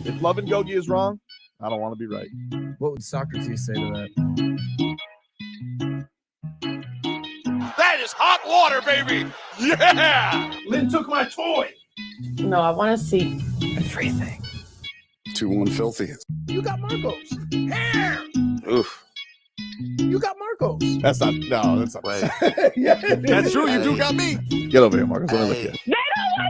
If love and Goalie is wrong, I don't want to be right. What would Socrates say to that? That is hot water, baby. Yeah. Lynn took my toy. No, I want to see everything. 2-1 filthy. You got Marcos. Hair. Oof. You got Marcos. That's not. Wait. Yeah, That's true. You do got me. Get over here, Marcus. Let me look at you.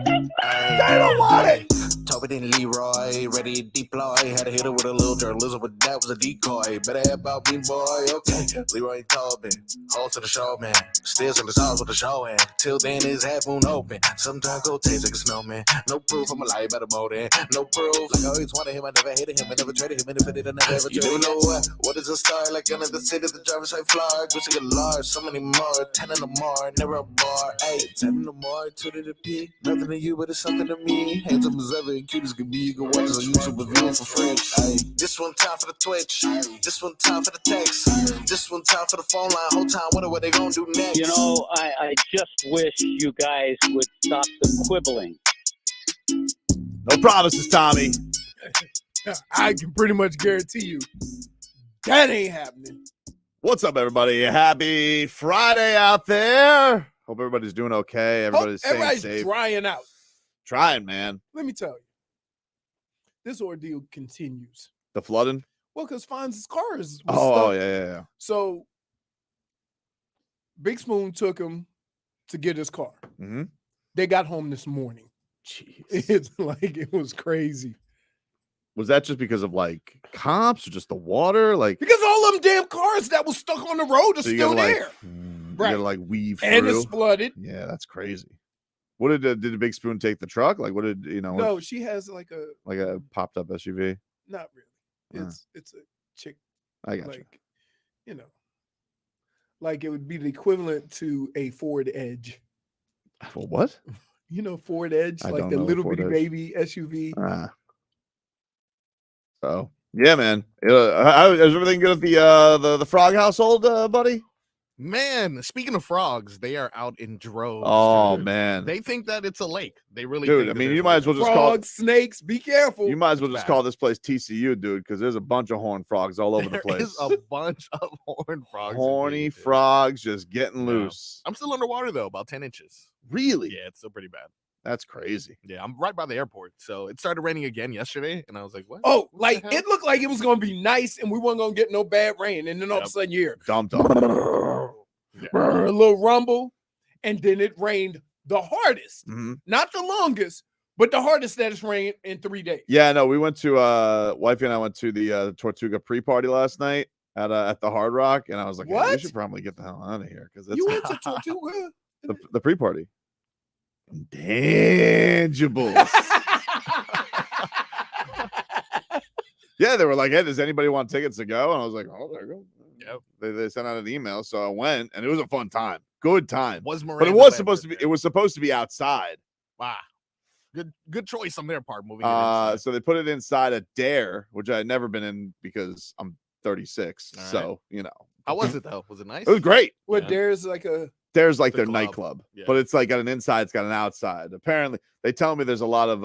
They don't want it. Tobin and Leroy, ready to deploy. Had to hit it with a little journalism, but that was a decoy. Better have about me, boy. Okay, Leroy and Tobin, hold to the show, man. Still in the stars with the show, and till then his half moon open. Sometimes go taste like a snowman. No proof, I'm a lie about a motor. No proof, like I always wanted him. I never hated him. I never traded him. And if I did, I never ever traded him. You know what is a star? Like another city, the driver's side fly. Wish I could large, so many more. 10 in the more, never a bar. 8, 10 in the more, 2 to the P. Nothing to you, but it's something to me. Handsome as ever, and cute as can be. You can watch us on YouTube with view for free. Ay. This one time for the Twitch. This one time for the text. This one time for the phone line. Whole time, wonder what they gonna do next. You know, I just wish you guys would stop the quibbling. No promises, Tommy. I can pretty much guarantee you that ain't happening. What's up, everybody? Happy Friday out there. Hope everybody's doing okay. Everybody's Everybody's staying safe. drying out. Trying, man. Let me tell you, this ordeal continues. The flooding. Well, because Fonz's car was Oh, stuck. yeah. So Big Spoon took him to get his car. Mm-hmm. They got home this morning. Jeez. It's like it was crazy. Was that just because of like comps or just the water? Like, Because all them damn cars that was stuck on the road are so you still gotta, there. You Right. gotta like weave And through. it's flooded. Yeah, that's crazy. What did the Big Spoon take the truck? Like, what did No, she has like a popped up SUV? not really. Uh. It's a chick, I got like, you know, like it would be the equivalent to a Ford Edge. you. Well, what? You know, Ford Edge, I like don't the know little Ford bitty Edge. baby SUV. So yeah, man. Is everything good at the Frog household, buddy? Man, speaking of frogs, they are out in droves. Oh dude. man, They think that it's a lake. They really dude. think I that mean, there's you might as well just call Frogs, snakes, be careful. you might as well It's just bad. call this place TCU, dude, because there's a bunch of horned frogs all over the There place. is a bunch of horned frogs. Horny indeed, dude. frogs just getting Yeah. loose. I'm still underwater though, about 10 inches. Really? Yeah, it's still pretty bad. That's crazy. Yeah, I'm right by the airport. So it started raining again yesterday, and I was like, what? Oh, What the like hell? it looked like it was gonna be nice and we weren't gonna get no bad rain. And then all of a Yep. sudden you hear Dump dump. a little rumble, and then it rained the hardest, Mhm. not the longest, but the hardest that it's rained in 3 days. Yeah, no, we went to wifey and I went to the Tortuga pre-party last night at the Hard Rock, and I was like, hey, we What? should probably get the hell out of here because You went to Tortuga. the pre-party. Intangibles. Yeah, they were like, hey, does anybody want tickets to go? And I was like, oh, there you go. Yep. They sent out an email, so I went, and it was a fun time. Good time. Was But it Miranda was Lambert supposed to be. there? It was supposed to be outside. Wow. Good choice on their part moving it inside. So they put it inside a Dare, which I had never been in because I'm 36. All right. So How was it though? Was it nice? it was great. What Yeah. there's like a There's like The their club. nightclub, Yeah. but it's like got an inside, it's got an outside. Apparently, they tell me there's a lot of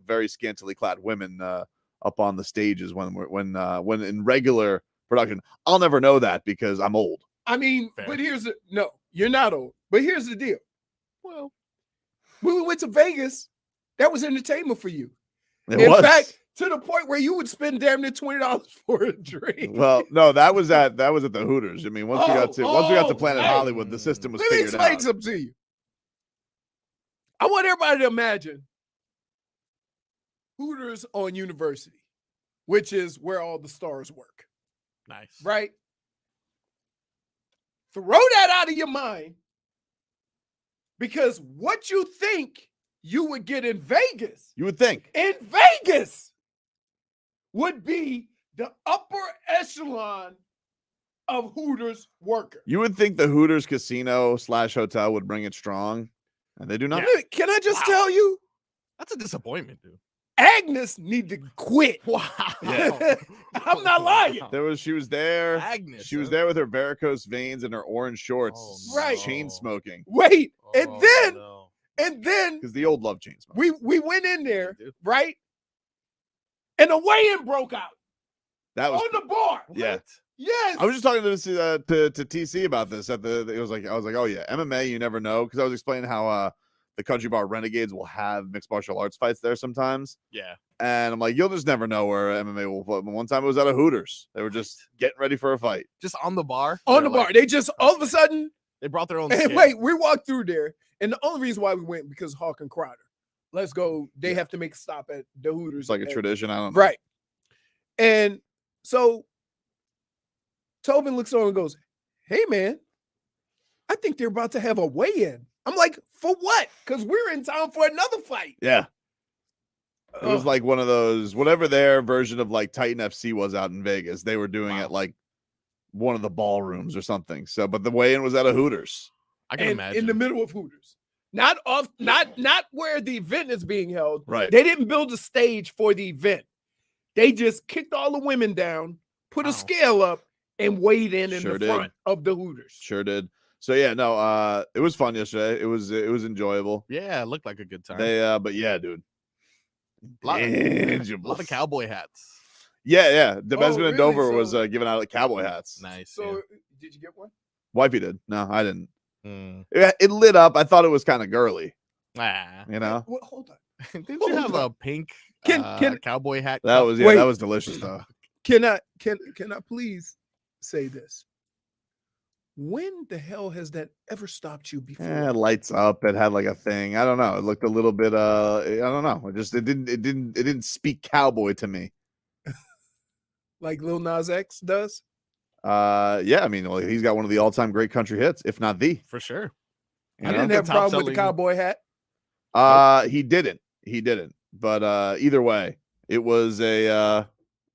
very scantily clad women up on the stages when in regular production. I'll never know that because I'm old. I mean, Fair. but no, you're not old. But here's the deal. Well, When we went to Vegas, that was entertainment for you. It In was. fact, to the point where you would spend damn near $20 for a drink. Well, no, that was at the Hooters. I mean, once we got to Oh, Planet hey. Hollywood, the system was Let me figured explain out. something to you. I want everybody to imagine Hooters on University, which is where all the stars work, nice. right? Throw that out of your mind because what you think you would get in Vegas, You would think. would be the upper echelon of Hooters worker. You would think the Hooters casino / hotel would bring it strong, and they do not. Look, can I just Wow. tell you, That's a disappointment, dude. Agnes need to quit. Wow. I'm not lying. She was there. Agnes. She was huh? there with her varicose veins and her orange shorts, Oh, Right. chain smoking. Wait, Oh, and then no. Because the old love chain smoking. we went in there, Dude. right? and a weigh-in broke out That was on the bar. yeah. Yes. I was just talking to TC about this I was like, oh yeah, MMA, you never know, because I was explaining how the Country Bar Renegades will have mixed martial arts fights there sometimes. Yeah. And I'm like, you'll just never know where MMA will put. One time it was at a Hooters. They were just getting ready for a fight. Just on the bar. On the bar. They just all of a sudden. They brought their own. And scale. wait, we walked through there, and the only reason why we went because Hawk and Crowder. Let's go. They have to make a stop at the Hooters. It's like a tradition. I don't know. Right. And so Tobin looks over and goes, "Hey man, I think they're about to have a weigh-in." I'm like, "For what?" Because we're in town for another fight. Yeah. It was like one of those, whatever their version of like Titan FC was out in Vegas. They were doing it like one of the ballrooms or something. So, but the weigh-in was at a Hooters. I can imagine. In the middle of Hooters. Not where the event is being held. Right. They didn't build a stage for the event. They just kicked all the women down, put a scale up, and weighed in the front of the Hooters. Sure did. So yeah, no, it was fun yesterday. It was enjoyable. Yeah, it looked like a good time. But yeah, dude. A lot of cowboy hats. Yeah. The Desmond really? and Dover So- was giving out like cowboy hats. Nice. So did you get one? Wifey did. No, I didn't. yeah. It lit up. I thought it was kind of girly. Ah. You know, Well, hold on. Didn't you have a pink Can- cowboy hat? that cup? was Wait. that was delicious though. Can I please say this? When the hell has that ever stopped you before? Yeah, lights up. It had like a thing. I don't know. It looked a little bit. I don't know. It didn't speak cowboy to me. Like Lil Nas X does? Yeah. I mean, well, he's got one of the all-time great country hits, if not the. For sure. You I know? didn't have a Top problem with the selling- cowboy hat. He didn't. But either way, it was a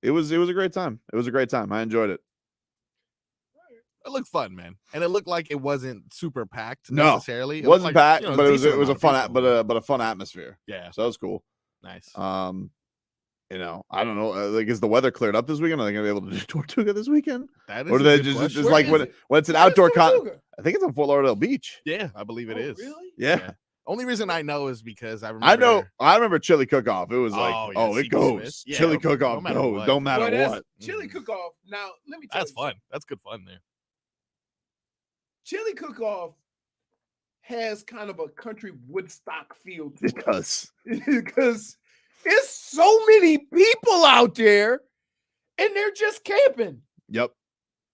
great time. It was a great time. I enjoyed it. It looked fun, man, and it looked like it wasn't super packed No, necessarily. It looked wasn't like, packed, you know, but it was decent a amount of fun people. but a fun atmosphere. Yeah, So that was cool. nice. You know, I don't know. Like, is the weather cleared up this weekend? Are they gonna be able to do Tortuga this weekend? That is Or do a they good just question. Where like is when it? it's an Where's outdoor con? Tortuga? I think it's on Fort Lauderdale Beach. Yeah, I believe it is. Really? Yeah. Only reason I know is because I remember. I know. I remember chili cook-off. It was like, Oh, oh, yeah, it Secret goes. Smith. Yeah, Chili no cook-off matter goes. what. Don't matter Well, that's what. Chili cook-off. Now, let me tell That's you fun. That's good fun there. Chili cook-off has kind of a country Woodstock feel to It does. because there's so many people out there and they're just camping. Yep.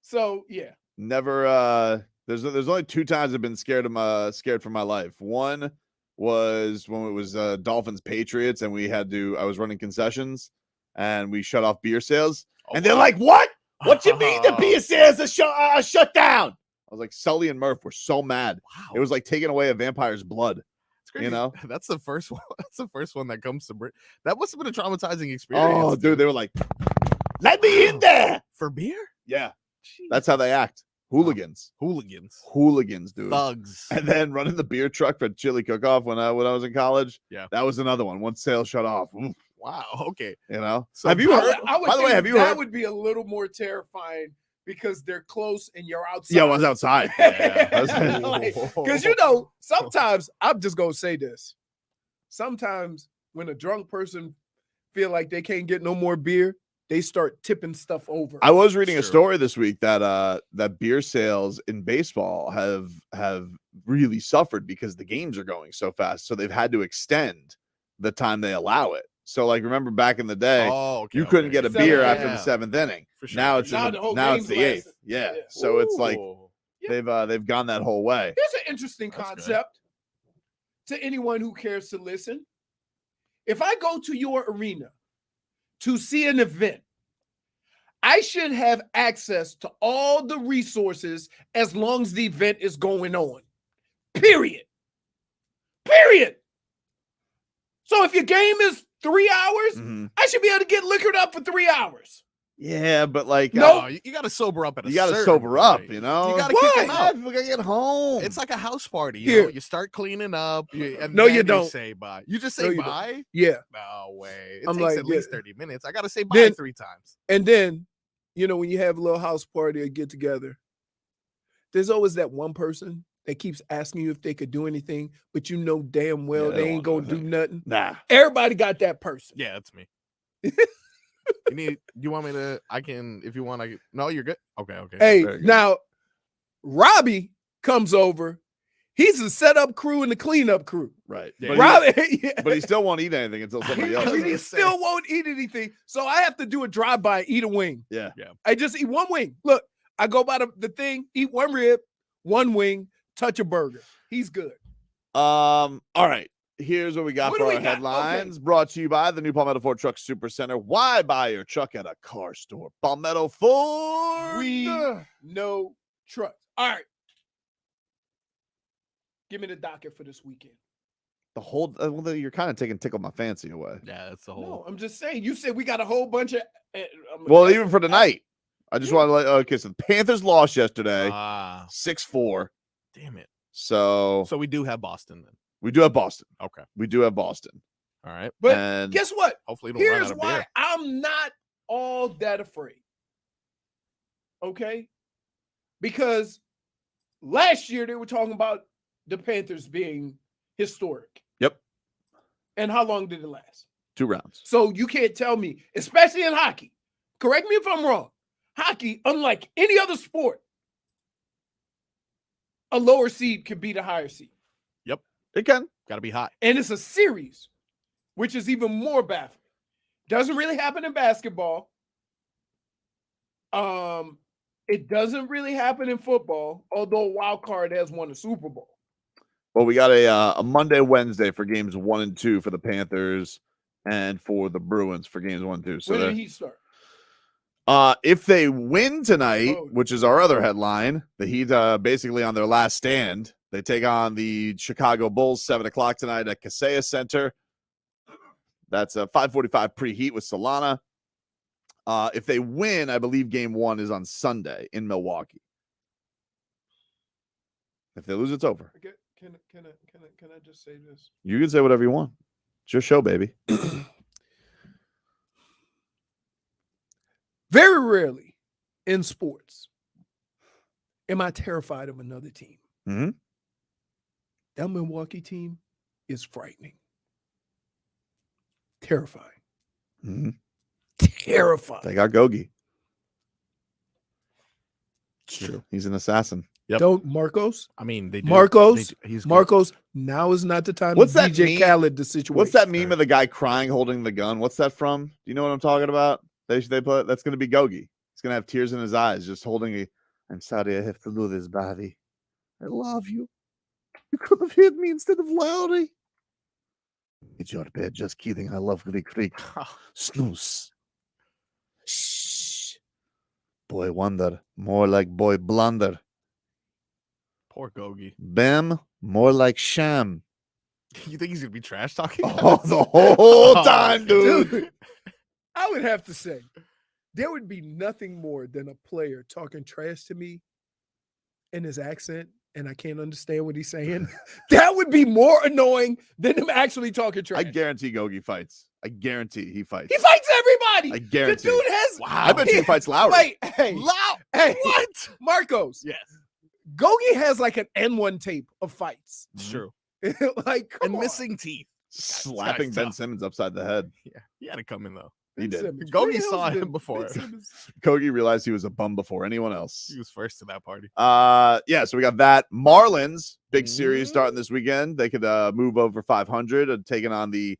So yeah. Never. There's only 2 times I've been scared for my life. One was when it was Dolphins Patriots, and I was running concessions, and we shut off beer sales, and they're like, "What? What you mean the beer sales are shut down?" I was like, Sully and Murph were so mad. Wow, It was like taking away a vampire's blood. it's crazy. you know? That's the first one. That's the first one that comes to that must have been a traumatizing experience. Oh, dude, they were like, "Let me in there." For beer? Yeah, that's how they act. Hooligans, Hooligans, dude. thugs. And then running the beer truck for chili cook-off when I was in college. Yeah. That was another one. Once sales shut off. Oof, Wow. Okay. you know. So Have you heard? I would By the way, think have you that heard? would be a little more terrifying because they're close and you're outside. Yeah, I was outside. Because you know, sometimes I'm just gonna say this. Sometimes when a drunk person feel like they can't get no more beer, they start tipping stuff over. I was reading a Sure. story this week that that beer sales in baseball have really suffered because the games are going so fast. So they've had to extend the time they allow it. So like remember back in the day, Oh, okay, you couldn't get a Seventh, beer after yeah. the 7th inning. For sure. Now it's Now in the whole now it's game's the 8th. lasting. Yeah. Yeah. So it's like Ooh. they've gone that whole way. Here's an interesting That's good. concept to anyone who cares to listen. If I go to your arena to see an event, I should have access to all the resources as long as the event is going on. Period. So if your game is 3 hours, Mhm. I should be able to get liquored up for 3 hours. Yeah, but like No, you got to sober up at a you got to certain sober up, point. you know. You got to Why? kick them out. People gotta get home. It's like a house party. You Here. know, you start cleaning up. And No, then you don't. say bye. You just No, say you don't. bye. Yeah. No way. It I'm takes like, at least yeah. 30 minutes. I got to say bye Then- 3 times. And then, you know, when you have a little house party or get together, there's always that one person that keeps asking you if they could do anything, but you know damn well Yeah, they they ain't don't gonna wanna do do nothing. nah. Everybody got that person. Yeah, that's me. You want me to? I can. If you want, I can. No, you're good. Okay. Hey, Very good. now Robbie comes over. He's the setup crew and the cleanup crew. Right. Yeah. But, Robbie, but he still won't eat anything until somebody else. he does. still won't eat anything. So I have to do a drive-by, eat a wing. Yeah. I just eat one wing. Look, I go by the thing, eat one rib, one wing, touch a burger. He's good. All right. Here's what we got What for do we our got? headlines. Brought to you by the new Palmetto Ford Truck Super Center. Why buy your truck at a car store? Palmetto Ford. We know trucks. All right. Give me the docket for this weekend. The whole well, you're kind of taking Tickle My Fancy away. Yeah, that's the No, whole. I'm just saying. You said we got a whole bunch of. Well, even for tonight, I just want to let. Okay, so the Panthers lost yesterday, 6-4. Damn it. So So we do have Boston then. we do have Boston. Okay. We do have Boston. All right. But And guess what? Hopefully, you don't run Here's out of why beer. I'm not all that afraid. Okay? Because last year they were talking about the Panthers being historic. Yep. And how long did it last? 2 rounds. So you can't tell me, especially in hockey. Correct me if I'm wrong. Hockey, unlike any other sport, a lower seed can beat a higher seed. It can. Got to be hot. And it's a series, which is even more baffling. Doesn't really happen in basketball. It doesn't really happen in football, although Wild Card has won a Super Bowl. Well, we got a Monday, Wednesday for games 1 and 2 for the Panthers and for the Bruins for games 1 and 2. So When they're- did he start? if they win tonight, Oh. which is our other headline, the Heat basically on their last stand. They take on the Chicago Bulls 7:00 tonight at Concession Center. That's a 5:45 pre-heat with Solana. If they win, I believe game 1 is on Sunday in Milwaukee. If they lose, it's over. Can I just say this? You can say whatever you want. It's your show, baby. Very rarely in sports am I terrified of another team. Mhm. That Milwaukee team is frightening. Terrifying. Mhm. Terrifying. They got Goalie. It's true. He's an assassin. Yep. Don't Marcos. I mean, they do. Marcos. He's good. Marcos. Now is not the time. What's to that DJ meme? Khaled the situation. What's that meme of the guy crying holding the gun? What's that from? Do you know what I'm talking about? They play. That's going to be Goalie. He's going to have tears in his eyes, just holding a. I'm sorry, I have to do this, Bobby. I love you. You could have hit me instead of Lowry. It's your bed. Just kidding. I love Greek Freak. Snooze. Shh. Boy wonder. More like boy blunder. Poor Goalie. Bam. More like sham. You think he's gonna be trash talking? Oh, the whole time, dude. Dude, I would have to say there would be nothing more than a player talking trash to me in his accent, and I can't understand what he's saying. That would be more annoying than him actually talking trash. I guarantee Goalie fights. I guarantee he fights. He fights everybody. I The guarantee. dude has. Wow. I bet you he fights Lowry. Wait, hey, Loud. hey, What? Marcos. Yes, Goalie has like an N1 tape of fights. it's true. Like, come And on. missing teeth. Slapping guy's Ben tough. Simmons upside the head. Yeah, he had to come in though. He Ben did. Simmons. Goalie Where the saw hell's him Ben before. Simmons? Kogi realized he was a bum before anyone else. He was first to that party. Yeah, so we got that. Marlins, big series starting this weekend. They could move over 500 and taking on the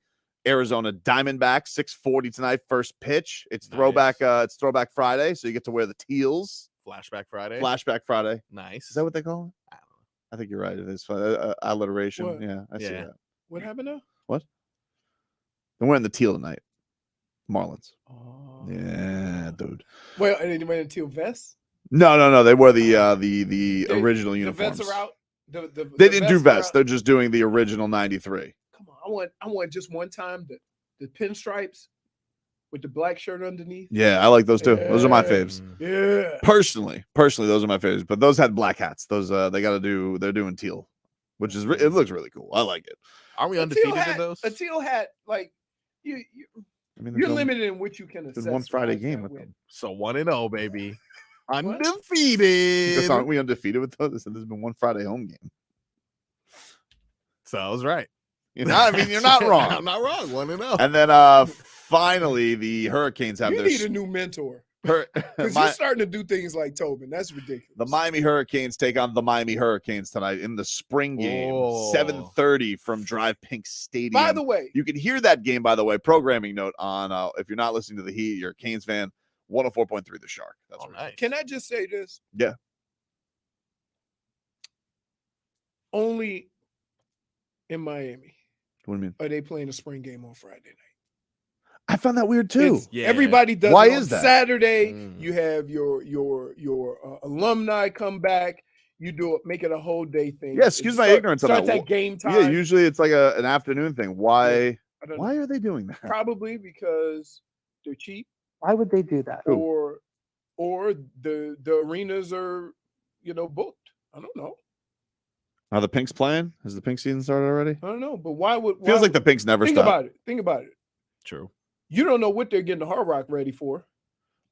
Arizona Diamondbacks. 6:40 tonight, first pitch. It's throwback. Nice. It's Throwback Friday, so you get to wear the teals. Flashback Friday. Flashback Friday. Nice. Is that what they call it? I don't know. I think you're right. It is alliteration. What? Yeah, I see Yeah. that. What happened now? They're wearing the teal tonight. Marlins. Oh. Yeah, dude. Well, and then you went into vests. No. They wore the They- original The uniforms. vets are out. They didn't do are vests. out. They're just doing the original 93. Come on, I want just one time the pinstripes with the black shirt underneath. Yeah, I like those too. Those are my Yeah. faves. Yeah. Personally, those are my favorites. But those had black hats. Those they're doing teal, which is it looks really cool. I like it. Are we A teal undefeated in hat- those? A teal hat, like I mean, you're there's limited in what you can there's assess. one Friday guys game that with win. them. So 1-0, baby. What? Undefeated. Because aren't we undefeated with those? There's been one Friday home game. So I was right. You're not. I mean, you're not wrong. I'm not wrong. 1-0. And then finally, the Hurricanes have You their need a new mentor because my- you're starting to do things like Tobin. That's ridiculous. the Miami Hurricanes take on the Miami Hurricanes tonight in the spring game, Oh. 7:30 from Drive Pink Stadium. By the way, you can hear that game, by the way, programming note on, if you're not listening to the Heat, you're a Canes fan, 104.3 The Shark. That's Oh, right. nice. can I just say this? Yeah. Only in Miami What do you mean? are they playing a spring game on Friday night. I found that weird too. It's- Everybody does Why it on is that? Saturday. Mm. You have your alumni come back. You do it, make it a whole day thing. Yeah, excuse my ignorance on Starts that. at game time. Yeah, usually it's like an afternoon thing. Why? I don't Why know. are they doing that? Probably because they're cheap, Why would they do that? or the arenas are booked. I don't know. Are the Pinks playing? Has the Pink season started already? I don't know. But why would Feels like the Pinks never think stop. about it? Think about it. True. You don't know what they're getting the Hard Rock ready for.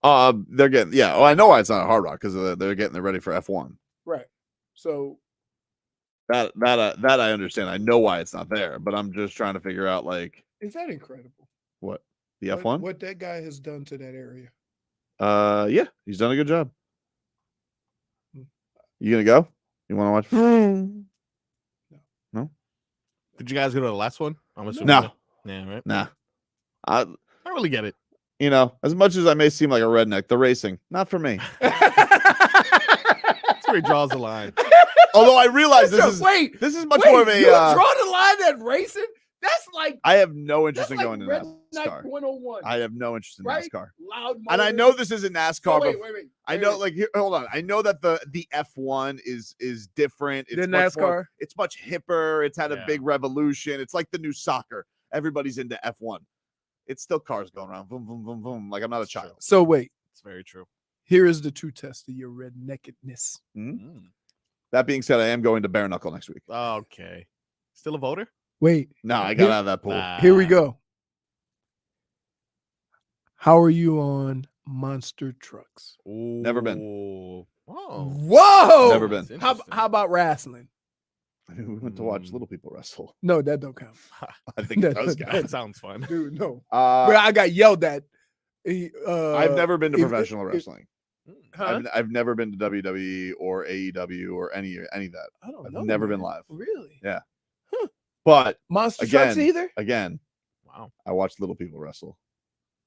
They're getting Oh, I know why it's not a Hard Rock because they're getting it ready for F1. Right. So That I understand. I know why it's not there, but I'm just trying to figure out like is that incredible? what the What- F1. What that guy has done to that area. Yeah, he's done a good job. Hmm. You gonna go? You want to watch? No, Did you guys go to the last one? I'm assuming. No. Yeah, right. nah. I I really get it. as much as I may seem like a redneck, the racing not for me. That's where he draws the line. Although I realize this is wait. much more of a. You draw the line at racing. That's like I have no interest that's in like going to Redneck NASCAR. 101. I have no interest in right? NASCAR, Loud. and I know this isn't NASCAR. wait. but I know, like, here, hold on. I know that the F1 is different. It's Than much more- NASCAR? it's much hipper. It's had a Yeah. big revolution. It's like the new soccer. Everybody's into F1. It's still cars going around, boom, boom, boom, boom. Like I'm not a child. So wait. It's very true. Here is the true test of your redneckedness. That being said, I am going to Bare Knuckle next week. Okay. Still a voter? Wait. No, I got out of that pool. Here we go. How are you on monster trucks? Never been. Oh. Whoa. Never been. That's How interesting. about wrestling? We went to watch little people wrestle. No, that don't count. I think it does, That guys. sounds fun. Dude, no. Uh, Well, I got yelled at. I've never been to if- professional if- wrestling. Huh? I've never been to WWE or AEW or any of that. I don't I've know. never been man. live. Really? Yeah. But Monster trucks Again. either? again, Wow. I watched little people wrestle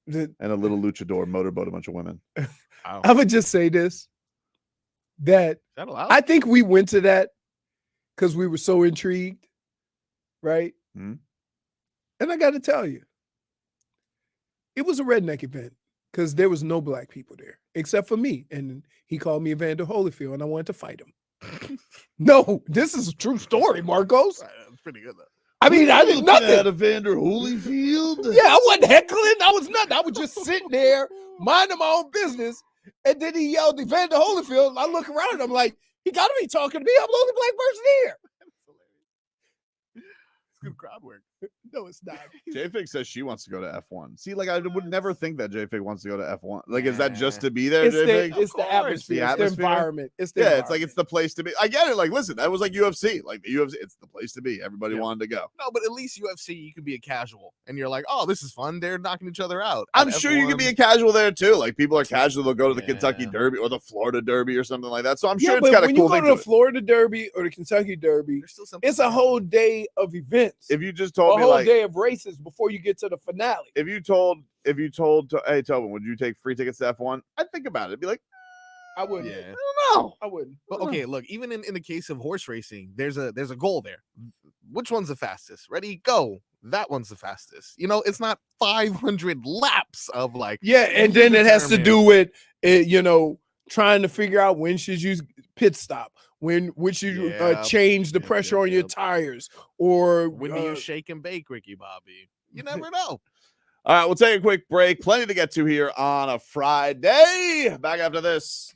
The- and a little luchador motorboat a bunch of women. Wow. I would just say this. That Is that allowed? I think we went to that because we were so intrigued, right? Mhm. And I got to tell you, it was a redneck event because there was no black people there except for me. And he called me Evander Holyfield and I wanted to fight him. No, this is a true story, Marcos. That's pretty good, though. I mean, I did nothing. Evander Holyfield. Yeah, I wasn't heckling. I was nothing. I was just sitting there minding my own business. And then he yelled Evander Holyfield. And I look around and I'm like, he got to be talking to me. I'm the only black person here. It's good crowd work. No, it's not. J-Fig says she wants to go to F1. See, like I would never think that J-Fig wants to go to F1. Like, is that just to be there, It's J-Fig? the, it's the course, atmosphere. the It's atmosphere. the environment. It's the Yeah, it's like it's environment. the place to be. I get it. Like, listen, that was like UFC. Like the UFC, it's the place to be. Everybody Yeah. wanted to go. No, but at least UFC, you can be a casual, and you're like, oh, this is fun. They're knocking each other out. I'm At sure you can be F1, a casual there too. Like people are casual, they'll go to the Kentucky Yeah. Derby or the Florida Derby or something like that. So I'm Yeah, sure it's but got a when cool you go thing to to the it. Florida Derby or the Kentucky Derby, there's still something it's a there. whole day of events. If you just a told me whole like day of races before you get to the finale. if you told hey Tobin, would you take free tickets to F1? I'd think about it. It'd be like, I wouldn't. Yeah. I don't know. I wouldn't. But okay, look, even in the case of horse racing, there's a goal there. Which one's the fastest? Ready, go. That one's the fastest. You know, it's not 500 laps of like Yeah, and then it has to do with trying to figure out when should you pit stop, when should you Yeah. change the Yep, pressure yep, on your yep. tires, or when do you shake and bake, Ricky Bobby? You never know. All right, we'll take a quick break. Plenty to get to here on a Friday. Back after this.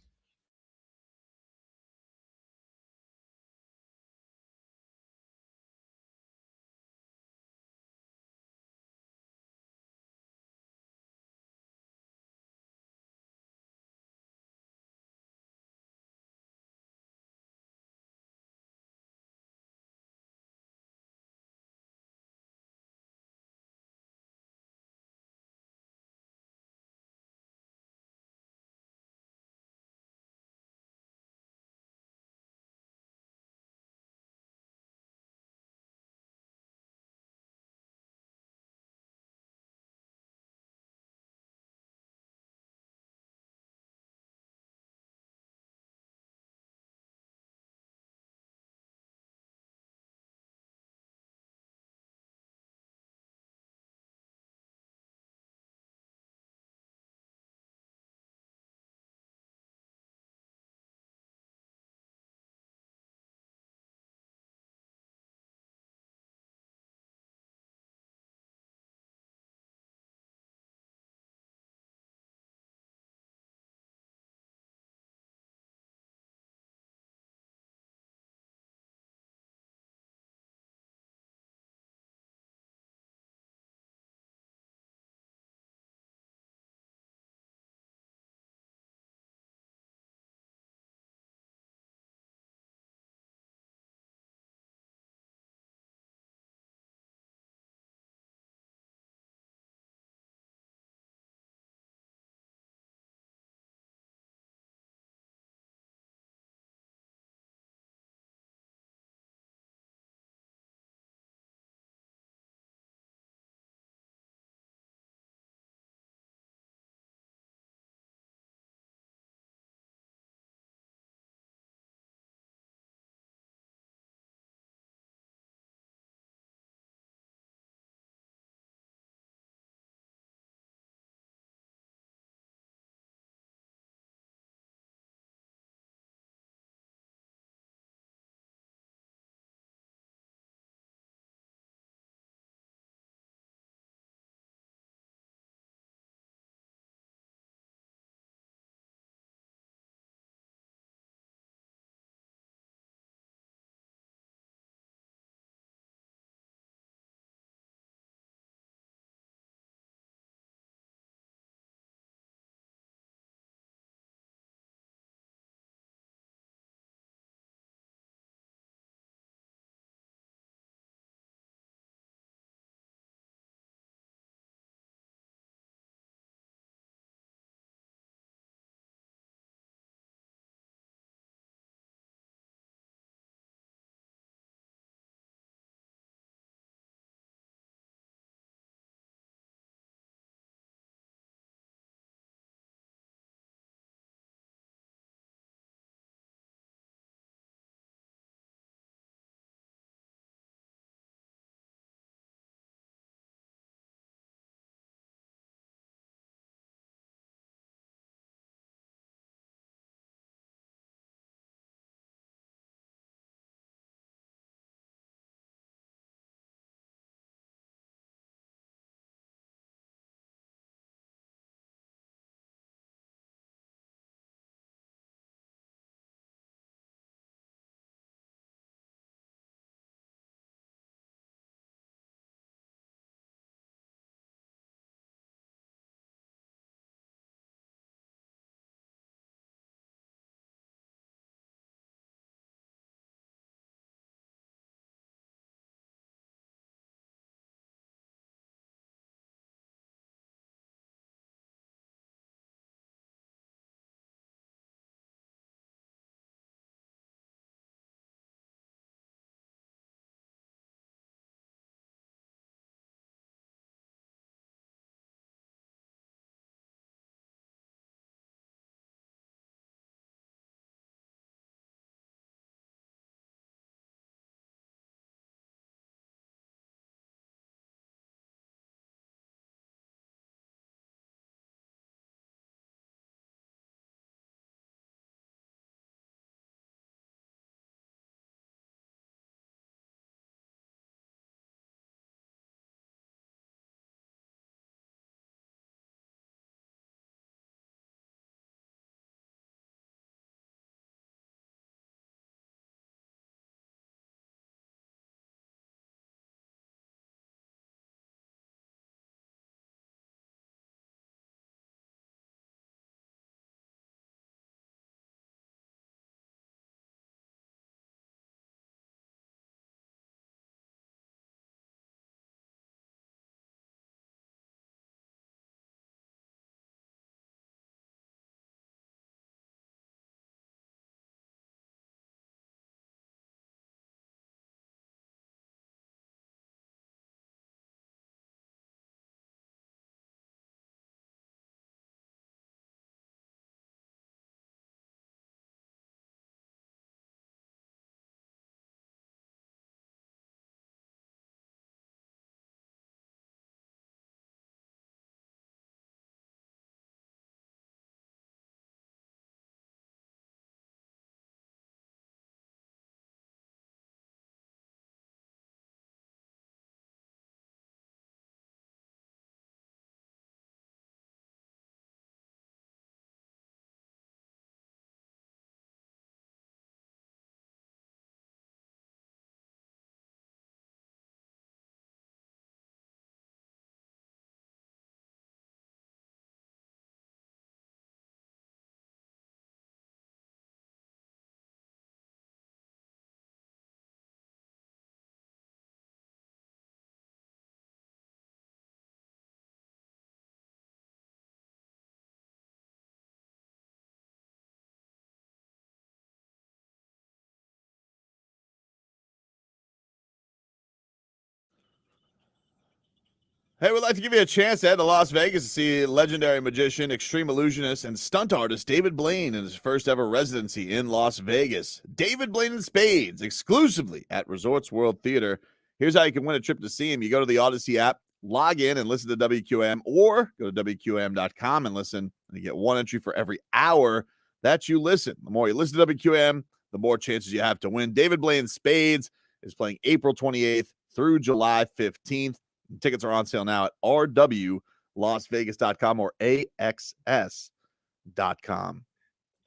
Hey, we'd like to give you a chance to head to Las Vegas to see legendary magician, extreme illusionist, and stunt artist David Blaine in his first ever residency in Las Vegas. David Blaine in Spades, exclusively at Resorts World Theater. Here's how you can win a trip to see him. You go to the Odyssey app, log in and listen to WQM, or go to WQM.com and listen, and you get one entry for every hour that you listen. The more you listen to WQM, the more chances you have to win. David Blaine Spades is playing April 28th through July 15th. Tickets are on sale now at rwlasvegas.com or axs.com.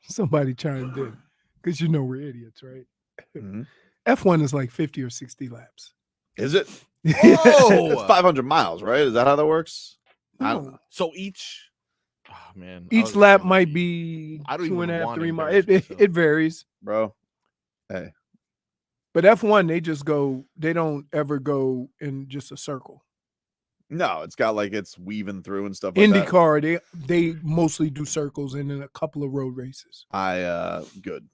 Somebody chimed in because you know we're idiots, right? Mm-hmm. F1 is like 50 or 60 laps. Is it? Oh, It's 500 miles, right? Is that how that works? I don't know. So each, oh man, Each lap might be I don't 2.5, even 3 miles. embarrass myself. It varies. Bro. Hey. But F1, they just go, they don't ever go in just a circle. No, it's got like it's weaving through and stuff like that. IndyCar, they mostly do circles and then a couple of road races. Good.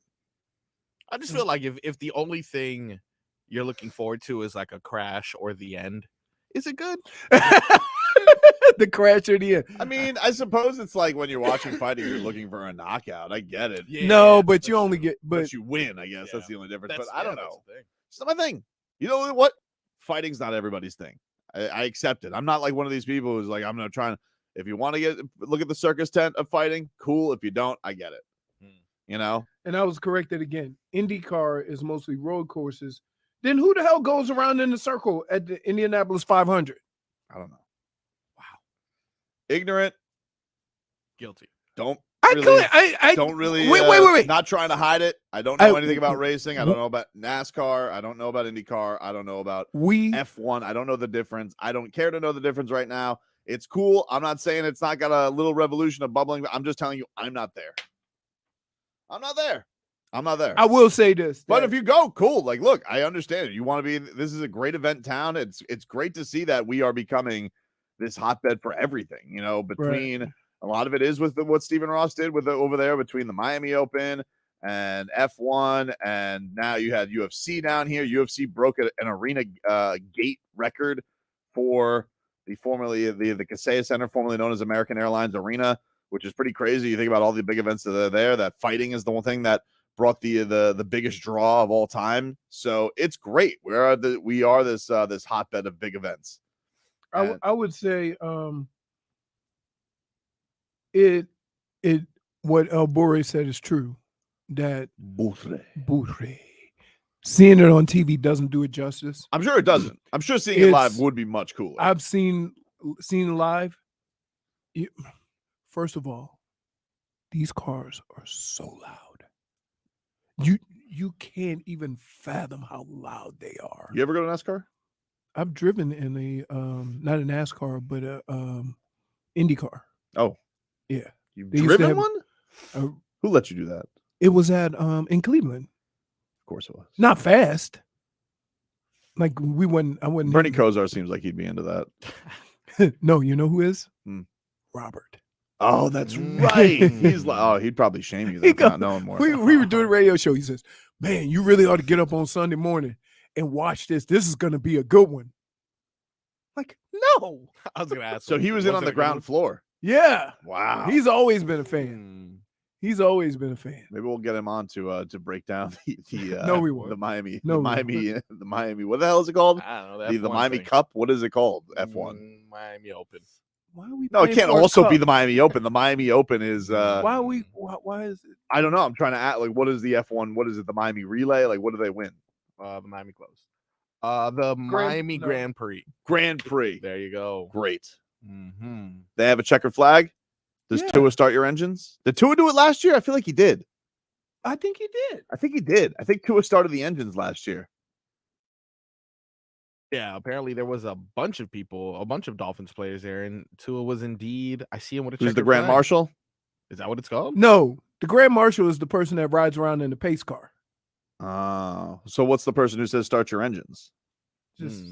I just feel like if the only thing you're looking forward to is like a crash or the end, is it good? The crash or the end. I mean, I suppose it's like when you're watching fighting, you're looking for a knockout. I get it. Yeah, no, but you only get, But you win, I guess. Yeah. That's the only difference. That's- But I don't yeah, that's know. the thing. It's not my thing. You know what? Fighting's not everybody's thing. I accept it. I'm not like one of these people who's like, I'm not trying. If you want to look at the circus tent of fighting, cool. If you don't, I get it. You know? and I was corrected again. IndyCar is mostly road courses. Then who the hell goes around in the circle at the Indianapolis 500? I don't know. Wow. Ignorant. Guilty. Don't I really, don't really wait. not trying to hide it. I don't know anything about racing. I don't know about NASCAR. I don't know about IndyCar. I don't know about F1. I don't know the difference. I don't care to know the difference right now. It's cool. I'm not saying it's not got a little revolution of bubbling. I'm just telling you I'm not there. I'm not there. I will say this. But if you go, cool. Like, look, I understand it. You want to be, this is a great event in town. It's great to see that we are becoming this hotbed for everything, you know, between a lot of it is with what Stephen Ross did with over there between the Miami Open and F1. And now you had UFC down here. UFC broke an arena gate record for the Concession Center, formerly known as American Airlines Arena, which is pretty crazy. You think about all the big events that are there, that fighting is the one thing that brought the biggest draw of all time. So it's great. We are this hotbed of big events. I would say it what El Borre said is true, that Burre. Seeing it on TV doesn't do it justice. I'm sure it doesn't. I'm sure seeing it live would be much cooler. I've seen live. First of all, these cars are so loud. You can't even fathom how loud they are. You ever go to NASCAR? I've driven in a not a NASCAR, but a IndyCar. Oh, yeah. You've They used to driven have- one? Who let you do that? It was at in Cleveland. Of course it was. Not fast. Like I wouldn't. Bernie Kosar seems like he'd be into that. No, you know who is? Robert. Oh, that's right. He's like, he'd probably shame you then for not knowing more. We were doing a radio show. He says, "Man, you really ought to get up on Sunday morning and watch this. This is going to be a good one." Like, no. I was gonna ask. So he was in on the ground floor. Yeah. Wow. He's always been a fan. He's always been a fan. Maybe we'll get him on to break down the No, we won't. the Miami No, we the Miami. What the hell is it called? I don't know. The Miami Cup. What is it called? F1. Miami Open. Why are we? No, it paying can't for a also cup? be the Miami Open. The Miami Open is. Why are we? Why is it? I don't know. I'm trying to act like, what is the F1? What is it? The Miami Relay? Like, what do they win? The Miami Close. The Miami Grand Prix. Grand Prix. There you go. Great. Mm-hmm. They have a checkered flag. Does Tua start your engines? Did Tua do it last year? I feel like he did. I think he did. I think he did. I think Tua started the engines last year. Yeah, apparently there was a bunch of Dolphins players there, and Tua was indeed. I see him with a. Who's the Grand Marshal? Is that what it's called? No, the Grand Marshal is the person that rides around in the pace car. Oh, so what's the person who says start your engines? Just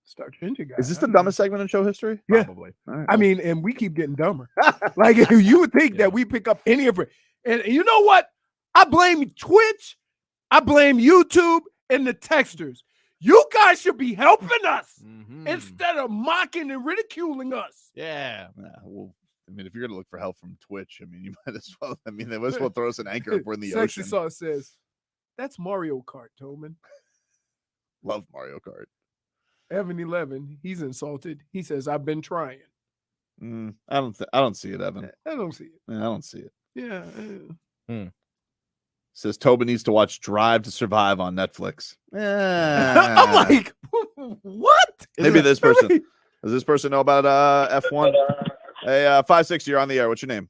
start your engine, guy. Is this the dumbest segment in show history? Yeah. Probably. All right, I mean, and we keep getting dumber. Like you would think that we pick up any of it. And you know what? I blame Twitch. I blame YouTube and the texters. You guys should be helping us Mhm. instead of mocking and ridiculing us. Yeah. Well, I mean, if you're gonna look for help from Twitch, I mean, you might as well. I mean, they might as well throw us an anchor if we're in the Sexy ocean. Sauce says, that's Mario Kart, Tobin. Love Mario Kart. Evan 11, he's insulted. He says, I've been trying. I don't see it, Evan. I don't see it. Yeah, I don't see it. Yeah. Says Tobin needs to watch Drive to Survive on Netflix. I'm like, what? Maybe this person. Does this person know about F1? Hey, 560, you're on the air. What's your name?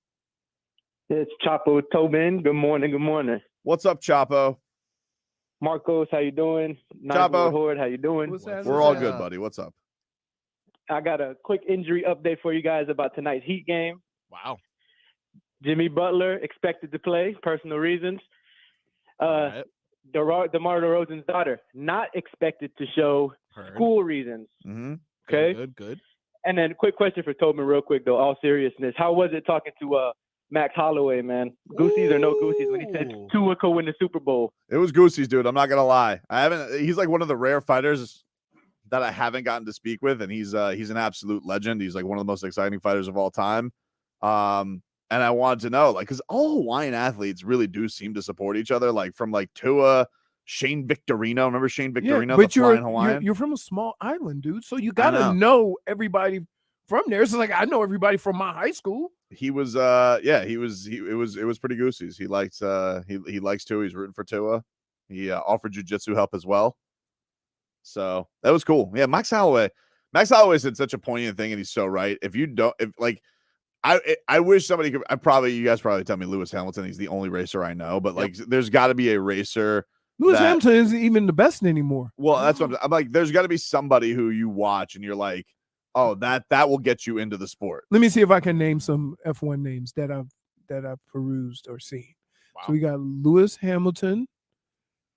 It's Chapo Tobin. Good morning. Good morning. What's up, Chapo? Marcos, how you doing? Chapo. Horde, how you doing? We're all good, buddy. What's up? I got a quick injury update for you guys about tonight's Heat game. Wow. Jimmy Butler expected to play, personal reasons. DeMar DeRozan's daughter not expected to show, school reasons. Mm-hmm. Okay. Good. And then quick question for Tobin real quick though, all seriousness. How was it talking to Max Holloway, man? Goosies or no Goosies when he said Tua could win the Super Bowl? It was Goosies, dude. I'm not gonna lie. He's like one of the rare fighters that I haven't gotten to speak with, and he's an absolute legend. He's like one of the most exciting fighters of all time. And I wanted to know, like, because all Hawaiian athletes really do seem to support each other, like from like Tua, Shane Victorino. Remember Shane Victorino, but the flying Hawaiian? You're from a small island, dude. So you gotta know everybody from there. It's like I know everybody from my high school. He was it was pretty Goosies. He likes he likes Tua. He's rooting for Tua. He offered jiu-jitsu help as well. So that was cool. Yeah, Max Holloway said such a poignant thing, and he's so right. I wish somebody could. You guys probably tell me Lewis Hamilton. He's the only racer I know, but like, there's got to be a racer. Lewis Hamilton isn't even the best anymore. Well, that's what I'm like. There's got to be somebody who you watch and you're like, oh, that will get you into the sport. Let me see if I can name some F1 names that I've perused or seen. Wow. So we got Lewis Hamilton,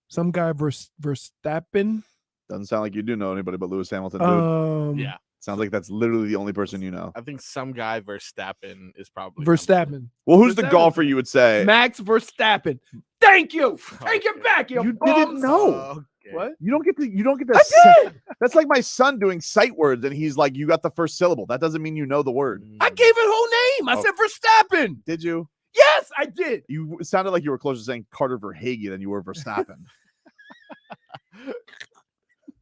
some guy Verstappen. Doesn't sound like you do know anybody but Lewis Hamilton, dude. Yeah. Sounds like that's literally the only person you know. I think some guy Verstappen is probably Verstappen. Well, who's the golfer you would say? Max Verstappen. Thank you. Take it back. You didn't know. Okay. What? You don't get to. I did. That's like my son doing sight words, and he's like, "You got the first syllable." That doesn't mean you know the word. I gave it whole name. I said Verstappen. Did you? Yes, I did. You sounded like you were closer to saying Carter Verhaeghe than you were Verstappen.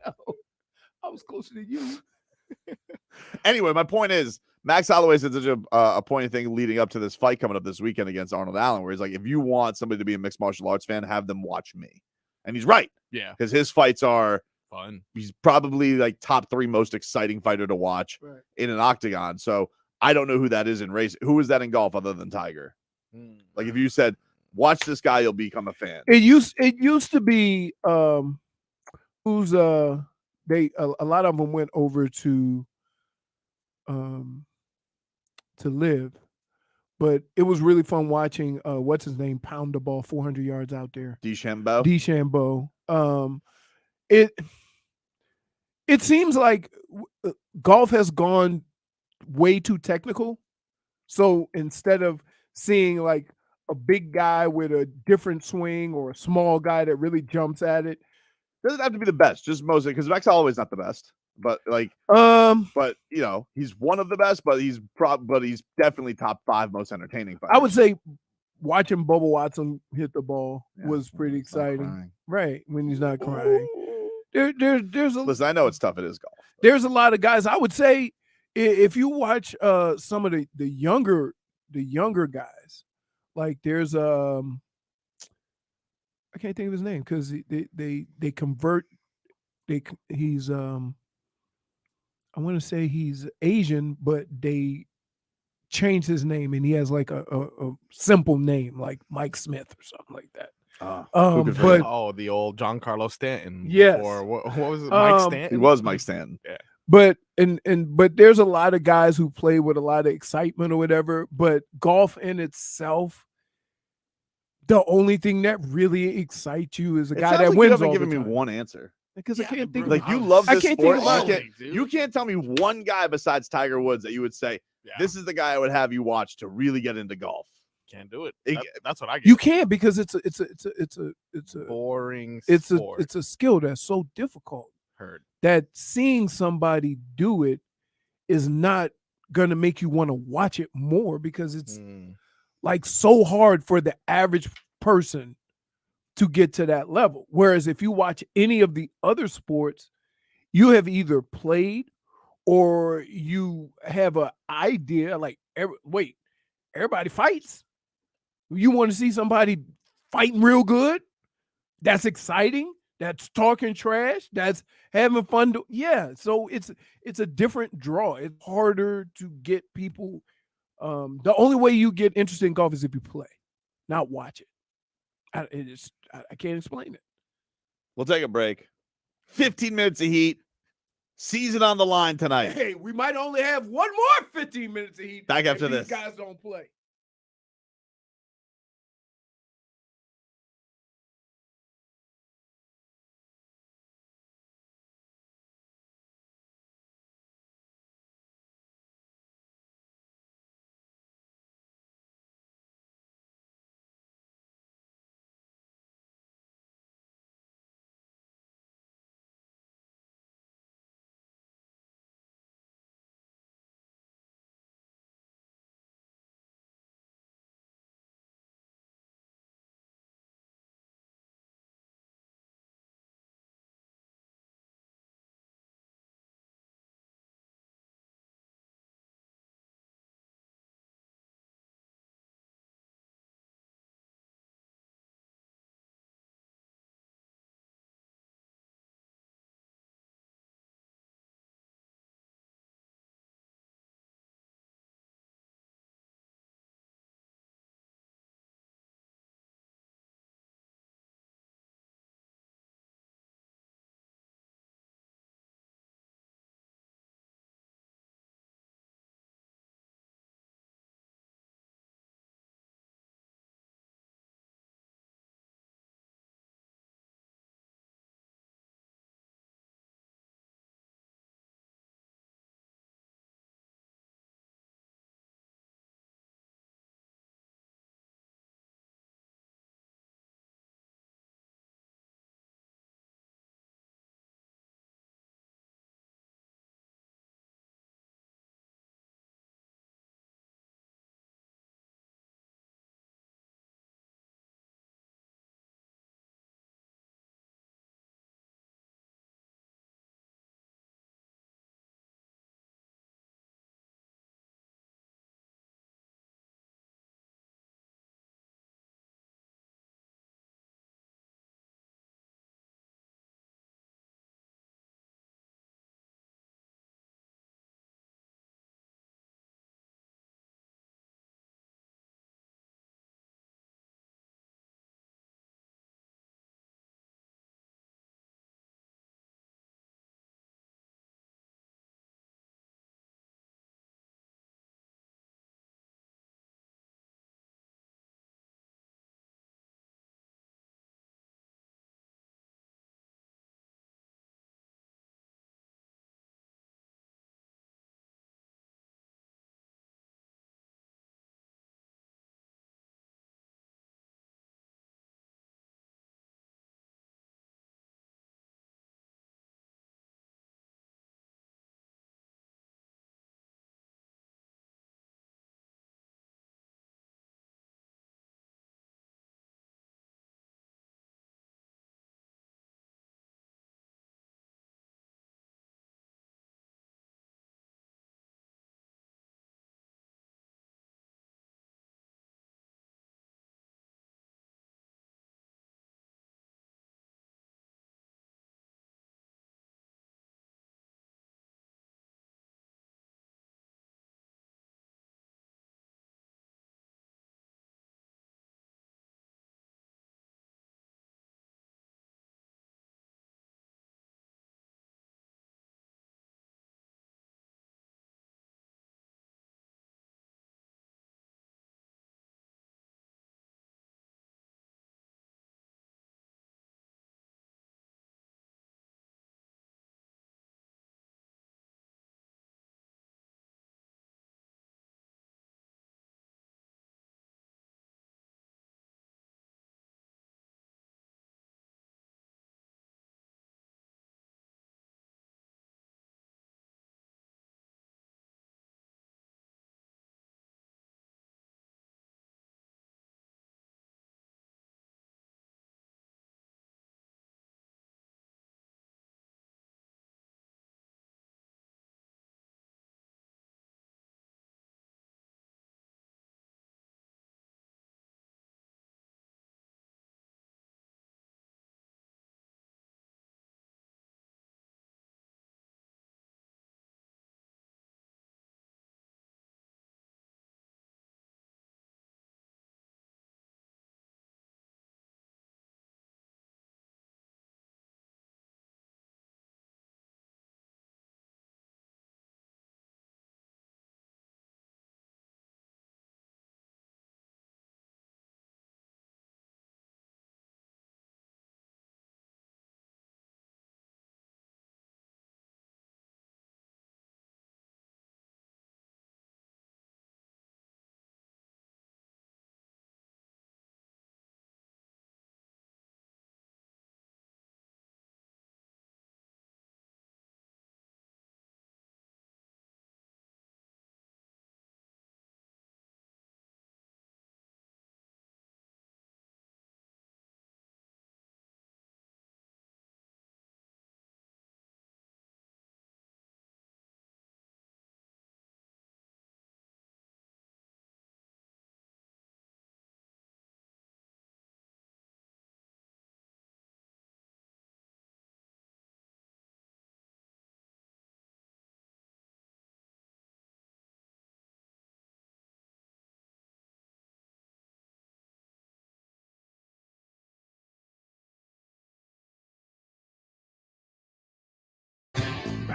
No, I was closer to you. Anyway, my point is, Max Holloway said such a pointed thing leading up to this fight coming up this weekend against Arnold Allen, where he's like, if you want somebody to be a mixed martial arts fan, have them watch me. And he's right. Yeah. Because his fights are fun. He's probably like top 3 most exciting fighter to watch in an octagon. So I don't know who that is in race. Who is that in golf other than Tiger? Like if you said, watch this guy, you'll become a fan. It used to be a lot of them went over to live, but it was really fun watching what's his name pound the ball 400 yards out there. DeChambeau. It seems like golf has gone way too technical. So instead of seeing like a big guy with a different swing or a small guy that really jumps at it, doesn't have to be the best, just mostly because Max Holloway's not the best, but but you know, he's one of the best, but he's definitely top 5 most entertaining fighters. I would say watching Bubba Watson hit the ball was pretty exciting, right? When he's not crying. There's listen, I know it's tough. It is golf. There's a lot of guys. I would say if you watch some of the younger guys, like there's I can't think of his name because they convert. He's I want to say he's Asian, but they changed his name and he has like a simple name like Mike Smith or something like that. But the old John Carlos Stanton. Yes. Or what was it? Mike Stanton. He was Mike Stanton. Yeah. But but there's a lot of guys who play with a lot of excitement or whatever. But golf in itself, the only thing that really excites you is a guy that wins. You haven't given me one answer because I can't think. Like you love this sport. Think you can't tell me one guy besides Tiger Woods that you would say this is the guy I would have you watch to really get into golf. Can't do it. That's what I get. You can't because it's a boring. It's a skill that's so difficult. Heard. that seeing somebody do it is not going to make you want to watch it more because it's like so hard for the average person to get to that level. Whereas if you watch any of the other sports, you have either played or you have an idea like, wait, everybody fights? You want to see somebody fighting real good? That's exciting. That's talking trash. That's having fun. Yeah. So it's a different draw. It's harder to get people. The only way you get interested in golf is if you play, not watch it. I can't explain it. We'll take a break. 15 minutes of heat. Season on the line tonight. Hey, we might only have one more 15 minutes of heat. Back after if this. These guys don't play.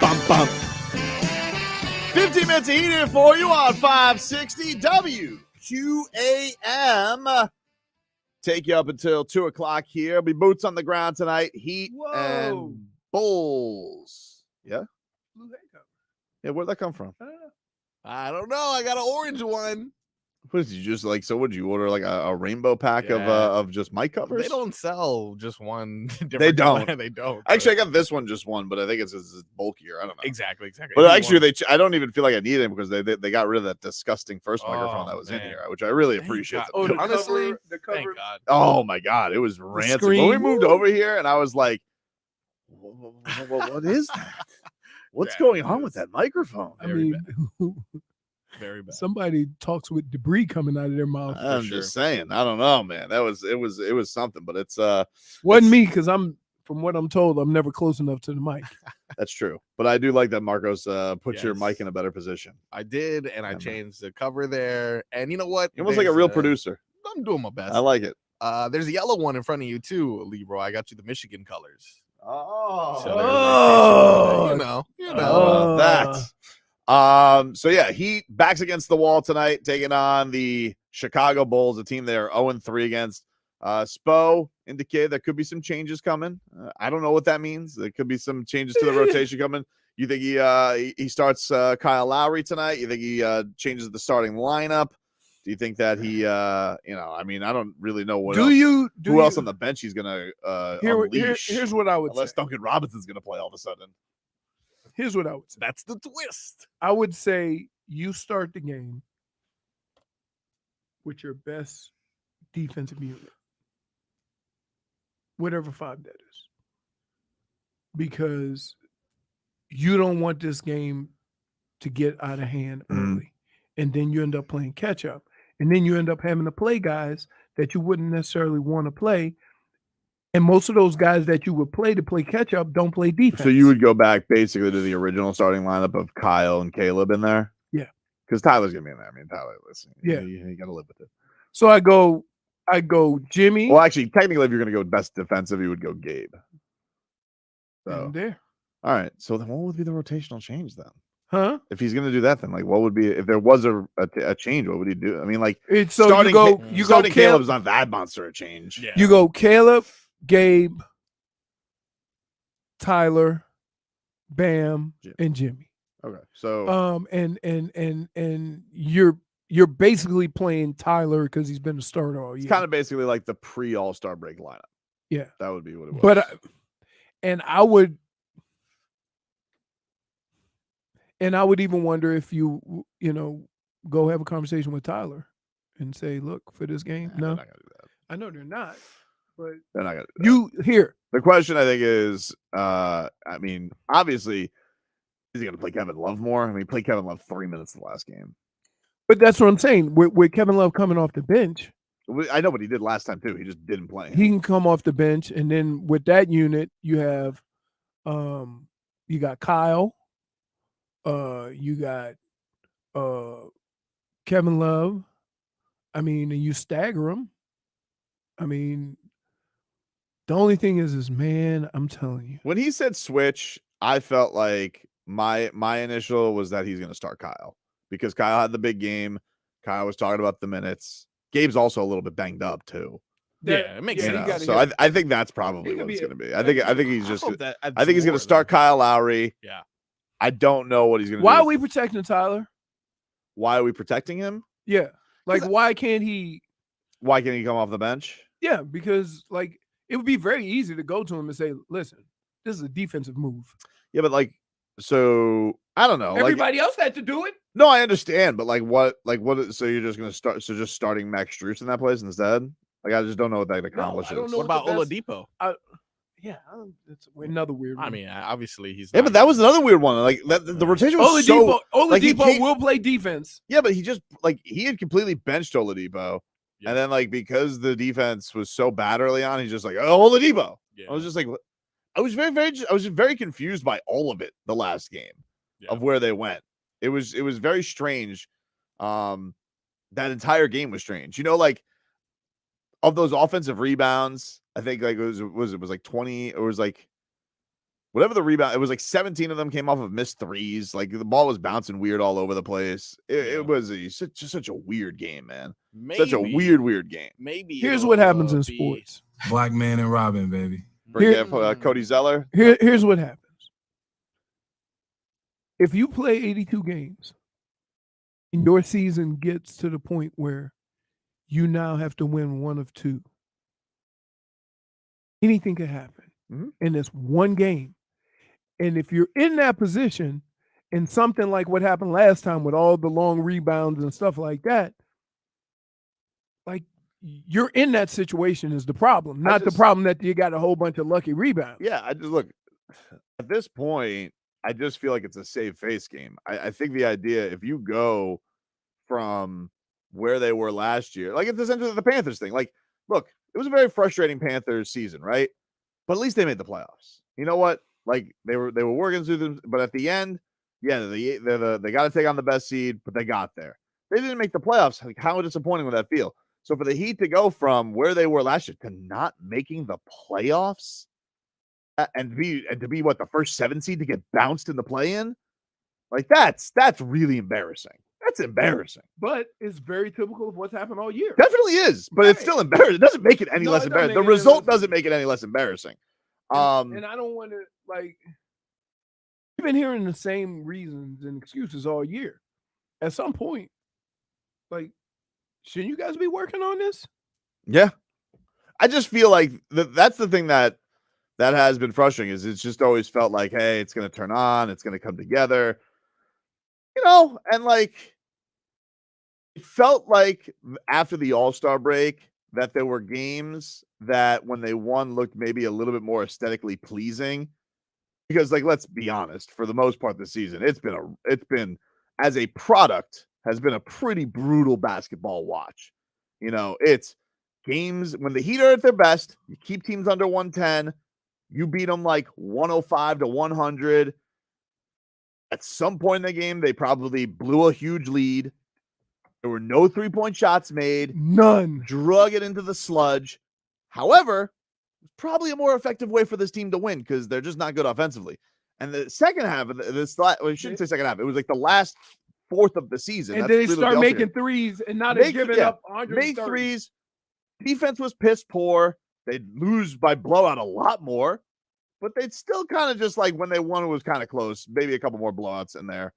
Bum, bum. 15 minutes of heat here for you on 560 WQAM. Take you up until 2 o'clock here. Be boots on the ground tonight. Heat and Bulls. Yeah? Yeah, where'd that come from? I don't know. I got an orange one. What did you just like? So, would you order like a rainbow pack of just mic covers? They don't sell just one. They don't. They don't. Actually, I got this one just one, but I think it's bulkier. I don't know. Exactly. But actually, I don't even feel like I need it because they got rid of that disgusting first microphone that was in here, which I really appreciate. Honestly, the cover. thank God. Oh my God, it was rancid. When we moved over here, and I was like, what is that? What's going on with that microphone? I mean, very bad. Somebody talks with debris coming out of their mouth. I'm just saying. I don't know, man. It was something, but it's wasn't me because from what I'm told, I'm never close enough to the mic. That's true. But I do like that Marcos put your mic in a better position. I did, and I changed the cover there. And you know what? You're almost like a real producer. I'm doing my best. I like it. There's a yellow one in front of you too, Leroy. I got you the Michigan colors. Oh, you know that. So yeah, Heat backs against the wall tonight, taking on the Chicago Bulls, a team they are 0-3 against. Spo indicated there could be some changes coming. I don't know what that means. There could be some changes to the rotation coming. You think he starts Kyle Lowry tonight? You think he changes the starting lineup? Do you think that he I mean, I don't really know what who else on the bench he's gonna unleash. Here's what I would unless say. Duncan Robinson's gonna play all of a sudden. Here's what I would say. That's the twist. I would say you start the game with your best defensive unit, whatever 5 that is, because you don't want this game to get out of hand early, and then you end up playing catch up, and then you end up having to play guys that you wouldn't necessarily want to play. And most of those guys that you would play to play catch up don't play defense. So you would go back basically to the original starting lineup of Kyle and Caleb in there? Yeah. Because Tyler's going to be in there. I mean, Tyler, listen. Yeah. You got to live with it. So I go Jimmy. Well, actually, technically, if you're going to go best defensive, you would go Gabe. So there. All right. So then what would be the rotational change then? Huh? If he's going to do that, then like what would be if there was a change? What would he do? I mean, like It's so starting you go starting Caleb, Caleb's not that monster a change. Yeah. You go Caleb, Gabe, Tyler, Bam, and Jimmy. Okay. So and you're basically playing Tyler because he's been a starter all year. it's kind of basically like the pre-All-Star break lineup. Yeah. That would be what it was. But I would even wonder if you go have a conversation with Tyler and say, look, for this game, no, they're not gonna do that. I know they're not, but They're not gonna do that. here. The question I think is, I mean, obviously, is he going to play Kevin Love more? I mean, he played Kevin Love 3 minutes in the last game. But that's what I'm saying. With Kevin Love coming off the bench, I know what he did last time too. He just didn't play. he can come off the bench, and then with that unit, you have, you got Kyle, you got Kevin Love. I mean, and you stagger them. I mean, the only thing is, man, I'm telling you. When he said switch, I felt like my initial was that he's going to start Kyle because Kyle had the big game. Kyle was talking about the minutes. Gabe's also a little bit banged up too. Yeah, it makes sense. So I think that's probably what it's going to be. I think he's just. I think he's going to start Then. Kyle Lowry. Yeah. I don't know what he's going to do. Why are we protecting Tyler? Why are we protecting him? Yeah. Like, why can't he? Why can't he come off the bench? Yeah, because like it would be very easy to go to him and say, listen, this is a defensive move. Yeah, but like, so I don't know. Everybody else had to do it. No, I understand, but like, what? So you're just gonna start? So just starting Max Strus in that place instead? Like, I just don't know what that accomplishes. What about Oladipo? Yeah, it's another weird one. I mean, obviously he's. Yeah, but that was another weird one. Like the rotation was Oladipo will play defense. Yeah, but he just he had completely benched Oladipo, and then because the defense was so bad early on, he's just like, oh, Oladipo. Yeah. I was just like, I was very confused by all of it the last game of where they went. It was very strange. That entire game was strange. Of those offensive rebounds, I think it was like 20. It was like whatever the rebound, it was like 17 of them came off of missed threes. Like the ball was bouncing weird all over the place. It was just such a weird game, man. Such a weird game. Maybe here's what happens in sports. Black man and Robin, baby. Cody Zeller. Here's what happens. If you play 82 games and your season gets to the point where you now have to win one of two, anything can happen in this one game. And if you're in that position and something like what happened last time with all the long rebounds and stuff like that, like you're in that situation is the problem, not the problem that you got a whole bunch of lucky rebounds. Yeah, I just look at this point, I just feel like it's a save face game. I think the idea, if you go from where they were last year, like it's essentially the Panthers thing. Like, look, it was a very frustrating Panthers season, right? But at least they made the playoffs. You know what? Like they were working through them, but at the end, yeah, they got to take on the best seed, but they got there. They didn't make the playoffs. Like, how disappointing would that feel? So for the Heat to go from where they were last year to not making the playoffs, and to be what, the first 7 seed to get bounced in the play-in, like that's really embarrassing. That's embarrassing. But it's very typical of what's happened all year. Definitely is, but it's still embarrassing. It doesn't make it any less embarrassing. The result doesn't make it any less embarrassing. And I don't want to, like, we've been hearing the same reasons and excuses all year. At some point, like, shouldn't you guys be working on this? Yeah. I just feel like that's the thing that has been frustrating, is it's just always felt like, hey, it's going to turn on, it's going to come together, you know, and like, it felt like after the All-Star break that there were games that when they won looked maybe a little bit more aesthetically pleasing, because, like, let's be honest, for the most part this season, it's been as a product has been a pretty brutal basketball watch. You know, it's games when the Heat are at their best, you keep teams under 110, you beat them like 105 to 100. At some point in the game, they probably blew a huge lead. There were no 3-point shots made. None. Drug it into the sludge. However, it's probably a more effective way for this team to win because they're just not good offensively. And the second half of this, well, I shouldn't say second half. It was like the last fourth of the season. And then they start making threes, and now they're giving up 130. Make threes. Defense was piss poor. They'd lose by blowout a lot more, but they'd still kind of just, like, when they won, it was kind of close. Maybe a couple more blowouts in there.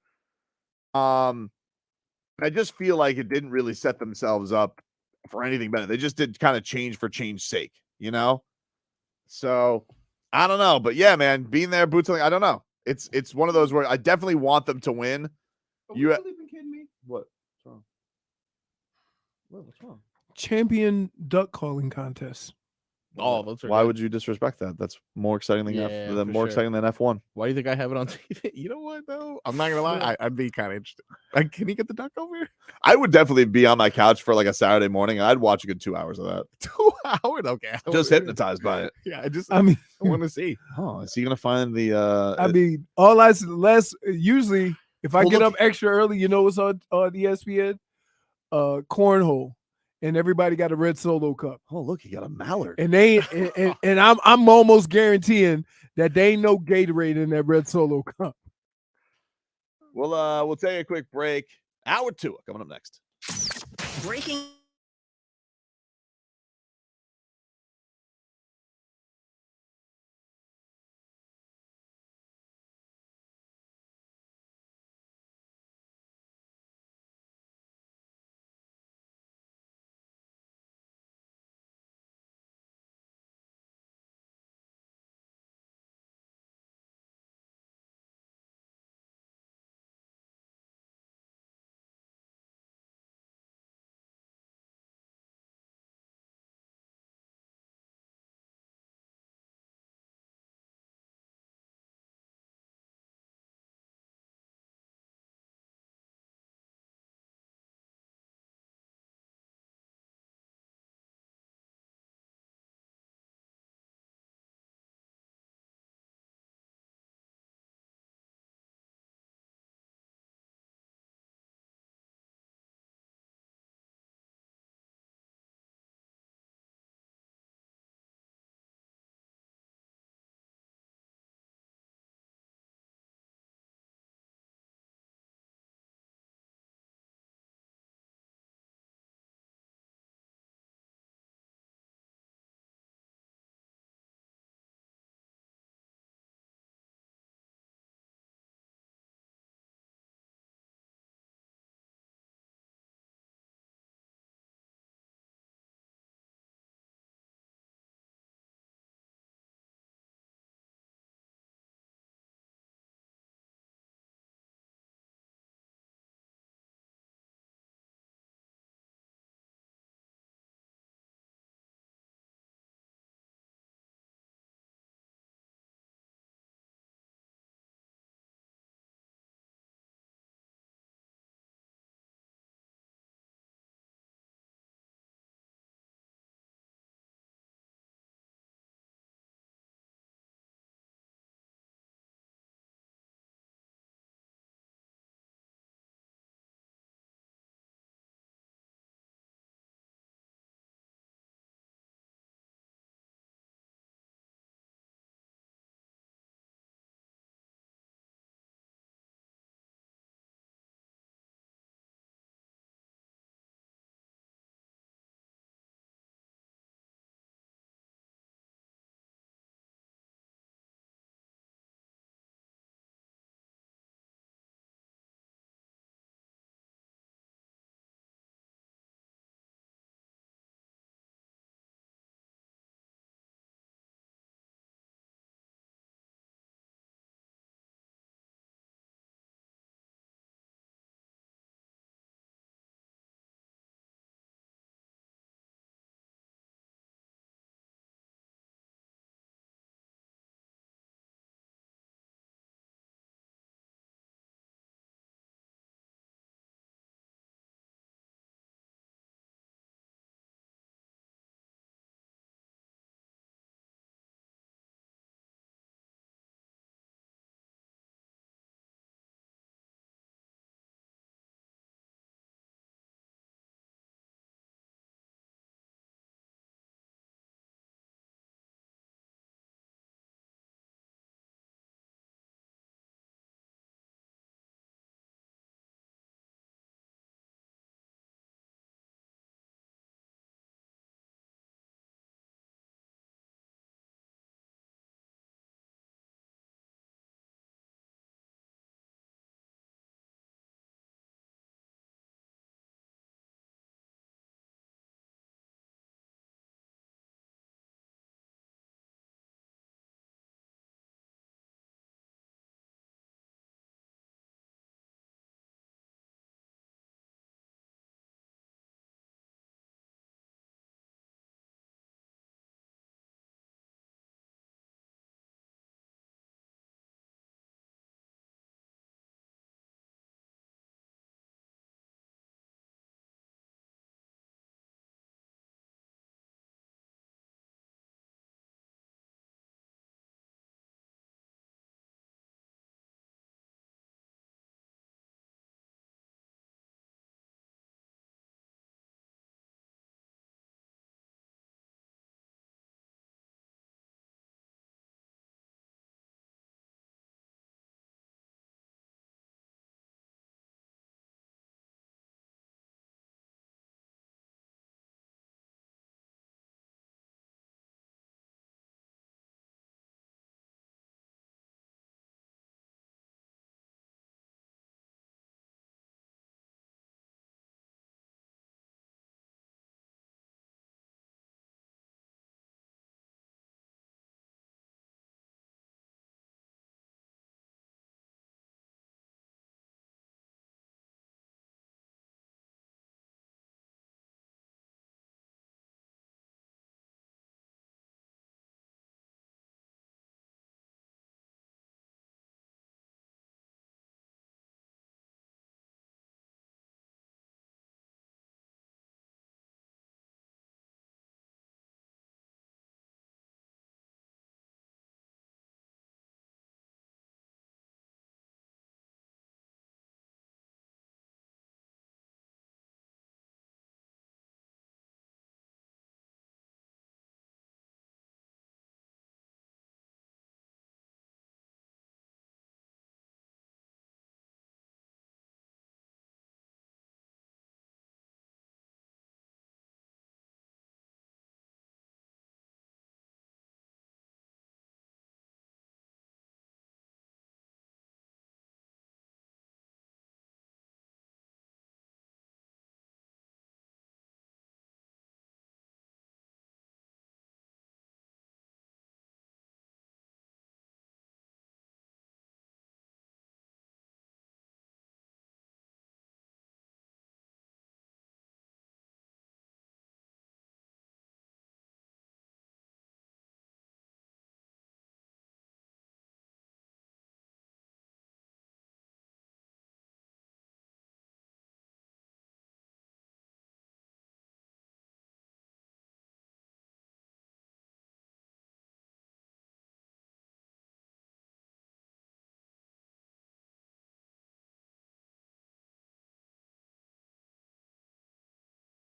I just feel like it didn't really set themselves up for anything better. They just did kind of change for change's sake, you know? So I don't know, but yeah, man, being there, boots on, I don't know. It's one of those where I definitely want them to win. You really been kidding me? What's wrong? What's wrong? Champion duck calling contest. Oh, those are why good. would you disrespect that? That's more exciting than exciting than F1. Why do you think I have it on TV? You know what, though? I'm not gonna lie. I'd be kind of interested. Like, can you get the duck over here? I would definitely be on my couch for like a Saturday morning. I'd watch a good 2 hours of that. 2 hours? Okay. Just hypnotized by it. Yeah, I want to see. Oh, is he gonna find the? Usually if I get up extra early, you know what's on ESPN? Cornhole. And everybody got a red Solo cup. Oh, look, he got a Mallard. And I'm almost guaranteeing that they ain't no Gatorade in that red Solo cup. We'll take a quick break. Hour 2 coming up next. Breaking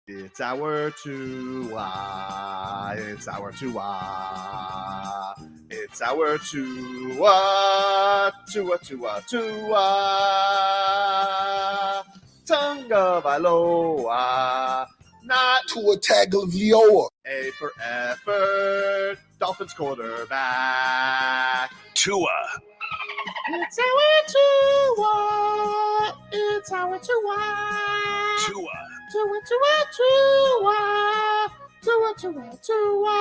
It's our Tua. It's our Tua. It's our Tua. Tua, Tua, Tua. Tonga Vailoa. Not Tua Tagovailoa. A for effort. Dolphins quarterback. Tua. It's our Tua. It's our Tua. Tua. Tua, Tua, Tua. Tua, Tua, Tua.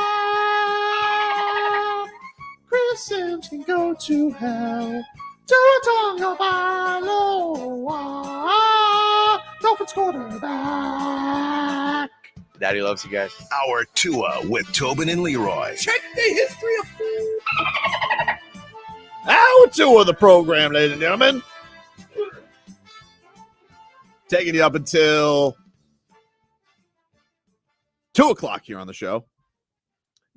Chris Sims can go to hell. Tua Tagovailoa. Dolphins quarterback. Daddy loves you guys. Our Tua with Tobin and Leroy. Check the history of food. Our Tua, the program, ladies and gentlemen. Taking you up until 2 o'clock here on the show.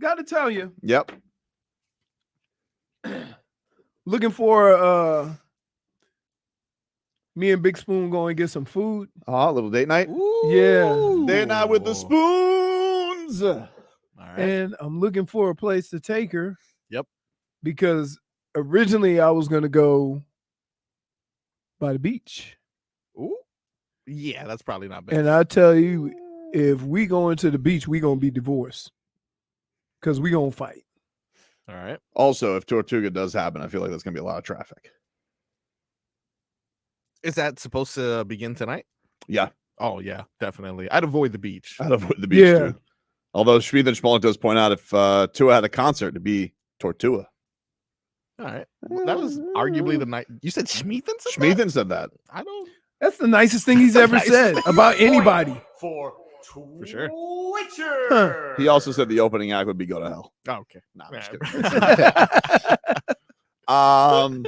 Got to tell you, Yep. looking for me and Big Spoon going to get some food. A little date night. Yeah. Date night with the spoons. All right. And I'm looking for a place to take her. Yep. Because originally I was going to go by the beach. Ooh. Yeah, that's probably not bad. And I tell you, if we go into the beach, we going to be divorced. Because we going to fight. All right. Also, if Tortuga does happen, I feel like there's going to be a lot of traffic. Is that supposed to begin tonight? Yeah. Oh, yeah, definitely. I'd avoid the beach. I'd avoid the beach, Yeah. dude. Although Schmied and Schmolik does point out if Tua had a concert, to be Tortuga. All right. Well, that was arguably the night. You said Schmeathan said that? Schmieden said that. I don't. That's the nicest thing he's ever said about anybody. For sure. Huh. He also said the opening act would be Go to Hell. Oh, okay. Nah, I'm just Yeah. kidding.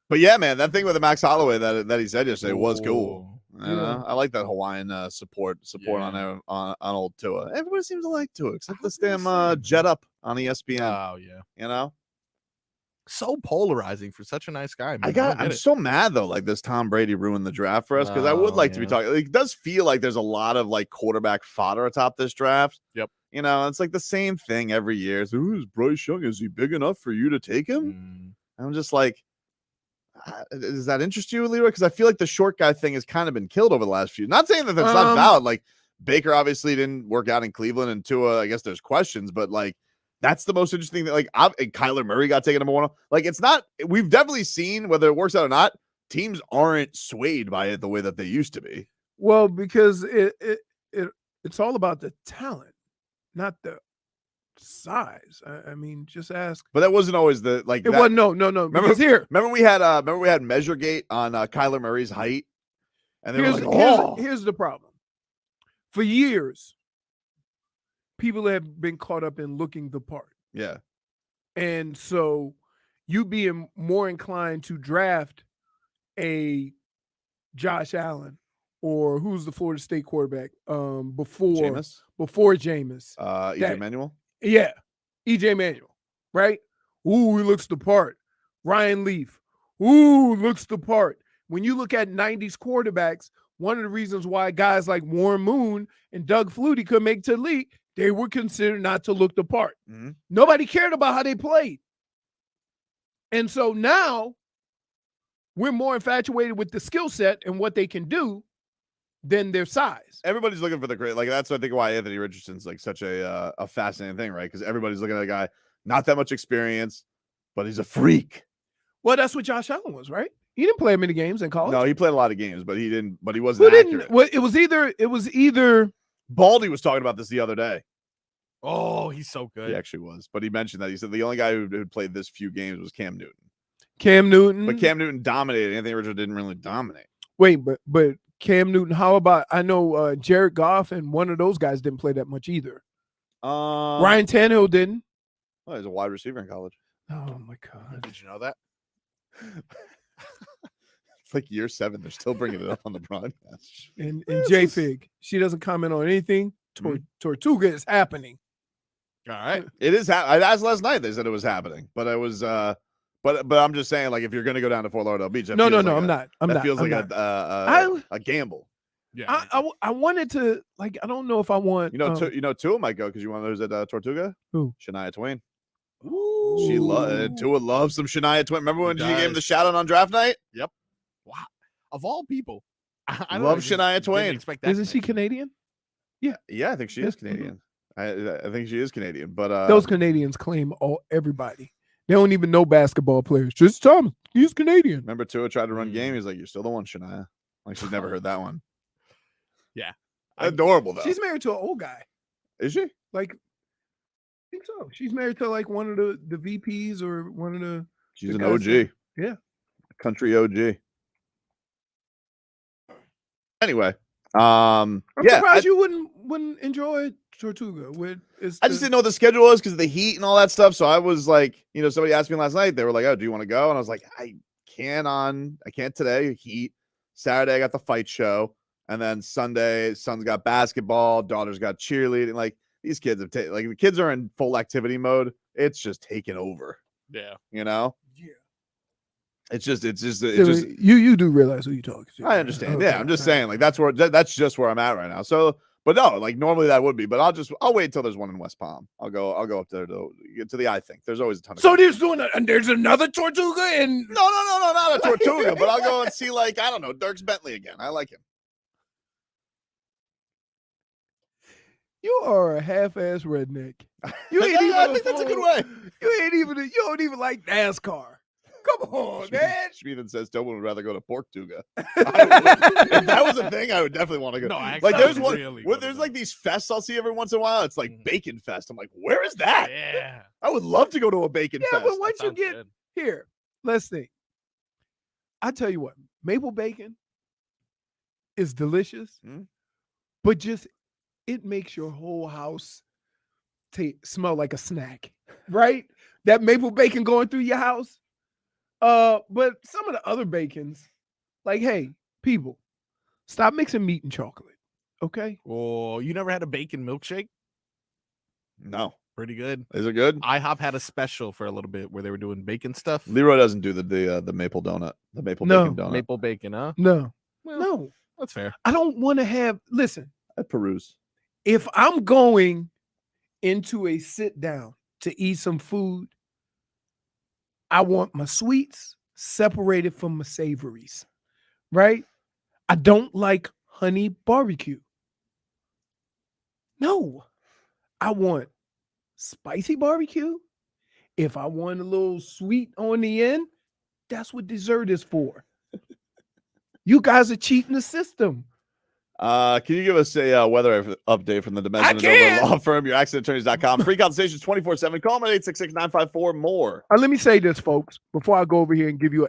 But yeah, man, that thing with the Max Holloway that he said yesterday was cool. Ooh. You know? I like that Hawaiian support Yeah. on old Tua. Everybody seems to like Tua, except this damn Jet Up on ESPN. Oh, yeah. You know, So polarizing for such a nice guy. Man. I'm so mad though. Like this Tom Brady ruined the draft for us because I would Oh, like to be yeah. talking. Like, it does feel like there's a lot of like quarterback fodder atop this draft. Yep. You know, it's like the same thing every year. So, who's Bryce Young? Is he big enough for you to take him? I'm just like, does that interest you, Leroy? Because I feel like the short guy thing has kind of been killed over the last few. Not saying that that's not valid. Like Baker obviously didn't work out in Cleveland, and Tua, I guess there's questions, but like that's the most interesting thing. Like and Kyler Murray got taken number 1. Like it's not. We've definitely seen whether it works out or not. Teams aren't swayed by it the way that they used to be. Well, because it's all about the talent, not the size. I mean, just ask. But that wasn't always the like. It wasn't. No. Because Remember we had Measuregate on Kyler Murray's height, and they were like, here's the problem. For years, people have been caught up in looking the part. Yeah. And so you being more inclined to draft a Josh Allen or who's the Florida State quarterback before Jameis? EJ Manuel? Yeah. EJ Manuel, right? Ooh, he looks the part. Ryan Leaf. Ooh, looks the part. When you look at 90s quarterbacks, one of the reasons why guys like Warren Moon and Doug Flutie could make to the league, they were considered not to look the part. Mm-hmm. Nobody cared about how they played. And so now we're more infatuated with the skill set and what they can do than their size. Everybody's looking for the great. Like that's I think why Anthony Richardson's like such a fascinating thing, right? Because everybody's looking at a guy not that much experience, but he's a freak. Well, that's what Josh Allen was, right? He didn't play many games in college. No, he played a lot of games, but he didn't. But he wasn't accurate. Well, it was either Baldy was talking about this the other day. Oh, he's so good. He actually was, but he mentioned that he said the only guy who played this few games was Cam Newton. But Cam Newton dominated. Anthony Richardson didn't really dominate. Wait, but Cam Newton. How about I know Jared Goff and one of those guys didn't play that much either. Ryan Tannehill didn't. Well, he's a wide receiver in college. Oh my God! Did you know that? It's like year 7. They're still bringing it up on the broadcast. And J-Fig, she doesn't comment on anything. Tortuga is happening. All right, it is. I asked last night. They said it was happening, but I was. But I'm just saying, like, if you're going to go down to Fort Lauderdale Beach, No, I'm not. That feels like a gamble. Yeah. I wanted to like. I don't know if I want. Tua might go because you want those at Tortuga. Who? Shania Twain. Ooh. Tua loves some Shania Twain. Remember when she gave him the does. shout out on draft night? Yep. Wow. Of all people, I Love just Shania didn't Twain. expect that Isn't she connection. Canadian? Yeah, I think she is Canadian. I think she is Canadian. But Those Canadians claim everybody. They don't even know basketball players. Just Thomas, he's Canadian. remember Tua tried to run game. He's like, "You're still the one, Shania." Like she's never heard that one. Yeah. Adorable though. She's married to an old guy. Is she? Like, I think so. She's married to like one of the VPs or one of the. She's the an guys OG. Yeah. Country OG. Anyway, I'm surprised you wouldn't enjoy Tortuga. I just didn't know what the schedule was because of the heat and all that stuff. So I was like, somebody asked me last night. They were like, "Oh, do you want to go?" And I was like, I can't today. Heat. Saturday I got the fight show, and then Sunday, son's got basketball, daughter's got cheerleading. Like these kids have the kids are in full activity mode. It's just taken over. Yeah. Yeah. It's just you do realize who you're talking to. I understand. Okay, Yeah, I'm just saying, like that's just where I'm at right now. So, but no, like normally that would be, but I'll wait till there's one in West Palm. I'll go up there to get to the I think. There's always a ton of. So there's another Tortuga and no, not a Tortuga, but I'll go and see like I don't know Dirks Bentley again. I like him. you are a half-ass redneck. You ain't I even think that's a good way. You don't even like NASCAR. Come on, man. Schmieden says Tobin would rather go to Tortuga. If that was a thing, I would definitely want to go. No, actually, like there's I one, really there's like these fests I'll see every once in a while. It's like Bacon Fest. I'm like, where is that? Yeah. I would love to go to a Bacon Yeah, Fest. but once you get here, let's think. I tell you what, maple bacon is delicious, but just it makes your whole house smell like a snack, right? That maple bacon going through your house. But some of the other bacons, like, hey, people, stop mixing meat and chocolate, okay? Oh, you never had a bacon milkshake? No. Pretty good. Is it good? IHOP had a special for a little bit where they were doing bacon stuff. Leroy doesn't do the maple donut, the maple bacon donut. Maple bacon, huh? No. Well, no. That's fair. I don't want to have, listen. I peruse. If I'm going into a sit down to eat some food, I want my sweets separated from my savories, right? I don't like honey barbecue. No, I want spicy barbecue. If I want a little sweet on the end, that's what dessert is for. You guys are cheating the system. Can you give us a weather update from the Dimension and Dover Law Firm? Your accidentattorneys.com. Free consultations 24/7. Call them at 866-954-MORE. Let me say this, folks, before I go over here and give you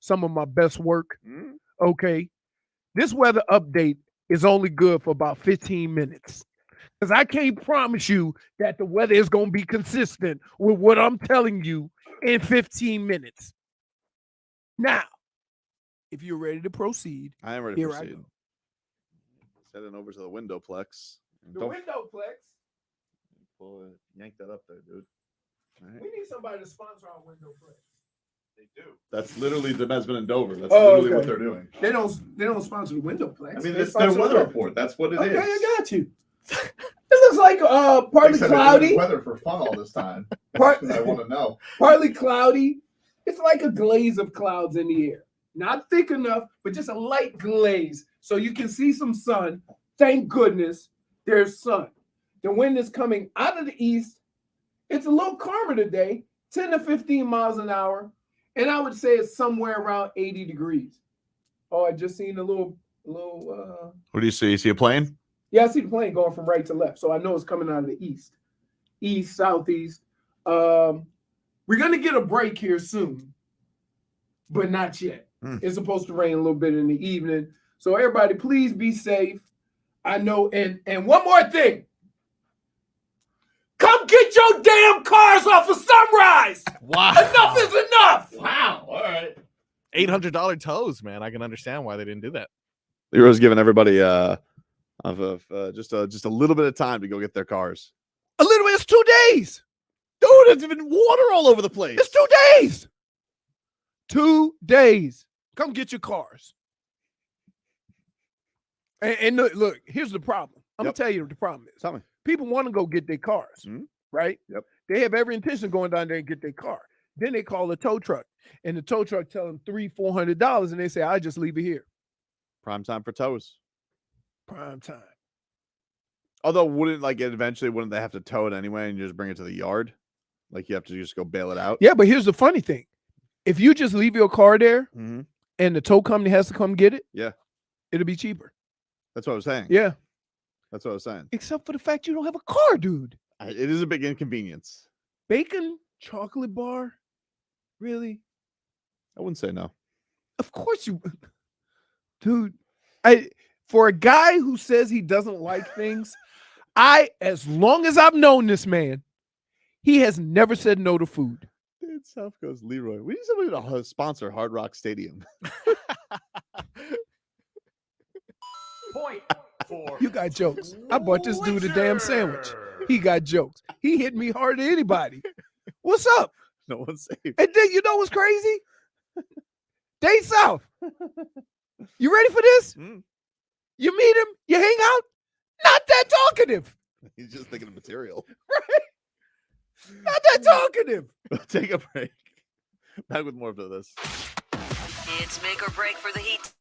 some of my best work. Okay. This weather update is only good for about 15 minutes. Because I can't promise you that the weather is going to be consistent with what I'm telling you in 15 minutes. Now, if you're ready to proceed, I am ready to here proceed. I go. Heading over to the Windowplex. The Windowplex. Yank that up there, dude. All right. We need somebody to sponsor our Windowplex. They do. That's literally the Mesman and Dover. That's Oh, literally okay. what they're doing. They don't sponsor the Windowplex. I mean, They it's their sponsor weather the report. That's what it is. Okay, I got you. It looks like partly cloudy. Weather for fun all this time. I want to know. Partly cloudy. It's like a glaze of clouds in the air. Not thick enough, but just a light glaze. So you can see some sun. Thank goodness there's sun. The wind is coming out of the east. It's a little calmer today, 10 to 15 miles an hour. And I would say it's somewhere around 80 degrees. Oh, I just seen a little. What do you see? You see a plane? Yeah, I see the plane going from right to left. So I know it's coming out of the east, southeast. We're going to get a break here soon, but not yet. It's supposed to rain a little bit in the evening. So everybody, please be safe. I know. And one more thing. Come get your damn cars off of Sunrise. Wow. Enough is enough. Wow. All right. $800 tows, man. I can understand why they didn't do that. Leroy's giving everybody just a little bit of time to go get their cars. A little bit. It's 2 days. Dude, it's been water all over the place. It's 2 days. 2 days. Come get your cars. And look, here's the problem. I'm Yep. gonna tell you what the problem is. Tell me. People want to go get their cars, right? Yep. They have every intention of going down there and get their car. Then they call a tow truck, and the tow truck tell them $300-400, and they say, "I just leave it here." Prime time for tows. Prime time. Although, wouldn't they have to tow it anyway and just bring it to the yard? Like you have to just go bail it out. Yeah, but here's the funny thing: if you just leave your car there, Mm-hmm. and the tow company has to come get it, Yeah, it'll be cheaper. that's what I was saying. Yeah, That's what I was saying. except for the fact you don't have a car, dude. It is a big inconvenience. Bacon chocolate bar, really? I wouldn't say no. Of course you, dude. For a guy who says he doesn't like things, as long as I've known this man, he has never said no to food. Dude, South Coast Leroy. We need somebody to sponsor Hard Rock Stadium. Point for You got jokes. I bought this dude a damn sandwich. He got jokes. He hit me harder than anybody. What's up? No one's safe. And then you know what's crazy? Day South. You ready for this? You meet him, you hang out, not that talkative. He's just thinking of material. Right? Not that talkative. Take a break. Back with more of this. It's make or break for the Heat.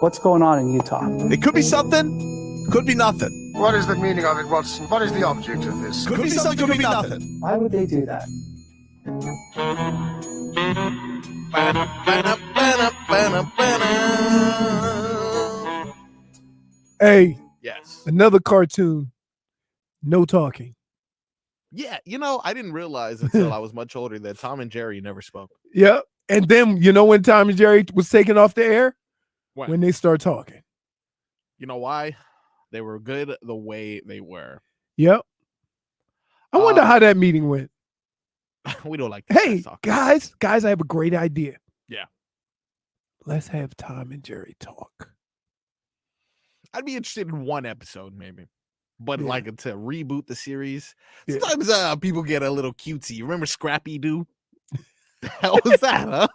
What's going on in Utah? It could be something, could be nothing. What is the meaning of it, Watson? What is the object of this? Could be something, could be nothing. Why would they do that? Hey, Yes. another cartoon. No talking. Yeah, I didn't realize until I was much older that Tom and Jerry never spoke. Yep. And then when Tom and Jerry was taken off the air? When? When they start talking. You know why? They were good the way they were. Yep. I wonder how that meeting went. We don't like Hey, guys, I have a great idea. Yeah. Let's have Tom and Jerry talk. I'd be interested in one episode, maybe. But Yeah. like to reboot the series. Yeah. Sometimes people get a little cutesy. Remember Scrappy Doo? The hell was that, huh?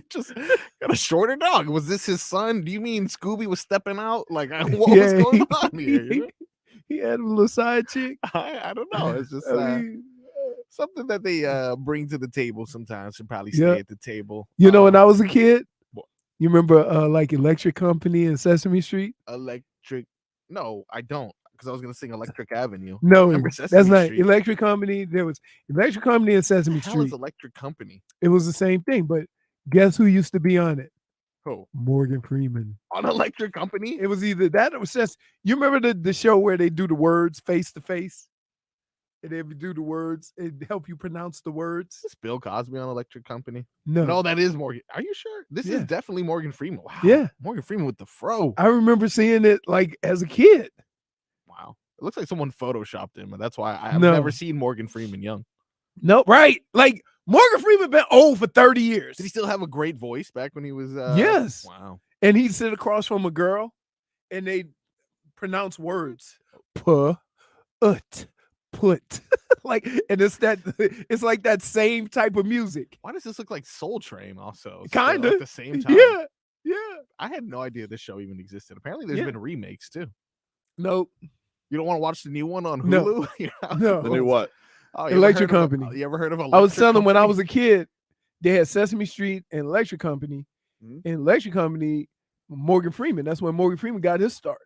Just got a shorter dog. Was this his son? Do you mean Scooby was stepping out? Like, what was going on here? He had a little side chick. I don't know. It's just something that they bring to the table sometimes to probably stay Yeah. at the table. When I was a kid, what? you remember like Electric Company and Sesame Street? Electric? No, I don't. Because I was going to sing Electric Avenue. No, Remember that's Sesame not Street? Electric Company. There was Electric Company and Sesame The hell is Street. Electric Company? It was the same thing, but guess who used to be on it? Who? Morgan Freeman. On Electric Company? It was either that or it was just, you remember the show where they do the words face to face? And they do the words and help you pronounce the words? Is Bill Cosby on Electric Company? No. No, that is Morgan. Are you sure? This Yeah. is definitely Morgan Freeman. Wow. Yeah. Morgan Freeman with the fro. I remember seeing it like as a kid. Wow. It looks like someone photoshopped him, and that's why I have No. never seen Morgan Freeman young. No, right. Like Morgan Freeman been old for 30 years. Did he still have a great voice back when he was Yes. Wow. And he'd sit across from a girl and they pronounce words. Put. Like, and it's like that same type of music. Why does this look like Soul Train also? Kind At of. the same time. Yeah. Yeah. I had no idea this show even existed. Apparently there's Yeah. been remakes too. Nope. You don't want to watch the new one on No. Hulu? You're out. No. The new what? Oh, you ever Electric heard of Company. you ever heard of I was Electric telling them when I Company? was a kid, they had Sesame Street and Electric Company. Mhm. And Electric Company, Morgan Freeman. That's when Morgan Freeman got his start.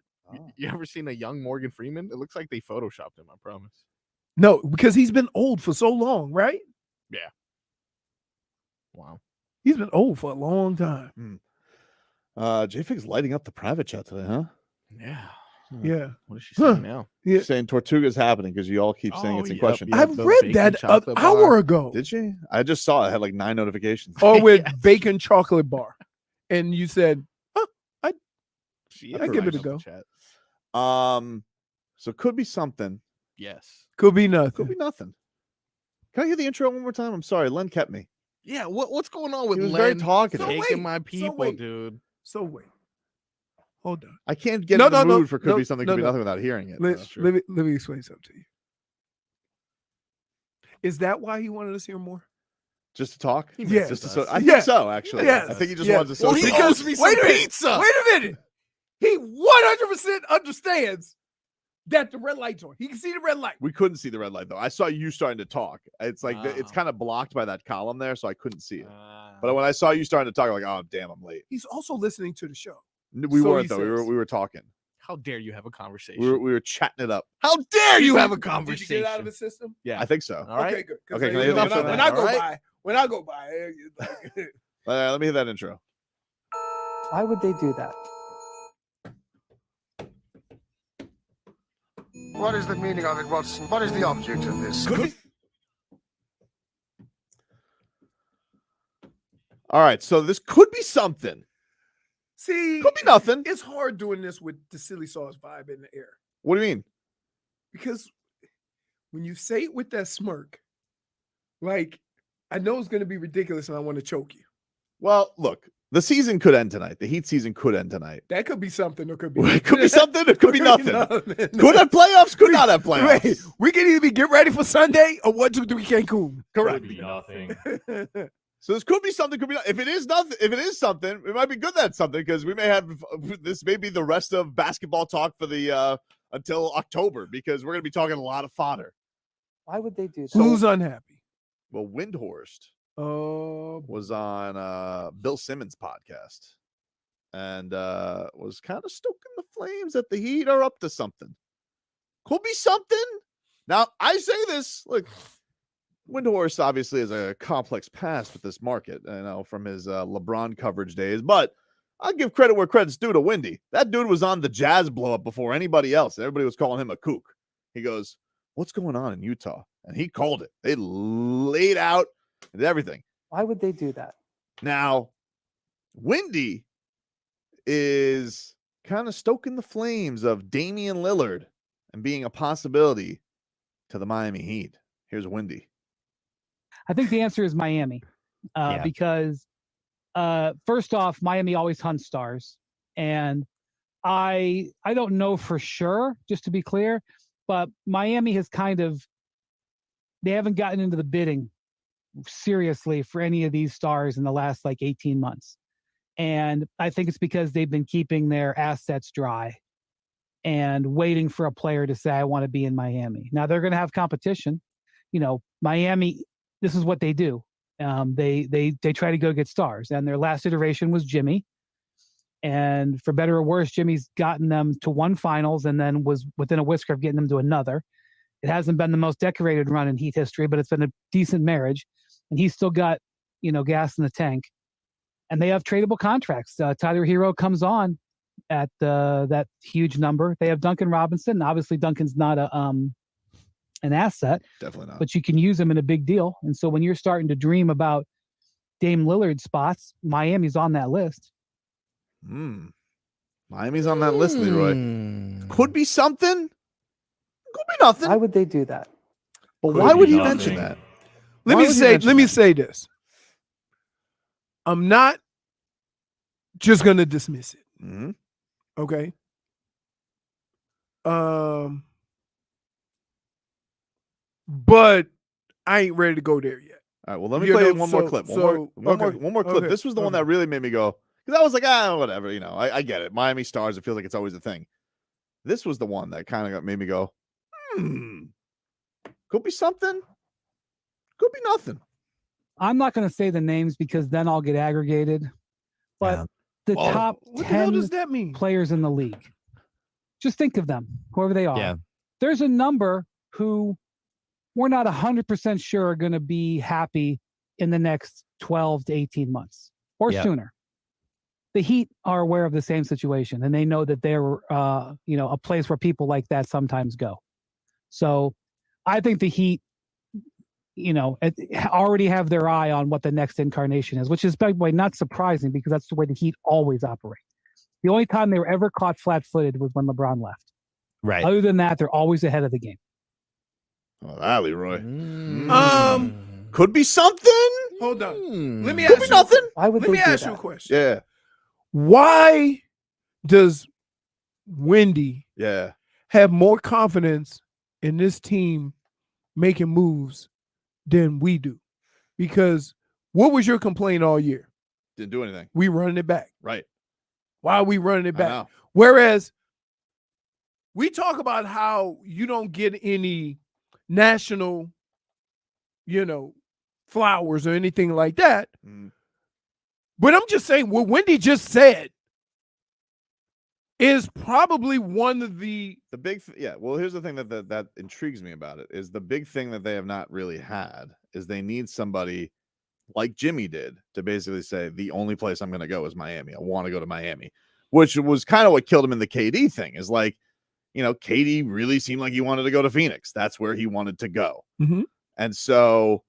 You ever seen a young Morgan Freeman? It looks like they photoshopped him, I promise. No, because he's been old for so long, right? Yeah. Wow. He's been old for a long time. J-Fig's lighting up the private chat today, huh? Yeah. Yeah. What is she saying now? Yeah. She's saying Tortuga is happening because you all keep saying it's in yep, question. yep. I the read bacon that an chocolate hour bar. ago. Did she? I just saw it. It had like 9 notifications. Or with Yes. bacon chocolate bar. And you said, She I is give it a lighting up go. the chat. So could be something. Yes. Could be nothing. Could be nothing. Can I hear the intro one more time? I'm sorry, Len kept me. Yeah, what's going on with He was Len very talkative. taking wait, my so people, wait. dude? So wait. Hold on. I can't get No, in the no, no, mood for could no, be something, no, could be no. nothing without hearing it. Let, That's true. let me explain something to you. Is that why he wanted us to hear more? Just to talk? Yeah. Just to I Yeah. think so, actually. Yeah. I think he just Yeah. wanted to Well, he socialize. owes me some wait a minute. pizza. Wait a minute. He 100% understands that the red light's on. He can see the red light. We couldn't see the red light though. I saw you starting to talk. It's like it's Wow. kind of blocked by that column there, so I couldn't see it. But when I saw you starting to talk, I'm like, oh damn, I'm late. He's also listening to the show. We So weren't he though. says. We were talking. How dare you have a conversation? We were chatting it up. How dare you have a Did you conversation? get it out of his system? Yeah. I think so. All right. Okay, good. 'Cause Okay, can I when hear the I, intro when now? I go All right. by, like, Let me hear that intro. Why would they do that? What is the meaning of it, Watson? What is the object of this? All right, so this could be something. see, Could be nothing. it's hard doing this with the silly sauce vibe in the air What do you mean? because when you say it with that smirk, like I know it's going to be ridiculous and I want to choke you. Well, look, the season could end tonight. The Heat season could end tonight. That could be something. Or could be It could be something. It could be nothing. nothing. Could have playoffs. Could not have playoffs. Wait, we can either be get ready for Sunday or 1, 2, 3 Cancun. Correct. Could be nothing. So this could be something. Could be not. If it is nothing. If it is something, it might be good that it's something because we may have this. May be the rest of basketball talk for the until October because we're going to be talking a lot of fodder. Why would they do that? Who's unhappy? Well, Windhorst Oh, was on Bill Simmons' podcast, and was kind of stoking the flames that the Heat are up to something. Could be something. Now, I say this, look, Windhorst obviously has a complex past with this market, from his LeBron coverage days, but I'll give credit where credit's due to Windy. That dude was on the Jazz blow-up before anybody else. Everybody was calling him a kook. He goes, what's going on in Utah? And he called it. They laid out and everything. Why would they do that? Now, Windy is kind of stoking the flames of Damian Lillard and being a possibility to the Miami Heat. Here's Windy. I think the answer is Miami, because first off, Miami always hunts stars, and I don't know for sure, just to be clear, but Miami has they haven't gotten into the bidding seriously for any of these stars in the last 18 months. And I think it's because they've been keeping their assets dry and waiting for a player to say, I want to be in Miami. Now they're going to have competition. Miami, this is what they do. They try to go get stars, and their last iteration was Jimmy. And for better or worse, Jimmy's gotten them to one finals and then was within a whisker of getting them to another. It hasn't been the most decorated run in Heat history, but it's been a decent marriage. And he's still got, gas in the tank. And they have tradable contracts. Tyler Hero comes on at that huge number. They have Duncan Robinson. Obviously, Duncan's not an asset. Definitely not. But you can use him in a big deal. And so when you're starting to dream about Dame Lillard spots, Miami's on that list. Miami's on that list, Leroy. Could be something. Could be nothing. Why would they do that? But why would he mention that? Let me say this. I'm not just going to dismiss it. Mm-hmm. Okay. But I ain't ready to go there yet. All right. Well, let me play one more clip. One more clip. Okay. This was the one that really made me go, because I was like, whatever. I get it. Miami Stars. It feels like it's always a thing. This was the one that kind of made me go, could be something. Could be nothing. I'm not going to say the names because then I'll get aggregated. But the top what the hell 10 does that mean? players in the league, just think of them, whoever they are. Yeah. There's a number who we're not 100% sure are going to be happy in the next 12 to 18 months or sooner. The Heat are aware of the same situation, and they know that they're, a place where people like that sometimes go. So I think the Heat, already have their eye on what the next incarnation is, which is, by the way, not surprising because that's the way the Heat always operate. The only time they were ever caught flat-footed was when LeBron left. Right. Other than that, they're always ahead of the game. Oh, that Leroy. Could be something. Hold on. Let me Could ask be you nothing. Why would Let me they do ask you a that? question. Yeah. Why does Windy Yeah. have more confidence in this team making moves than we do? Because what was your complaint all year? Didn't do anything. We running it back. Right. Why are we running it I back? know. Whereas we talk about how you don't get any national, flowers or anything like that. But I'm just saying what Wendy just said is probably one of the big well, here's the thing that intrigues me about it is the big thing that they have not really had is they need somebody like Jimmy did to basically say the only place I'm going to go is Miami. I want to go to Miami, which was kind of what killed him in the KD thing. Is like, KD really seemed like he wanted to go to Phoenix. That's where he wanted to go. And so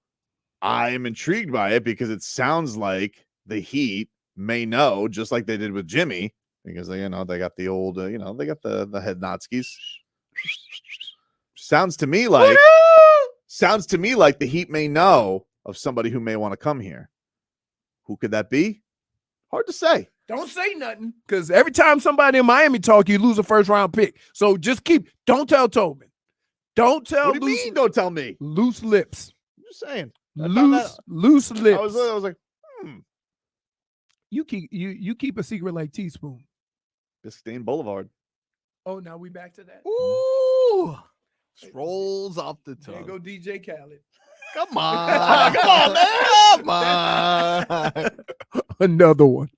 I am intrigued by it because it sounds like the Heat may know, just like they did with Jimmy, because they got the old, they got the head Notskis. Sounds to me like the Heat may know of somebody who may want to come here. Who could that be? Hard to say. don't say nothing, because every time somebody in Miami talk, you lose a first round pick. So just don't tell Tobin. Don't tell. What do you mean? Don't tell me. Loose lips. I'm just saying. Loose lips. I was like, You keep a secret like teaspoon. Biscayne Boulevard. Oh, now we back to that. Ooh. Rolls off the tongue. There go DJ Khaled. Come on. Come on, man. Come on. Another one.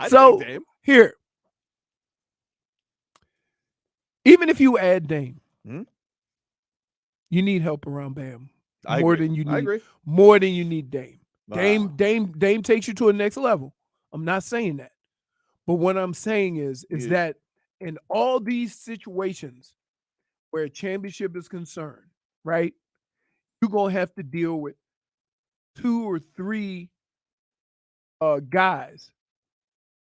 So take Dame. here, even if you add Dame, you need help around Bam more than you need. More than you need Dame. Wow. Dame takes you to a next level. I'm not saying that, but what I'm saying is that in all these situations where a championship is concerned, right, you're gonna have to deal with 2 or 3 guys,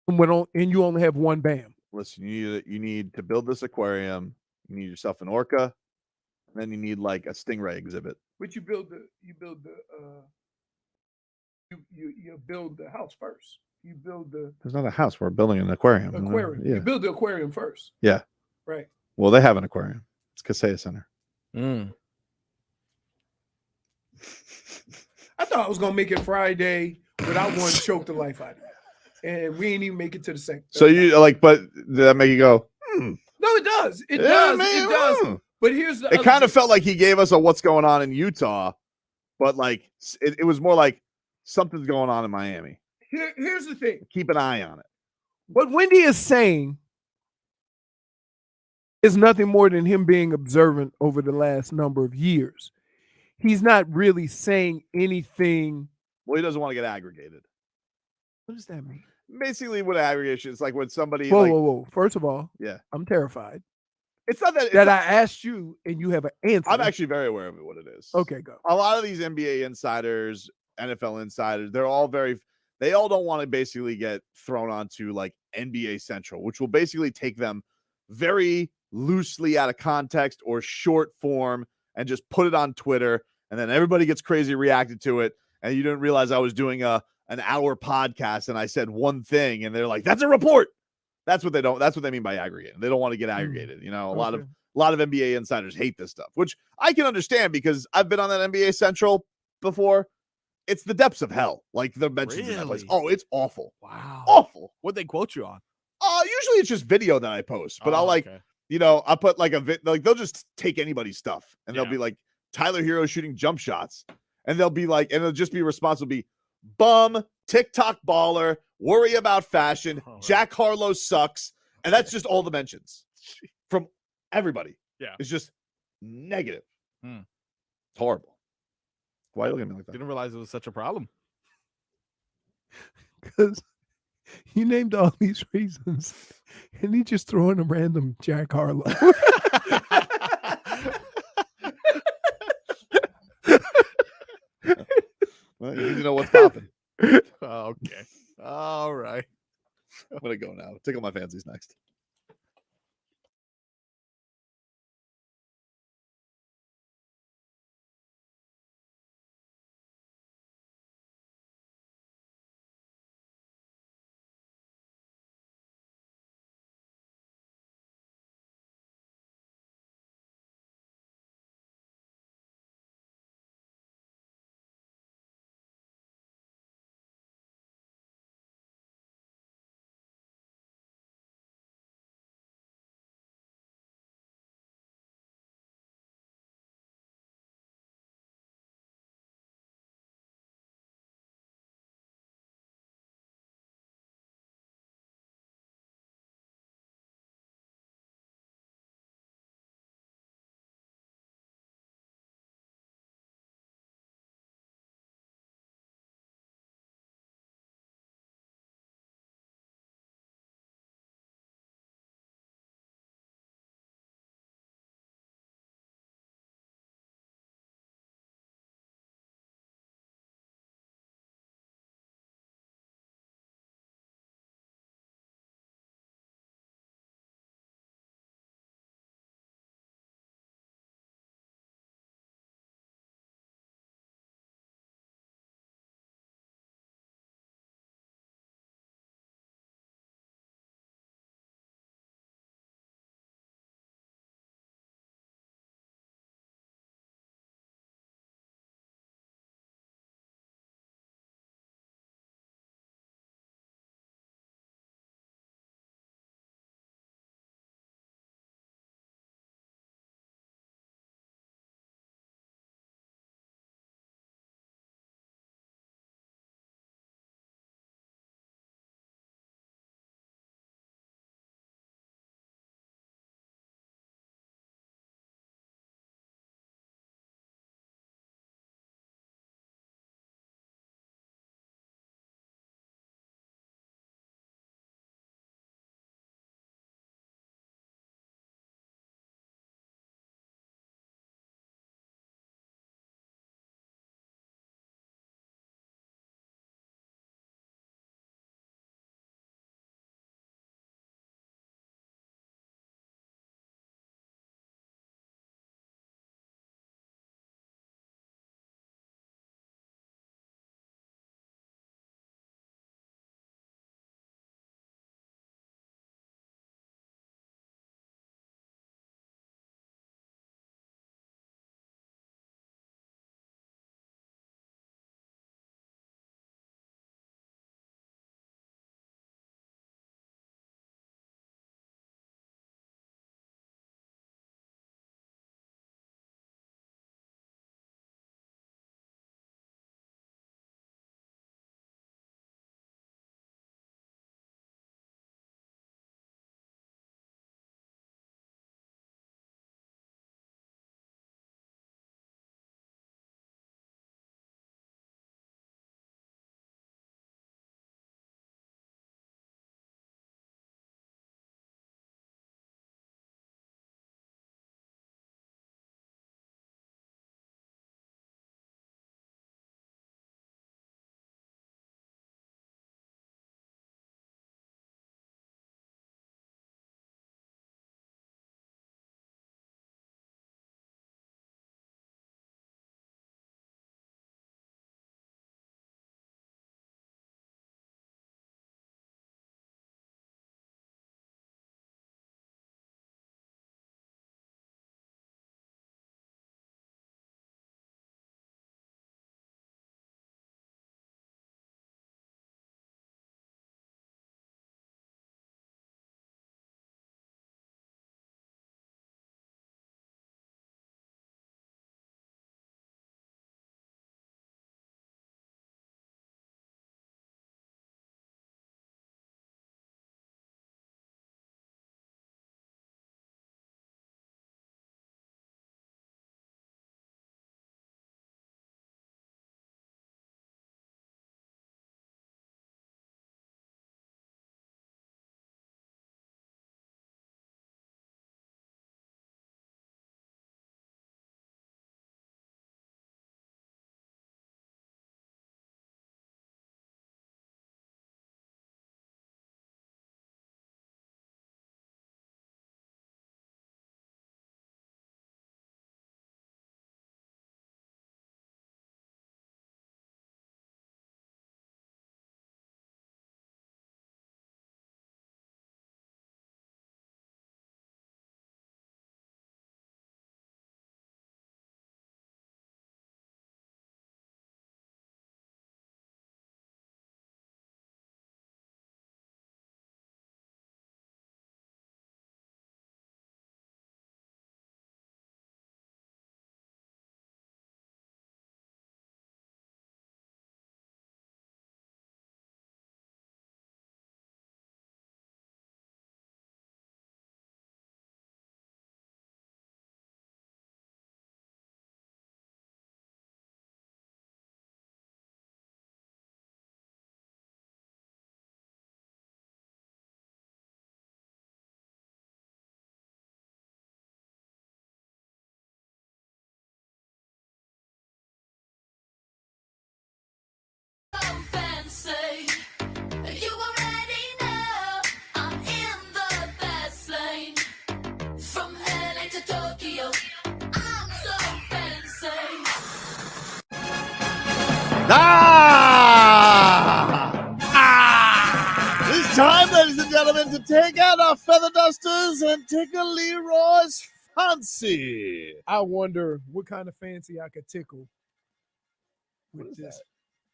and you only have one Bam. Listen, you need to build this aquarium. You need yourself an orca, and then you need like a stingray exhibit. But you build the house first. You build the There's not a house. We're building an aquarium. aquarium. Yeah. You build the aquarium first. Yeah. Right. Well, they have an aquarium. It's Concession Center. I thought I was gonna make it Friday without one choke the life out of me. And we ain't even make it to the second. So you like, but did that make you go? No, it does. It Yeah, does. man, It does. But here's the It other kind of thing. felt like he gave us a what's going on in Utah, but like it was more like something's going on in Miami. Here's the thing. Keep an eye on it. What Wendy is saying is nothing more than him being observant over the last number of years. He's not really saying anything. Well, he doesn't want to get aggregated. What does that mean? Basically, what aggregation is like when somebody Whoa. First of all, yeah, I'm terrified. It's not that I asked you and you have an answer. I'm actually very aware of what it is. Okay, go. A lot of these NBA insiders, NFL insiders, they all don't want to basically get thrown onto like NBA Central, which will basically take them very loosely out of context or short form and just put it on Twitter. And then everybody gets crazy reacted to it. And you didn't realize I was doing an hour podcast and I said one thing and they're like, that's a report. That's what they mean by aggregating. They don't want to get aggregated. You know, a lot of NBA insiders hate this stuff, which I can understand because I've been on that NBA Central before. It's the depths of hell. Like the mentions in that place. Oh, it's awful. Wow. Awful. What'd they quote you on? Usually it's just video that I post, but I'll I'll put like they'll just take anybody's stuff and they'll be like Tyler Hero shooting jump shots. And they'll be like, and it'll just be responsible, be bum, TikTok baller, worry about fashion, Jack Harlow sucks. And that's just all the mentions from everybody. Yeah. It's just negative. It's horrible. Why are you looking at me like that? Didn't realize it was such a problem. Because you named all these reasons and he just throwing a random Jack Harlow. Well, you need to know what's popping. Okay. All right. I'm going to go now. Tickle my fancies next. It's time, ladies and gentlemen, to take out our feather dusters and tickle Leroy's fancy. I wonder what kind of fancy I could tickle. What is that?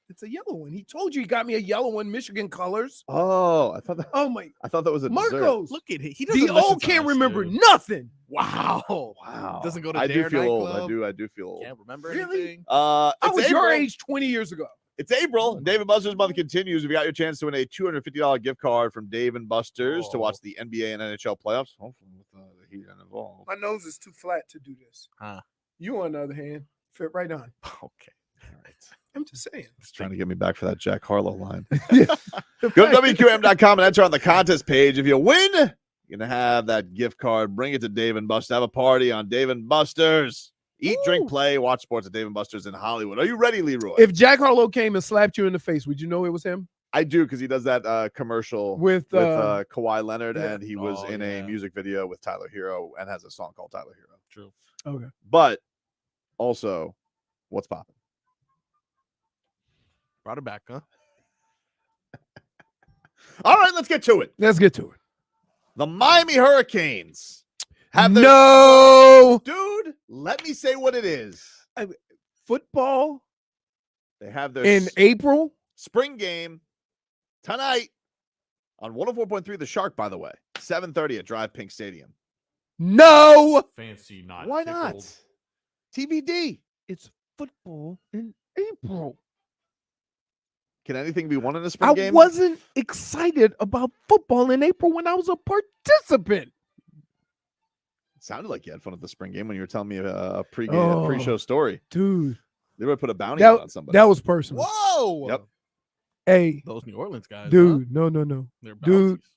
It's a yellow one. He told you he got me a yellow one, Michigan colors. Oh, I thought that. Oh my! I thought that was a dessert. Marcos, Look at it. He doesn't the listen old to can't us, remember dude. nothing. Wow. Wow. Doesn't go to I do Dare feel old. nightclub. I do feel old. Can't remember Really? anything. I It's was your April. age 20 years ago. It's April. Dave and Buster's month continues. We got your chance to win a $250 gift card from Dave and Buster's to watch the NBA and NHL playoffs. Hopefully with the heat involved. My nose is too flat to do this. Huh. You, on the other hand, fit right on. Okay. All right. I'm just saying. He's trying to get me back for that Jack Harlow line. Go to WQM.com and enter on the contest page. If you win, you're going to have that gift card. Bring it to Dave and Buster. Have a party on Dave and Buster's. Eat, drink, play, watch sports at Dave and Buster's in Hollywood. Are you ready, Leroy? If Jack Harlow came and slapped you in the face, would you know it was him? I do, because he does that commercial With Kawhi Leonard, yeah. and he was in a music video with Tyler Hero and has a song called Tyler Hero. True. Okay. But also, what's popping? Brought it back, huh? All right, let's get to it. Let's get to it. The Miami Hurricanes have their dude. Let me say what it is. Football They have their in April. spring game tonight on 104.3 The Shark, by the way. 7:30 at Drive Pink Stadium. No. Fancy not. Why tickled. not? TBD. It's football in April. Can anything be won in a spring I game? wasn't excited about football in April when I was a participant. It sounded like you had fun at the spring game when you were telling me a pre-show story. Dude. They would put a bounty out on somebody. That was personal. Whoa. Yep. Hey. Those New Orleans guys. Dude, huh? no. They're Dude. bounties.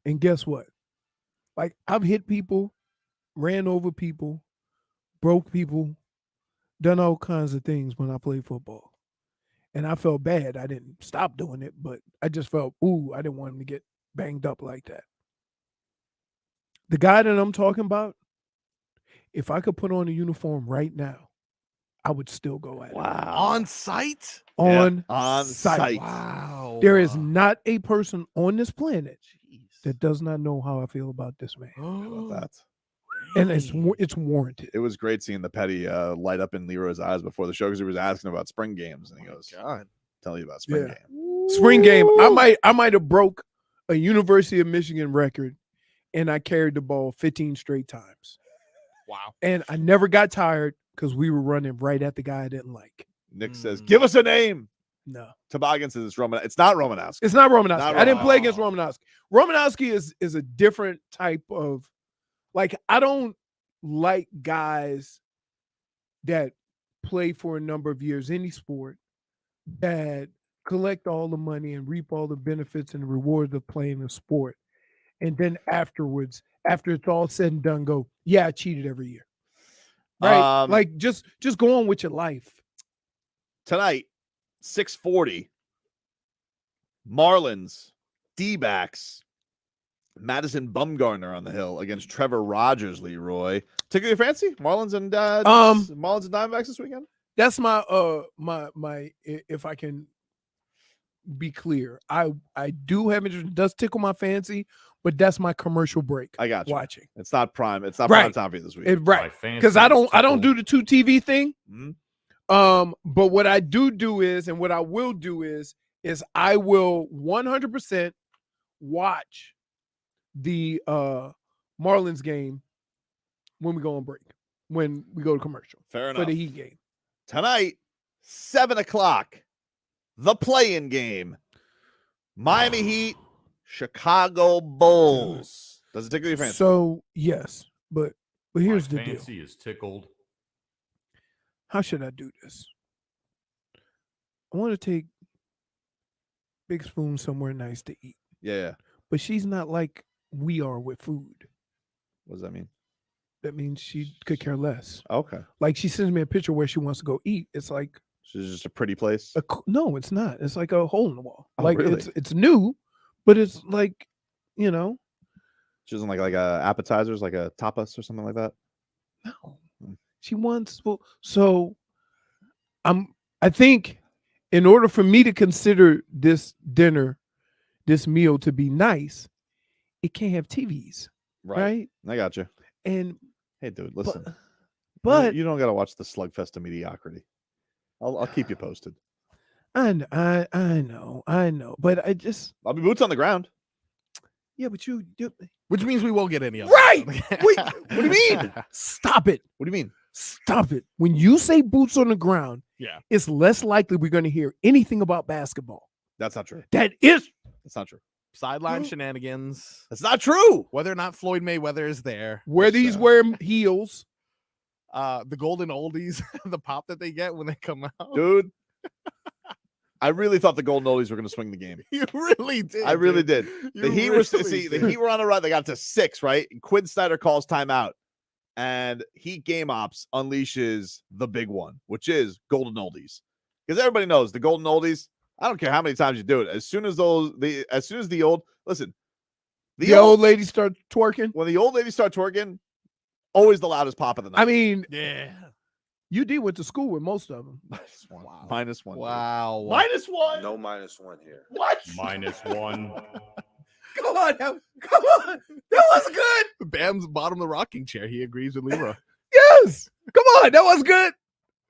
And guess what? Like, I've hit people, ran over people, broke people, done all kinds of things when I played football. And I felt bad. I didn't stop doing it, but I just felt, I didn't want him to get banged up like that. The guy that I'm talking about, if I could put on a uniform right now, I would still go at it. Wow. On site? On site. site. Wow. There is not a person on this planet that does not know how I feel about this man. How about that? And it's warranted. It was great seeing the petty light up in Leroy's eyes before the show because he was asking about spring games, and he goes, God. "Tell you about spring game." Spring game. I might have broke a University of Michigan record, and I carried the ball 15 straight times. Wow. And I never got tired because we were running right at the guy I didn't like. Nick says, "Give us a name." No. Toboggan says it's Roman. It's not Romanowski. It's not Romanowski. Not I didn't play Romanowski. against Romanowski. Romanowski is a different type of, like, I don't like guys that play for a number of years, any sport, that collect all the money and reap all the benefits and rewards of playing the sport. And then afterwards, after it's all said and done, go, yeah, I cheated every year. Right? Like, just go on with your life. Tonight, 6:40. Marlins, D-backs, Madison Bumgarner on the hill against Trevor Rogers. Leroy, tickle your fancy? Marlins and Diamondbacks this weekend. That's my my if I can be clear, I do have interest. It does tickle my fancy, but that's my commercial break. I got you. Watching. It's not prime. It's not Right. prime time for you this week. Right. Because I don't do the 2 TV thing. Mhm. But what I do is, and what I will do is I will 100% watch the Marlins game when we go on break, when we go to commercial. Fair For enough. the Heat game. Tonight, 7:00, the play-in game. Miami Heat, Chicago Bulls. Does it tickle your fancy? So yes, but here's My the deal. fancy is tickled. How should I do this? I want to take Big Spoon somewhere nice to eat, Yeah. but she's not like we are with food. What does that mean? That means she could care less. Okay. Like, she sends me a picture where she wants to go eat. It's like, She's just a pretty place. no, it's not. It's like a hole in the wall. Oh, like really? it's new, but it's like, you know, She doesn't like appetizers, like a tapas or something like that. no. She wants, so I think in order for me to consider this meal to be nice, it can't have TVs. Right? I got you. And hey, dude, listen. But you don't got to watch the slugfest of mediocrity. I'll keep you posted. I know. But I'll be boots on the ground. Yeah, but you which means we won't get any of right. it. Wait, what do you mean? Stop it. What do you mean? Stop it. When you say boots on the ground, yeah, it's less likely we're going to hear anything about basketball. That's not true. That's not true. Sideline shenanigans. That's not true. Whether or not Floyd Mayweather is there. Where these wear heels. The golden oldies, the pop that they get when they come out. Dude. I really thought the Golden Oldies were going to swing the game. You really did. I really did. The Heat were on a run. They got to 6, right? And Quinn Snyder calls timeout. And Heat game ops unleashes the big one, which is Golden Oldies. Because everybody knows the Golden Oldies, I don't care how many times you do it. As soon as the old ladies start twerking. When the old ladies start twerking, always the loudest pop of the night. I mean, yeah. UD went to school with most of them. Wow. -1. Wow. -1. No -1 here. What? -1. Come on now. Come on. That was good. Bam's bottom of the rocking chair. He agrees with Leroy. Yes. Come on. That was good.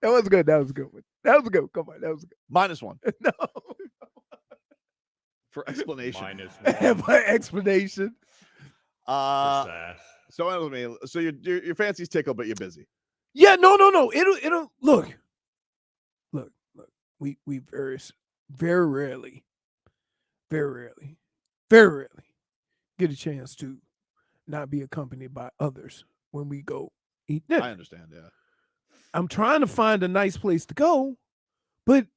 That was good. That was good. That was good. Come on. That was good. -1. No. For explanation. -1. For explanation. So your fancy's tickled, but you're busy. Yeah, no. It'll look. We very rarely get a chance to not be accompanied by others when we go eat dinner. I understand, yeah. I'm trying to find a nice place to go, but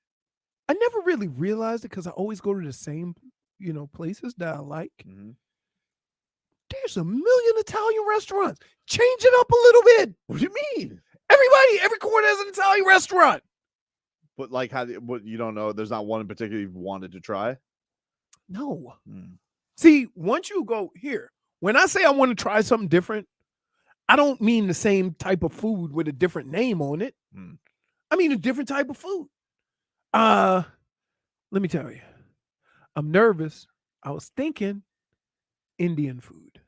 I never really realized it because I always go to the same, places that I like. Mm-hmm. There's a million Italian restaurants. Change it up a little bit. What do you mean? Every corner has an Italian restaurant. But what you don't know, there's not one in particular you've wanted to try? No. See, once you go here, when I say I want to try something different, I don't mean the same type of food with a different name on it. I mean a different type of food. Let me tell you, I'm nervous. I was thinking Indian food.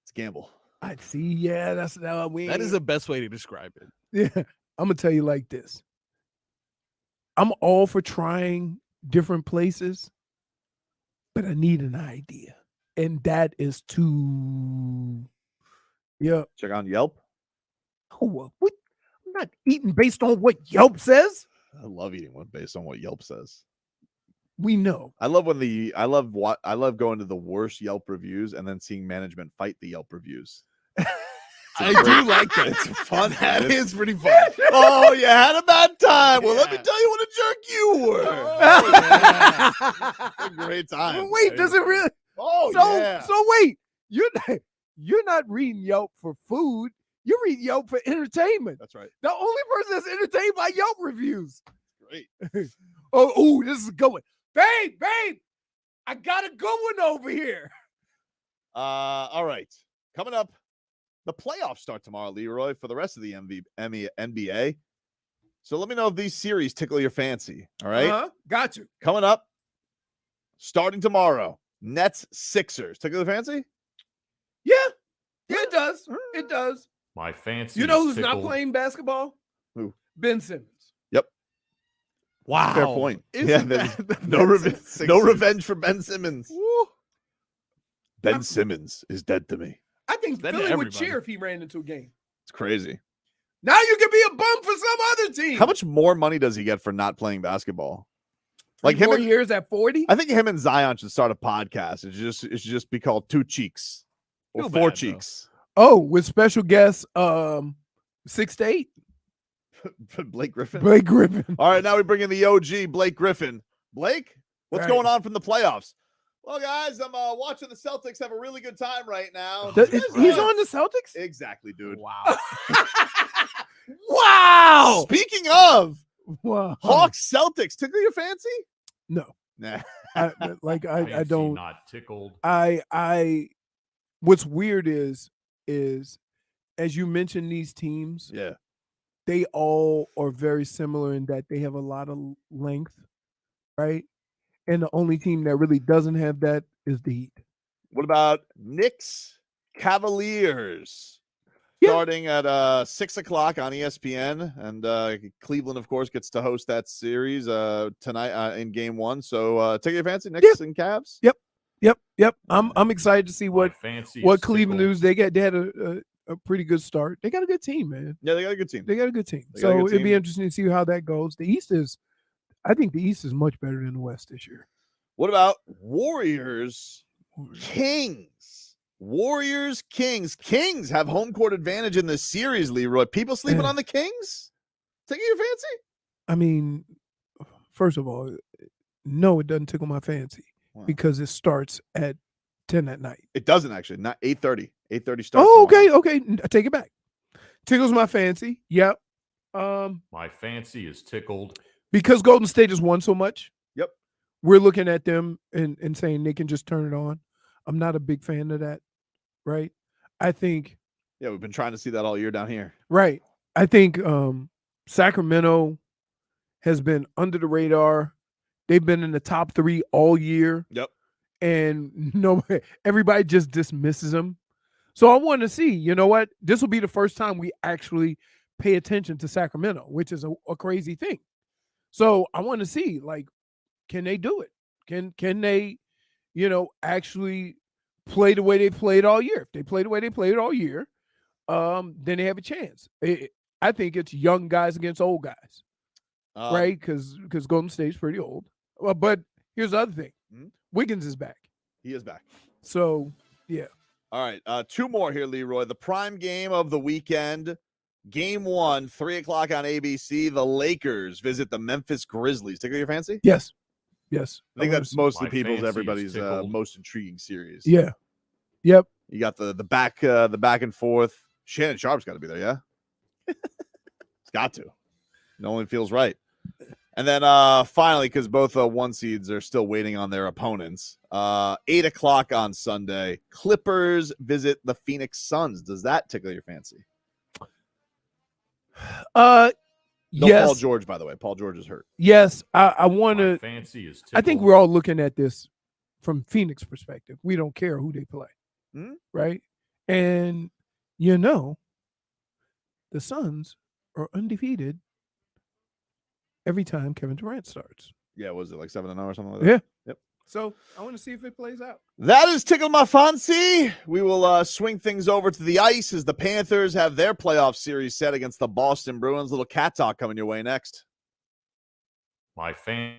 It's a gamble. I see. Yeah, that's how we. That is the best way to describe it. Yeah, I'm gonna tell you like this. I'm all for trying different places, but I need an idea, and that is to, check on Yelp. Oh, what? I'm not eating based on what Yelp says. I love eating one based on what Yelp says. We know. I love going to the worst Yelp reviews and then seeing management fight the Yelp reviews. I do like that. It's fun. That is pretty fun. Oh, you had a bad time. Well, let me tell you what a jerk you were. A great time. Well, wait, does it really? Oh, So wait, you're not reading Yelp for food. You read Yelp for entertainment. That's right. The only person that's entertained by Yelp reviews. Great. Oh, this is going. Babe, I got a good one over here. All right. Coming up, the playoffs start tomorrow, Leroy, for the rest of the NBA. So let me know if these series tickle your fancy. All right. Got you. Coming up, starting tomorrow, Nets Sixers. Tickle your fancy? Yeah, it does. It does. My fancy. You know who's not playing basketball? Who? Ben Simmons. Yep. Wow. Fair point. Isn't No revenge for Ben Simmons. Woo. Ben Simmons is dead to me. I think Dead to Philly would everybody. cheer if he ran into a game. It's crazy. Now you can be a bum for some other team. How much more money does he get for not playing basketball? Like him 4 and, years at 40? I think him and Zion should start a podcast. It should just be called Two Cheeks or Feel Four bad, Cheeks. Oh, with special guests, 6 to 8. Blake Griffin. Blake Griffin. All right, now we bring in the OG, Blake Griffin. Blake, what's Right. going on from the playoffs? Well, guys, I'm watching the Celtics have a really good time right now. He's on the Celtics? Exactly, dude. Wow. Wow. Speaking of Wow. Hawks Celtics, tickle your fancy? No. Nah. I Fancy, don't. Not tickled. What's weird is as you mentioned these teams, Yeah. they all are very similar in that they have a lot of length, right? And the only team that really doesn't have that is the Heat. What about Knicks Cavaliers? Starting at 6:00 on ESPN, and Cleveland, of course, gets to host that series tonight in Game 1. So, take your fancy, Knicks and Cavs. Yep. I'm excited to see what fancy Cleveland news they got. They had a pretty good start. They got a good team, man. Yeah, they got a good team. They got a good team. They got a So good it'd be team. interesting to see how that goes. I think the East is much better than the West this year. What about Warriors Kings? Warriors Kings. Kings have home court advantage in this series, Leroy. People sleeping on the Kings? Taking your fancy? I mean, first of all, no, it doesn't tickle my fancy because it starts at 10 at night. It doesn't actually. Not 8:30. 8:30 starts. Oh, tomorrow. okay. I take it back. Tickles my fancy. Yep. My fancy is tickled. Because Golden State has won so much. Yep. We're looking at them and saying they can just turn it on. I'm not a big fan of that. Right. I think. Yeah, we've been trying to see that all year down here. Right. I think Sacramento has been under the radar. They've been in the top 3 all year. Yep. And everybody just dismisses them. So I want to see, you know what? This will be the first time we actually pay attention to Sacramento, which is a crazy thing. So I want to see, like, can they do it? Can they, actually play the way they played all year? If they play the way they played all year, then they have a chance. I think it's young guys against old guys, right? Because Golden State's pretty old. Well, but here's the other thing. Wiggins is back. He is back. So, yeah. All right. 2 more here, Leroy. The prime game of the weekend. Game 1, 3:00 on ABC. The Lakers visit the Memphis Grizzlies. Tickle your fancy? Yes. I think that's most of the people's, everybody's most intriguing series. Yeah. Yep. You got the back and forth. Shannon Sharp's got to be there, yeah? It's got to. It only feels right. And then finally, because both 1 seeds are still waiting on their opponents, 8:00 on Sunday, Clippers visit the Phoenix Suns. Does that tickle your fancy? No Yes. Paul George, by the way. Paul George is hurt. Yes. I want to. Fancy is I think tickled. we're all looking at this from Phoenix perspective. We don't care who they play, right? And the Suns are undefeated every time Kevin Durant starts. Yeah, was it like 7-0 or something like that? Yeah. Yep. So I want to see if it plays out. That is Tickle My Fancy. We will swing things over to the ice as the Panthers have their playoff series set against the Boston Bruins. Little cat talk coming your way next. My fan.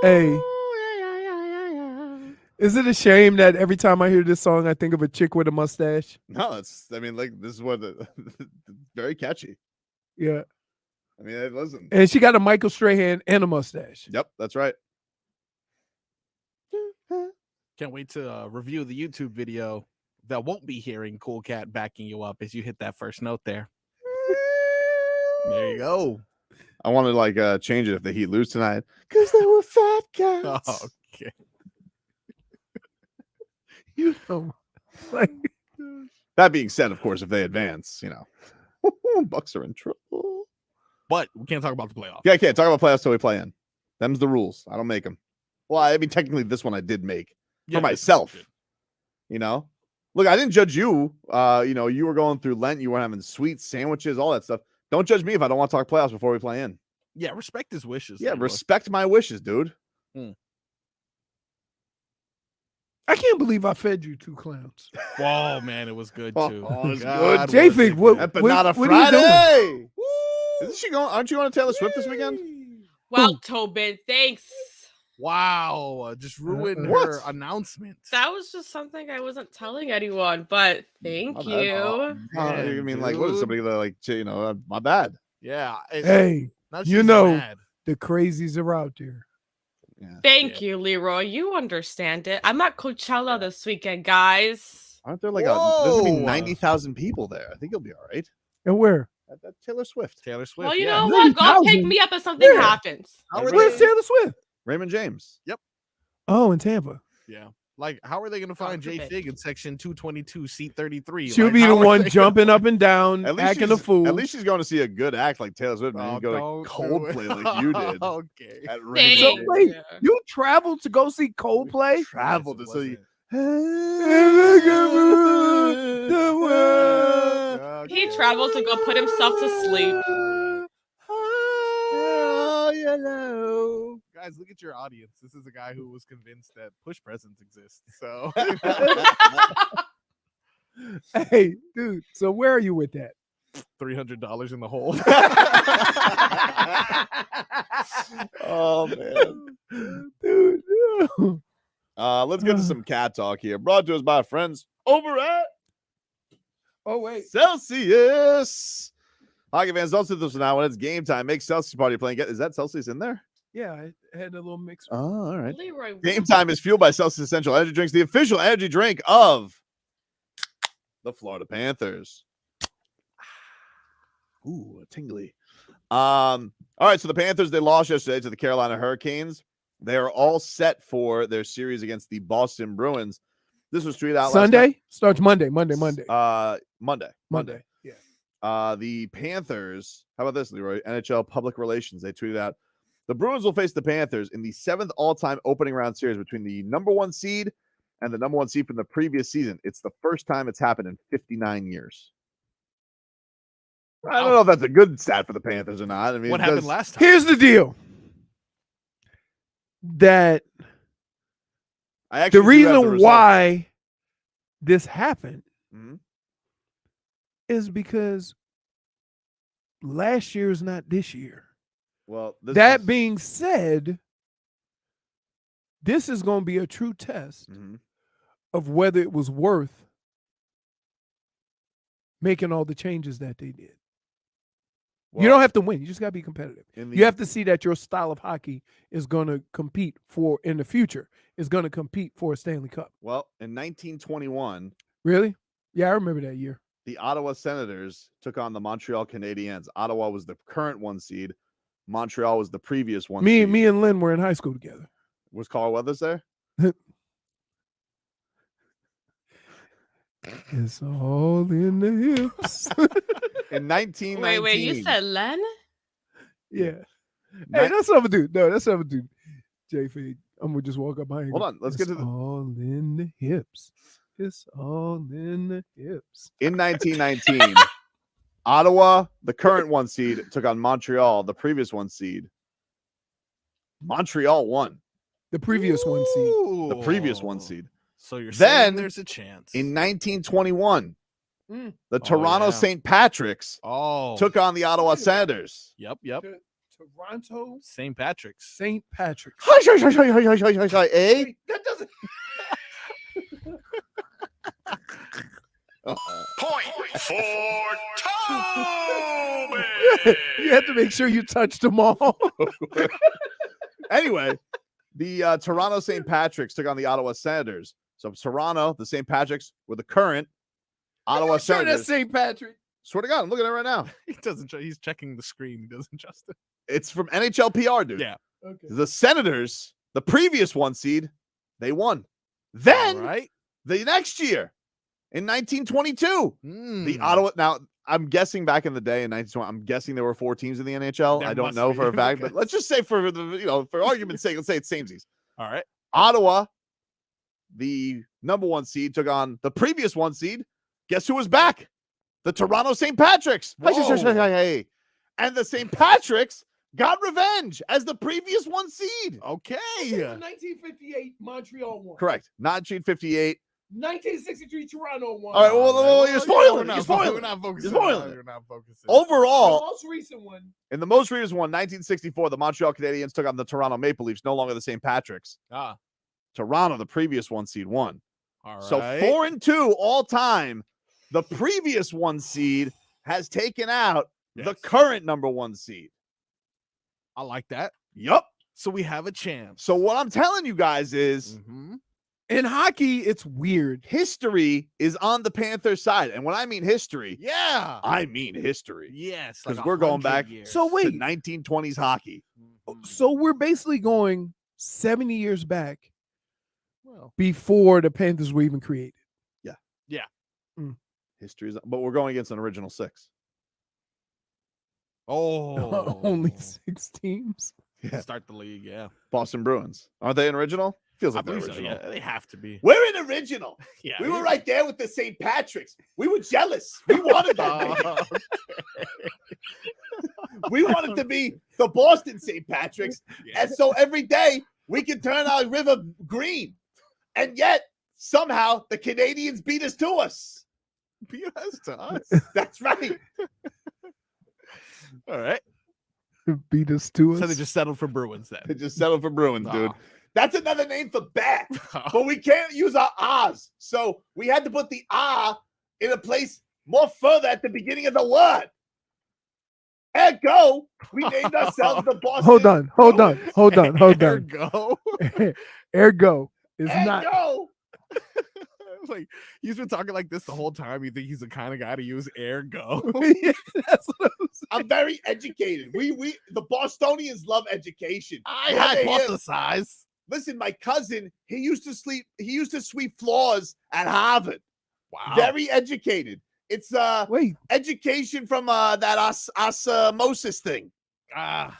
Hey. Is it a shame that every time I hear this song, I think of a chick with a mustache? No, this is what very catchy. Yeah. I mean, listen. And she got a Michael Strahan and a mustache. Yep, that's right. Can't wait to review the YouTube video that won't be hearing Cool Cat backing you up as you hit that first note there. There you go. I want to change it if the Heat lose tonight because they were fat cats. Oh, okay. You know, like that being said, of course, if they advance, Bucks are in trouble. But we can't talk about the playoffs. Yeah, I can't talk about playoffs till we play in. Them's the rules. I don't make them. Well, I mean, technically, this one I did make for myself. Look, I didn't judge you. You were going through Lent. You were having sweets, sandwiches, all that stuff. Don't judge me if I don't want to talk playoffs before we play in. Yeah, respect his wishes. Yeah, respect my wishes, dude. I can't believe I fed you 2 clowns. Whoa, man, it was good too. Oh, it was God, good. J-Fig, what Empanada what are you doing? Friday. Isn't she going? Aren't you on Taylor Swift this weekend? Well, Tobin, thanks. Wow, just ruined What? her announcement. That was just something I wasn't telling anyone, but thank My bad. you. I mean, what is somebody my bad? Yeah. Hey, now you she's know mad. the crazies are out there. Thank you, Leroy. You understand it. I'm at Coachella this weekend, guys. Aren't there there's gonna be 90,000 people there? I think you'll be all right. And where? At Taylor Swift. Taylor Swift. Well, you yeah. know what? Go pick 90,000? me up if something Where? happens. Where's Taylor Swift? Raymond James. Yep. Oh, in Tampa. Yeah. Like, how are they going to find J Fig in section 222, seat 33? She'll Like, be the how are one they jumping up and down, acting a fool. At least she's going to see a good act like Taylor Swift. Man. You go to Coldplay like you did. Okay. At So Raymond wait, you traveled to go see Coldplay? Traveled to see. He traveled to go put himself to sleep. Guys, look at your audience. This is a guy who was convinced that push presents exist. So, Hey, dude. So where are you with that? $300 in the hole. Oh man, dude. No. Let's get to some cat talk here. Brought to us by friends over at Oh wait, Celsius. Hockey fans, don't sit this one out when it's game time. Make Celsius party playing. Is that Celsius in there? yeah, I had a little mix. Oh, all right. Leroy, Game time is fueled by Celsius Essential Energy Drinks, the official energy drink of the Florida Panthers. Ooh, tingly. All right, so the Panthers, they lost yesterday to the Carolina Hurricanes. They are all set for their series against the Boston Bruins. This was tweeted out Sunday? Starts Monday. Monday. Monday. Yeah. The Panthers, how about this, Leroy? NHL Public Relations, they tweeted out, the Bruins will face the Panthers in the 7th all-time opening round series between the number 1 seed and the number 1 seed from the previous season. It's the first time it's happened in 59 years. I don't know if that's a good stat for the Panthers or not. I mean, what happened last time? Here's the deal. That the reason why this happened is because last year is not this year. Well, that being said, this is going to be a true test of whether it was worth making all the changes that they did. Well, you don't have to win. You just got to be competitive. You have to see that your style of hockey is going to compete for, in the future, is going to compete for a Stanley Cup. Well, in 1921. Really? Yeah, I remember that year. The Ottawa Senators took on the Montreal Canadiens. Ottawa was the current 1 seed. Montreal was the previous 1 seed. Me and Lynn were in high school together. Was Carl Weathers there? It's all in the hips. In 1919. Wait, you said Len? Yeah. Hey, that's something, dude. No, that's something, dude. J-Fig, I'm gonna just walk up behind you. Hold on, let's get to the all in the hips. It's all in the hips. In 1919, Ottawa, the current 1 seed, took on Montreal, the previous 1 seed. Montreal won. The previous 1 seed. The previous 1 seed. So you're Then, saying there's a chance. In 1921, the Toronto St. Patrick's took on the Ottawa Senators. Yep. Toronto St. Patrick's. St. Patrick's. Hush, hush, hush, hush, hush, hush, hush, hush, eh? Wait, that doesn't. Point for Tobin. You have to make sure you touch them all. Anyway, the Toronto St. Patrick's took on the Ottawa Senators. So Toronto, the St. Patrick's, were the current Ottawa Sure, Senators. that's St. Patrick. Swear to God, I'm looking at it right now. He doesn't. He's checking the screen. He doesn't trust it. It's from NHL PR, dude. Yeah. Okay. The Senators, the previous 1 seed, they won. Then Right. the next year, in 1922, Hmm. the Ottawa. Now, I'm guessing back in the day in 1920, I'm guessing there were 4 teams in the NHL. There I don't must know be. for a fact, but let's just say for the for argument's sake, let's say it's samesies. All right. Ottawa, the number 1 seed, took on the previous 1 seed. Guess who was back? The Toronto St. Patrick's. Whoa. And the St. Patrick's got revenge as the previous 1 seed. Okay. In 1958, Montreal won. Correct. 1958. 1963, Toronto won. All right, well, you're spoiling. We're You're spoiling. We're not focusing. You're spoiling. We're not focusing. The Overall, most recent one. in the most recent one, 1964, the Montreal Canadiens took on the Toronto Maple Leafs, no longer the St. Patrick's. Ah. Toronto, the previous 1 seed, won. All right. So 4-2 all time. The previous 1 seed has taken out the current number 1 seed. I like that. Yup. So we have a chance. So what I'm telling you guys is In hockey, it's weird. history is on the Panthers side. And when I mean history, Yeah. I mean history. Yes. Because we're going 100 back years. So to wait, 1920s hockey. so we're basically going 70 years back Well, before the Panthers were even created. History is, but we're going against an original 6. oh. Only 6 teams. Yeah. Start the league. Yeah. Boston Bruins. Aren't they an original? Feels I like they're believe so. original. Yeah. They have to be. We're an original. Yeah. We were right there with the St. Patrick's. We were jealous. We wanted that. We wanted to be the Boston St. Patrick's. And so every day we can turn our river green. And yet somehow the Canadians beat us to us. Beat us to us. That's right. All right. Beat us to us. So they just settled for Bruins then. They just settled for Bruins, dude. Oh. That's another name for bat. But we can't use our ahs. So we had to put the ah in a place more further at the beginning of the word. Ergo, we named ourselves the Boston. Hold on. Ergo. Ergo is not. Ergo. Like he's been talking like this the whole time. You think he's the kind of guy to use ergo? Yeah, that's what I'm saying. I'm very educated. We the Bostonians love education. I You had to hear- hypothesize. Listen, my cousin, he used to sweep floors at Harvard. Wow. Very educated. It's Wait, education from that osmosis thing. Ah.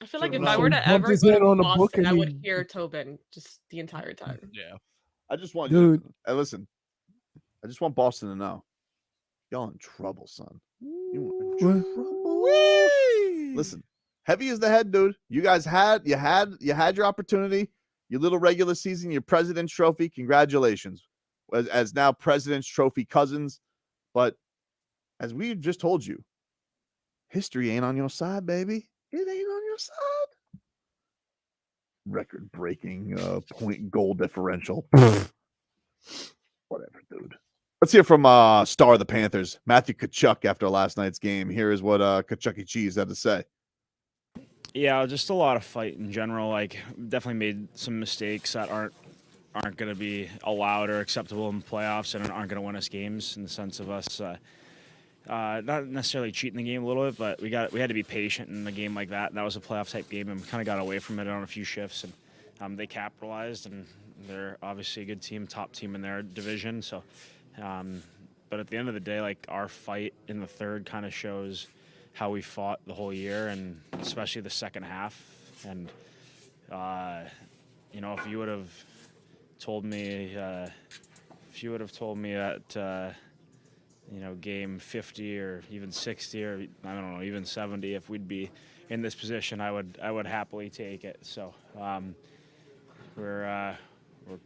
I feel like if So I were to bumped ever his go head to on a book Boston, and I would he- hear Tobin just the entire time. Yeah. I just want you dude. to, listen. I just want Boston to know. Y'all in trouble, son. You are in trouble. Listen, heavy is the head, dude. You guys had your opportunity. Your little regular season, your President's Trophy. Congratulations. As now President's Trophy cousins. But as we just told you, history ain't on your side, baby. It ain't on your side. Record-breaking point goal differential. Whatever, dude. Let's hear from star of the Panthers, Matthew Tkachuk, after last night's game. Here is what Tkachuk Cheese had to say. Yeah, just a lot of fight in general. Like, definitely made some mistakes that aren't going to be allowed or acceptable in playoffs and aren't going to win us games, in the sense of us not necessarily cheating the game a little bit, but we had to be patient in a game like that. And that was a playoff type game, and we kind of got away from it on a few shifts, and they capitalized, and they're obviously a good team, top team in their division. So, but at the end of the day, like, our fight in the third kind of shows how we fought the whole year, and especially the second half. And if you would have told me that game 50 or even 60 or I don't know, even 70, if we'd be in this position, I would happily take it. So we're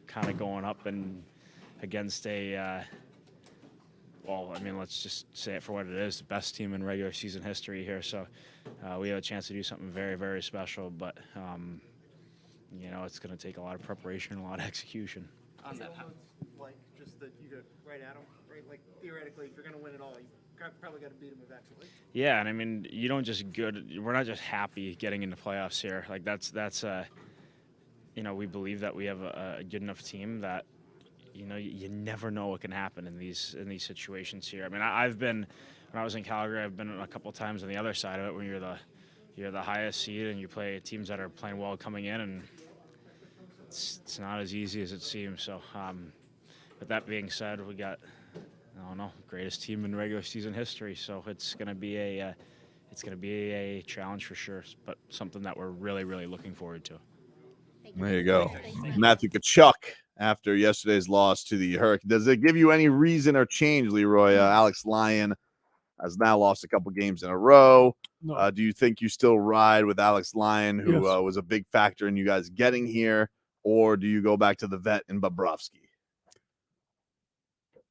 kind of going up and against a well, I mean, let's just say it for what it is, the best team in regular season history here. So we have a chance to do something very, very special. But, you know, it's going to take a lot of preparation and a lot of execution. On that, like, just that you go right at them, right? Like, theoretically, if you're going to win it all, you probably got to beat them eventually. Yeah, and I mean, you don't just we're not just happy getting into playoffs here. Like, that's you know, we believe that we have a good enough team that, you know, you never know what can happen in these situations here. I mean, I've been, when I was in Calgary, I've been a couple of times on the other side of it when you're the highest seed and you play teams that are playing well coming in, and it's not as easy as it seems. So, with that being said, we got, I don't know, greatest team in regular season history. So it's gonna be a challenge for sure, but something that we're really, really looking forward to. There you go. Matthew Tkachuk after yesterday's loss to the Hurricanes. Does it give you any reason or change, Leroy? Alex Lyon has now lost a couple games in a row. No. Do you think you still ride with Alex Lyon, who Yes. was a big factor in you guys getting here, or do you go back to the vet in Bobrovsky?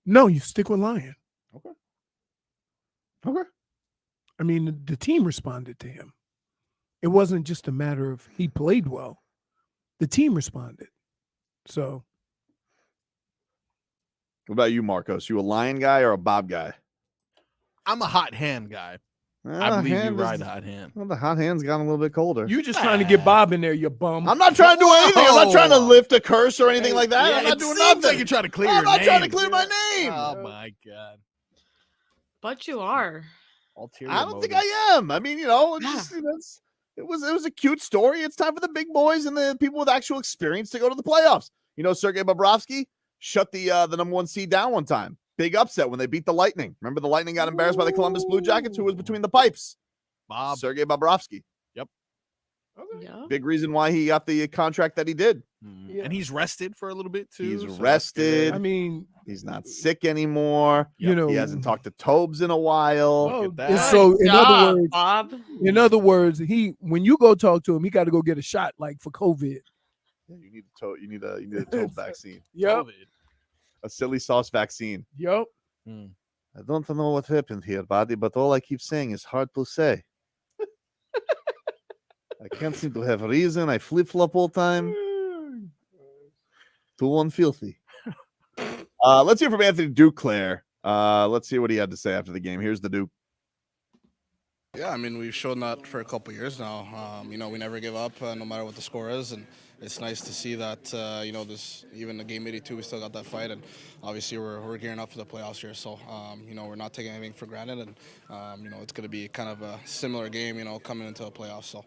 No, you stick with Lyon. Okay. Okay. I mean, the team responded to him. It wasn't just a matter of he played well. The team responded. So, What about you, Marcos? You a Lion guy or a Bob guy? I'm a hot hand guy. I believe you ride hot hand. Well, the hot hand's gotten a little bit colder. you just trying to get Bob in there, you bum. I'm not trying to do anything. I'm not trying to lift a curse or anything like that. Yeah, I'm not it doing seems nothing. like you're trying to clear I'm your not trying to name. clear my name. Oh my god. But you are. I don't think I am. I mean, you know, it's just, it was a cute story. It's time for the big boys and the people with actual experience to go to the playoffs. You know, Sergei Bobrovsky shut the number one seed down one time. Big upset when they beat the Lightning. Remember, the Lightning got embarrassed by the Columbus Blue Jackets, who was between the pipes. Bob. Sergei Bobrovsky. Yep. Yeah. Big reason why he got the contract that he did. Yeah. And he's rested for a little bit too. He's so that's rested. good. I mean, He's not sick anymore. you know, He hasn't talked to Tobes in a while. oh, at that. and so Good job, Bob. in other words, when you go talk to him, he got to go get a shot like for COVID. Yeah, you need a Tobe vaccine. Yep. A silly sauce vaccine. Yep. I don't know what happened here, buddy, but all I keep saying is hard to say. I can't seem to have a reason. I flip-flop all time. 2-1 filthy. Let's hear from Anthony Duclair. Let's see what he had to say after the game. Here's the Duke. Yeah, I mean, we've shown that for a couple years now. You know, we never give up, no matter what the score is, and it's nice to see that. You know, this even the game 82, we still got that fight, and obviously we're gearing up for the playoffs here. So, you know, we're not taking anything for granted, and you know, it's going to be kind of a similar game, you know, coming into the playoffs. So,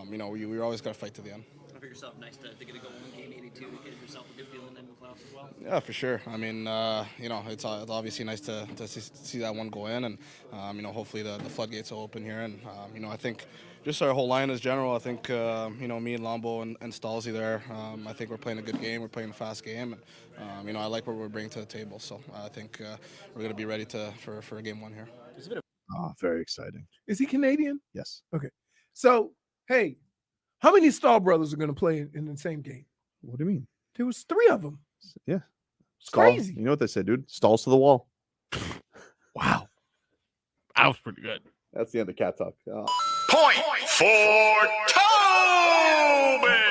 you know, we always got to fight to the end. For yourself, nice to get a goal in game 82 to get yourself a good feeling in the playoffs as well. Yeah, for sure. I mean, you know, it's obviously nice to see that one go in, and you know, hopefully the floodgates will open here. And you know, I think just our whole line as general. I think you know, me and Lombo and Stalzy there. I think we're playing a good game. We're playing a fast game, and you know, I like what we're bringing to the table. So I think we're going to be ready for game one here. Oh, very exciting. Is he Canadian? Yes. Okay. So, hey, how many Stahl brothers are going to play in the same game? What do you mean? There was 3 of them. Yeah. It's crazy. You know what they say, dude? Stalls to the wall. Wow. That was pretty good. That's the end of Cat Talk. Point for Tobin.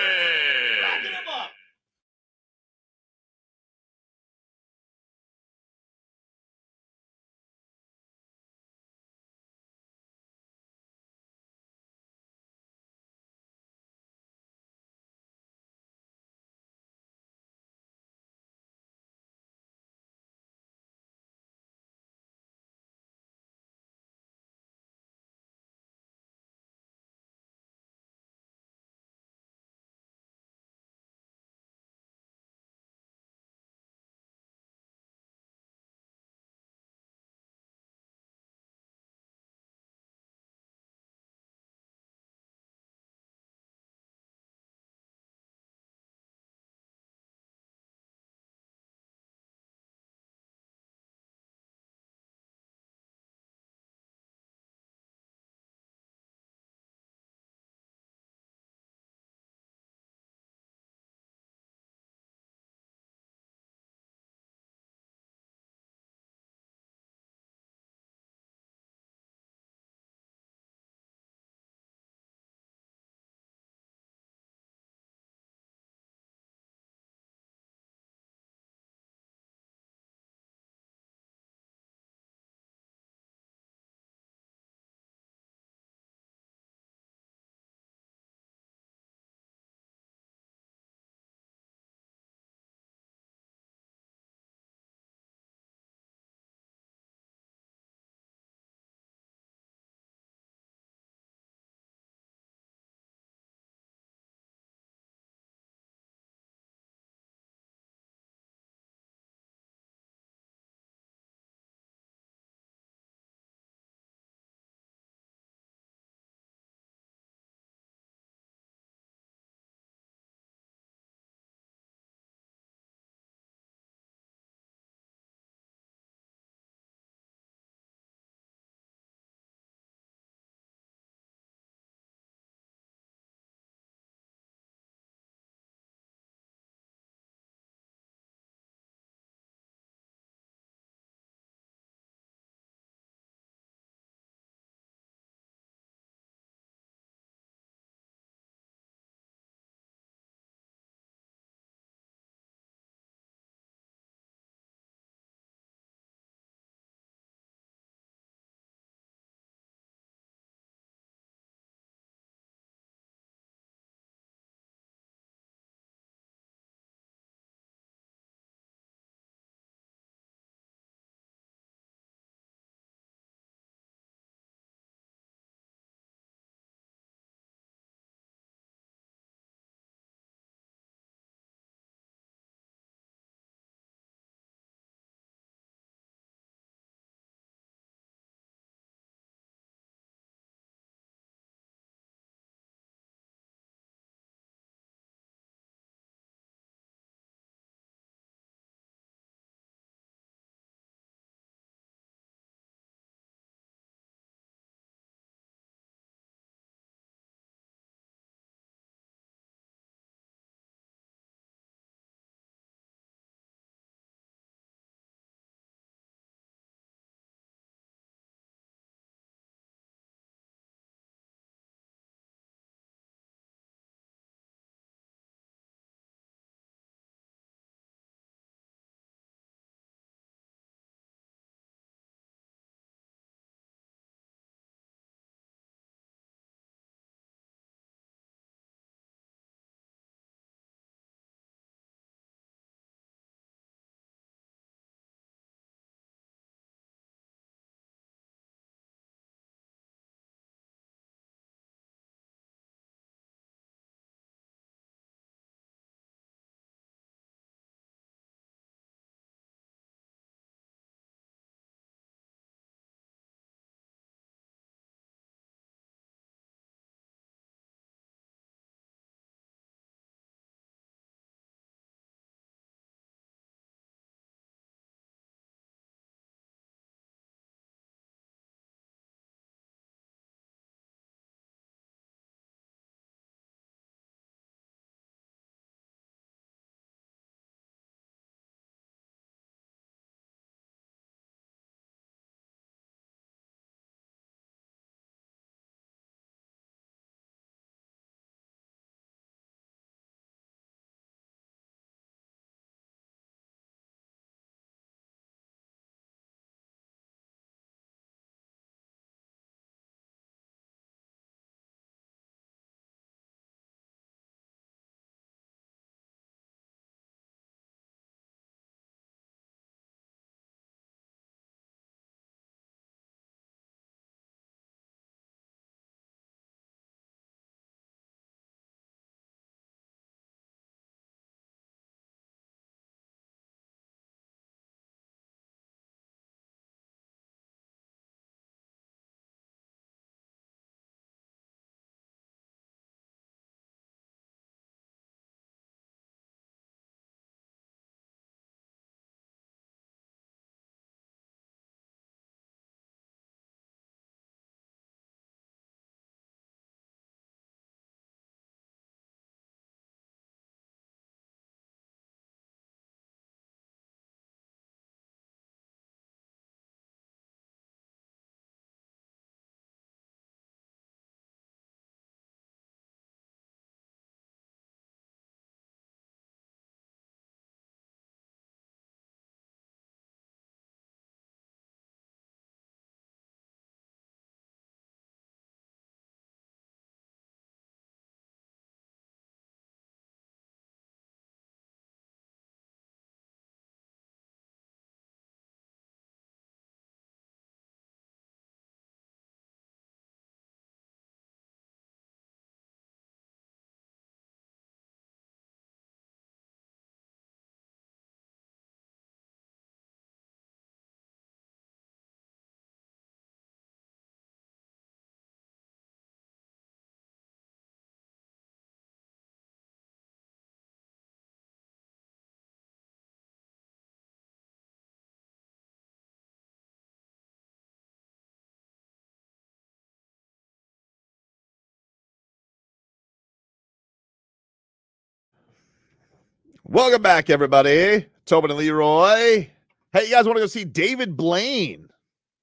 Welcome back, everybody. Tobin and Leroy. Hey, you guys want to go see David Blaine?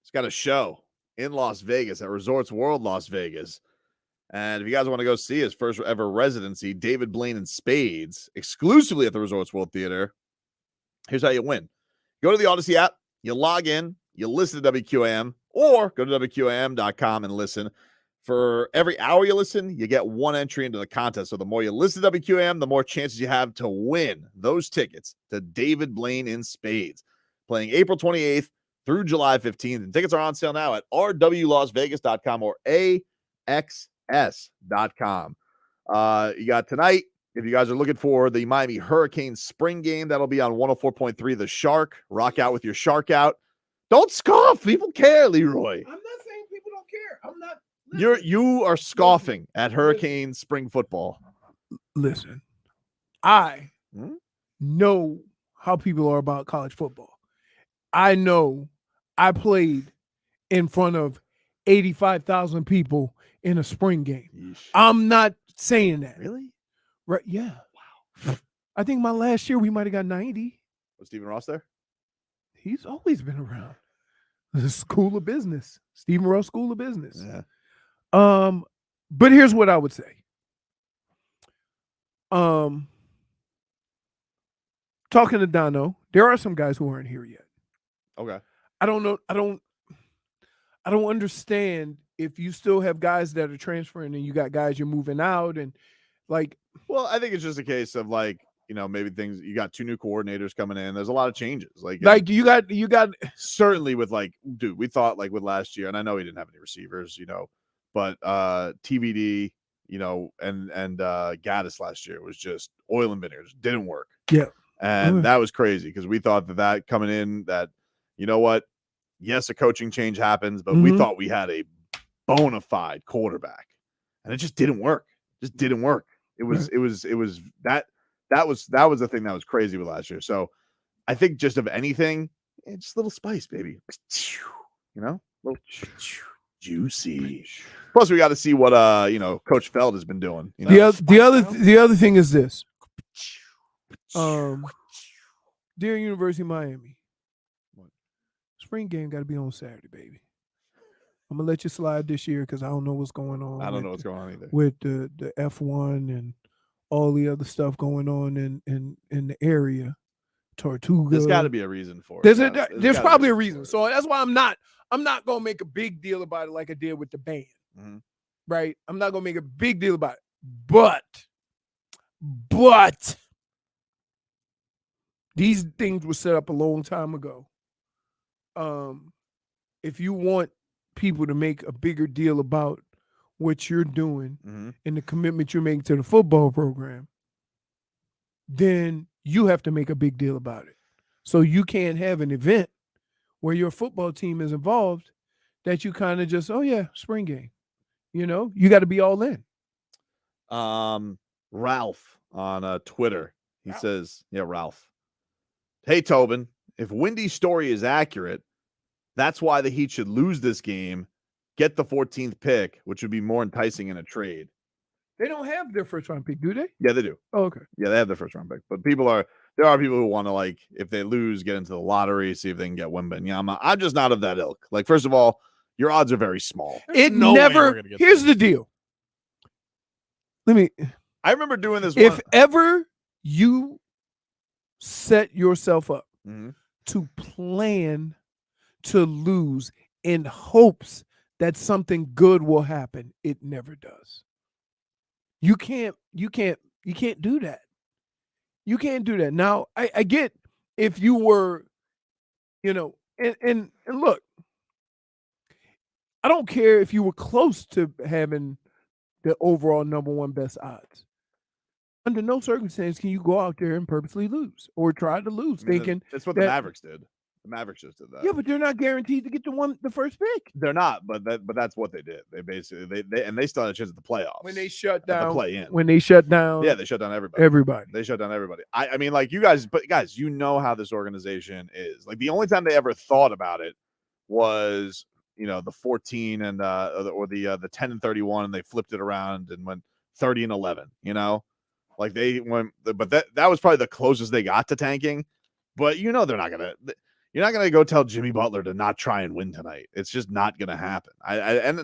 He's got a show in Las Vegas at Resorts World Las Vegas. And if you guys want to go see his first ever residency, David Blaine in Spades, exclusively at the Resorts World Theater, here's how you win. Go to the Odyssey app, you log in, you listen to WQAM, or go to WQAM.com and listen. For every hour you listen, you get one entry into the contest. So the more you listen to WQAM, the more chances you have to win those tickets to David Blaine in Spades, playing April 28th through July 15th. And tickets are on sale now at rwlasvegas.com or axs.com. You got tonight, if you guys are looking for the Miami Hurricanes spring game, that'll be on 104.3 The Shark. Rock out with your shark out. Don't scoff. People care, Leroy. I'm not saying people don't care. I'm not. You are scoffing at Hurricane spring football. Listen, I know how people are about college football. I know I played in front of 85,000 people in a spring game. Yeesh. I'm not saying that. Really? Right? Yeah. Wow. I think my last year we might have got 90. Was Stephen Ross there? He's always been around. The School of Business. Stephen Ross School of Business. Yeah. But here's what I would say. Talking to Dono, there are some guys who aren't here yet. Okay. I don't know. I don't understand if you still have guys that are transferring and you got guys you're moving out and like. Well, I think it's just a case of like, maybe things, you got 2 new coordinators coming in. There's a lot of changes. Like you got certainly with like, dude, we thought like with last year, and I know he didn't have any receivers, but TVD, and Gaddis last year was just oil and vinegar. Just didn't work. Yeah. And that was crazy because we thought that coming in that, you know what? Yes, a coaching change happens, but we thought we had a bona fide quarterback, and it just didn't work. Just didn't work. It was that was the thing that was crazy with last year. So I think just of anything, it's a little spice, baby. Little juicy. Plus, we got to see what Coach Feld has been doing. The other thing is this. Dear University of Miami, spring game got to be on Saturday, baby. I'm gonna let you slide this year because I don't know what's going on. I don't know what's going on either with the F1 and all the other stuff going on in the area. Tortuga. There's got to be a reason for it. There's probably a reason. So that's why I'm not gonna make a big deal about it like I did with the band. Mm-hmm. Right? I'm not gonna make a big deal about it. But these things were set up a long time ago. If you want people to make a bigger deal about what you're doing and the commitment you're making to the football program, then you have to make a big deal about it. So you can't have an event where your football team is involved that you kind of just, spring game. You got to be all in. Ralph on Twitter, he says, Ralph. Hey, Tobin, if Windy's story is accurate, that's why the Heat should lose this game, get the 14th pick, which would be more enticing in a trade. They don't have their first round pick, do they? Yeah, they do. Oh, okay. Yeah, they have their first round pick. But there are people who want to, like, if they lose, get into the lottery, see if they can get Wembanyama. I'm just not of that ilk. Like, first of all, your odds are very small. Here's the deal. I remember doing this. If ever you set yourself up to plan to lose in hopes that something good will happen, it never does. You can't do that. You can't do that. Now, I get if you were, and look, I don't care if you were close to having the overall number 1 best odds. Under no circumstance can you go out there and purposely lose or try to lose, thinking that's what the Mavericks did. The Mavericks just did that. Yeah, but they're not guaranteed to get the first pick. They're not, but that's what they did. They basically they still had a chance at the playoffs when they shut down. The play in. When they shut down. Yeah, they shut down everybody. They shut down everybody. I mean, like you guys, but guys, you know how this organization is. Like the only time they ever thought about it was the 14 and or the 10 and 31, and they flipped it around and went 30 and 11. Like they went, but that was probably the closest they got to tanking. But they're not gonna. You're not gonna go tell Jimmy Butler to not try and win tonight. It's just not gonna happen. I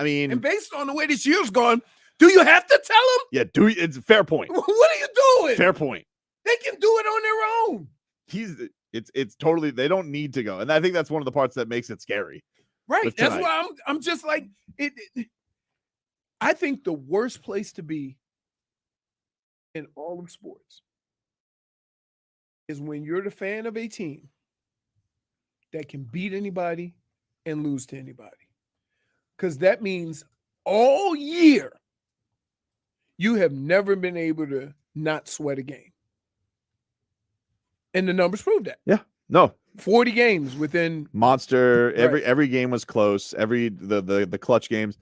mean, and based on the way this year's gone, do you have to tell them? Yeah, it's a fair point. What are you doing? Fair point. They can do it on their own. It's totally. They don't need to go, and I think that's one of the parts that makes it scary. Right. That's why I'm just like it. I think the worst place to be in all of sports is when you're the fan of a team that can beat anybody and lose to anybody. Because that means all year you have never been able to not sweat a game. And the numbers prove that. Yeah. No. 40 games within monster. Right. Every game was close. The clutch games.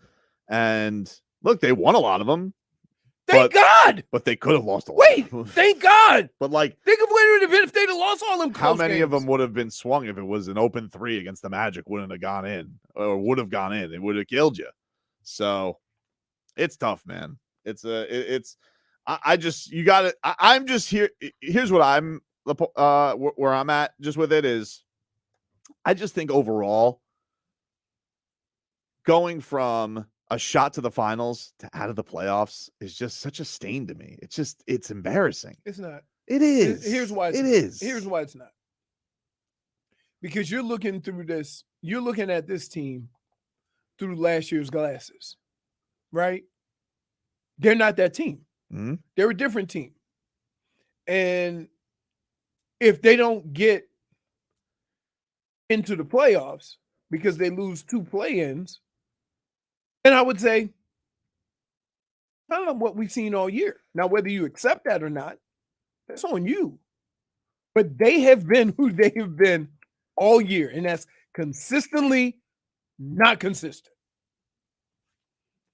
And look, they won a lot of them. Thank God. But they could have lost a lot. Wait, thank God. But like, think of where it would have been if they'd have lost all them close how many games. of them would have been swung if it was an open 3 against the Magic? Wouldn't have gone in, or would have gone in. It would have killed you. So it's tough, man. I just, you got it. I'm just here. Here's what I'm where I'm at just with it is, I just think overall, going from a shot to the finals to out of the playoffs is just such a stain to me. It's embarrassing. It's not. It is. Here's why it is. Here's why it's not. Because you're looking at this team through last year's glasses, right? They're not that team. Mm-hmm. They're a different team. And if they don't get into the playoffs because they lose 2 play-ins, and I would say, I don't know what we've seen all year. Now, whether you accept that or not, that's on you. But they have been who they have been all year, and that's consistently not consistent.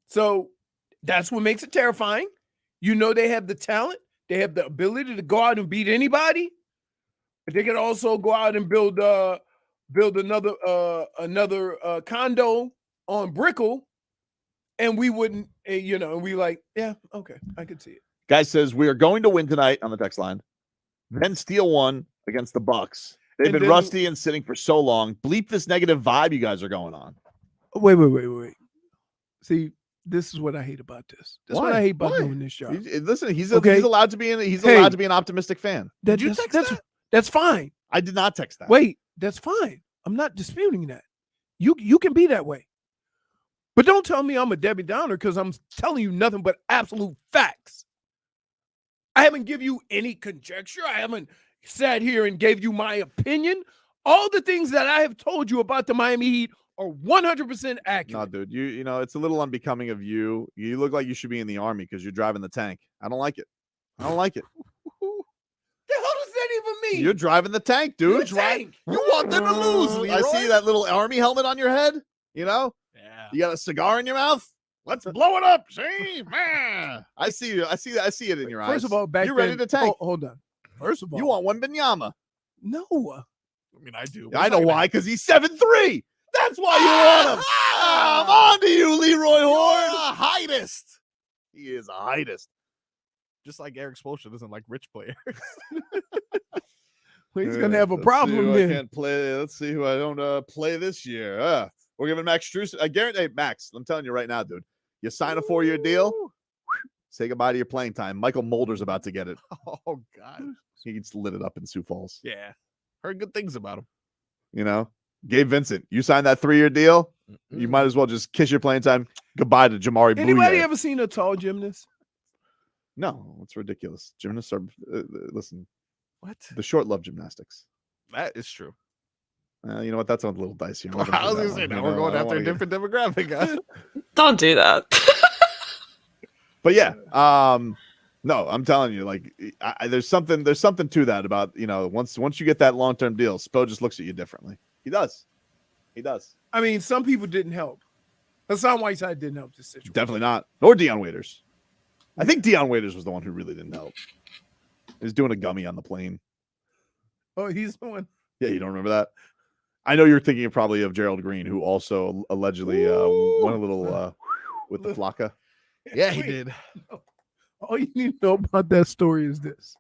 So that's what makes it terrifying. They have the talent. They have the ability to go out and beat anybody, but they can also go out and build another condo on Brickell. And we wouldn't, and we like, yeah, okay, I could see it. Guy says we are going to win tonight on the text line, then steal one against the Bucks. They've been rusty and sitting for so long. Bleep this negative vibe you guys are going on. Wait. See, this is what I hate about this. That's what I hate about doing this show. Listen, he's allowed to be allowed to be an optimistic fan. Did you text that? That's fine. I did not text that. Wait, that's fine. I'm not disputing that. You can be that way. But don't tell me I'm a Debbie Downer because I'm telling you nothing but absolute facts. I haven't given you any conjecture. I haven't sat here and gave you my opinion. All the things that I have told you about the Miami Heat are 100% accurate. No, dude, you know, it's a little unbecoming of you. You look like you should be in the Army because you're driving the tank. I don't like it. I don't like it. The hell does that even mean? You're driving the tank, dude. Tank. You want them to lose, Leroy. I see that little Army helmet on your head, you know? Yeah. You got a cigar in your mouth? Let's blow it up. See, man. I see you. I see it in your eyes. First of all, you're ready to tank. Hold on. First of all, you want one Binyama. No. I mean, I do. I know why, because he's 7'3". That's why you want him. I'm on to you, Leroy Horn. A heightest. He is a heightest. Just like Eric Spoelstra doesn't like rich players. Well, he's gonna have a problem I then. can't play. Let's see who I don't play this year. We're giving Max Strus. I guarantee, Max. I'm telling you right now, dude. You sign a 4-year deal. Say goodbye to your playing time. Michael Mulder's about to get it. Oh God, he gets lit it up in Sioux Falls. Yeah, heard good things about him. You know, Gabe Vincent. You signed that 3-year deal. You might as well just kiss your playing time goodbye to Jamari. Anybody Bouye. ever seen a tall gymnast? No, it's ridiculous. Gymnasts are listen. What? The short love gymnastics. That is true. You know what? That's a little dicey. I was gonna say now we're going after a different demographic. Huh? Don't do that. But yeah, no, I'm telling you, like, there's something to that about, you know, once you get that long-term deal, Spo just looks at you differently. He does. I mean, some people didn't help. Hassan Whiteside didn't help this situation. Definitely not. Nor Dion Waiters. I think Dion Waiters was the one who really didn't help. He was doing a gummy on the plane. Oh, he's the one. Yeah, you don't remember that? I know you're thinking probably of Gerald Green, who also allegedly went a little with the Flocka. Yeah, he did. All you need to know about that story is this.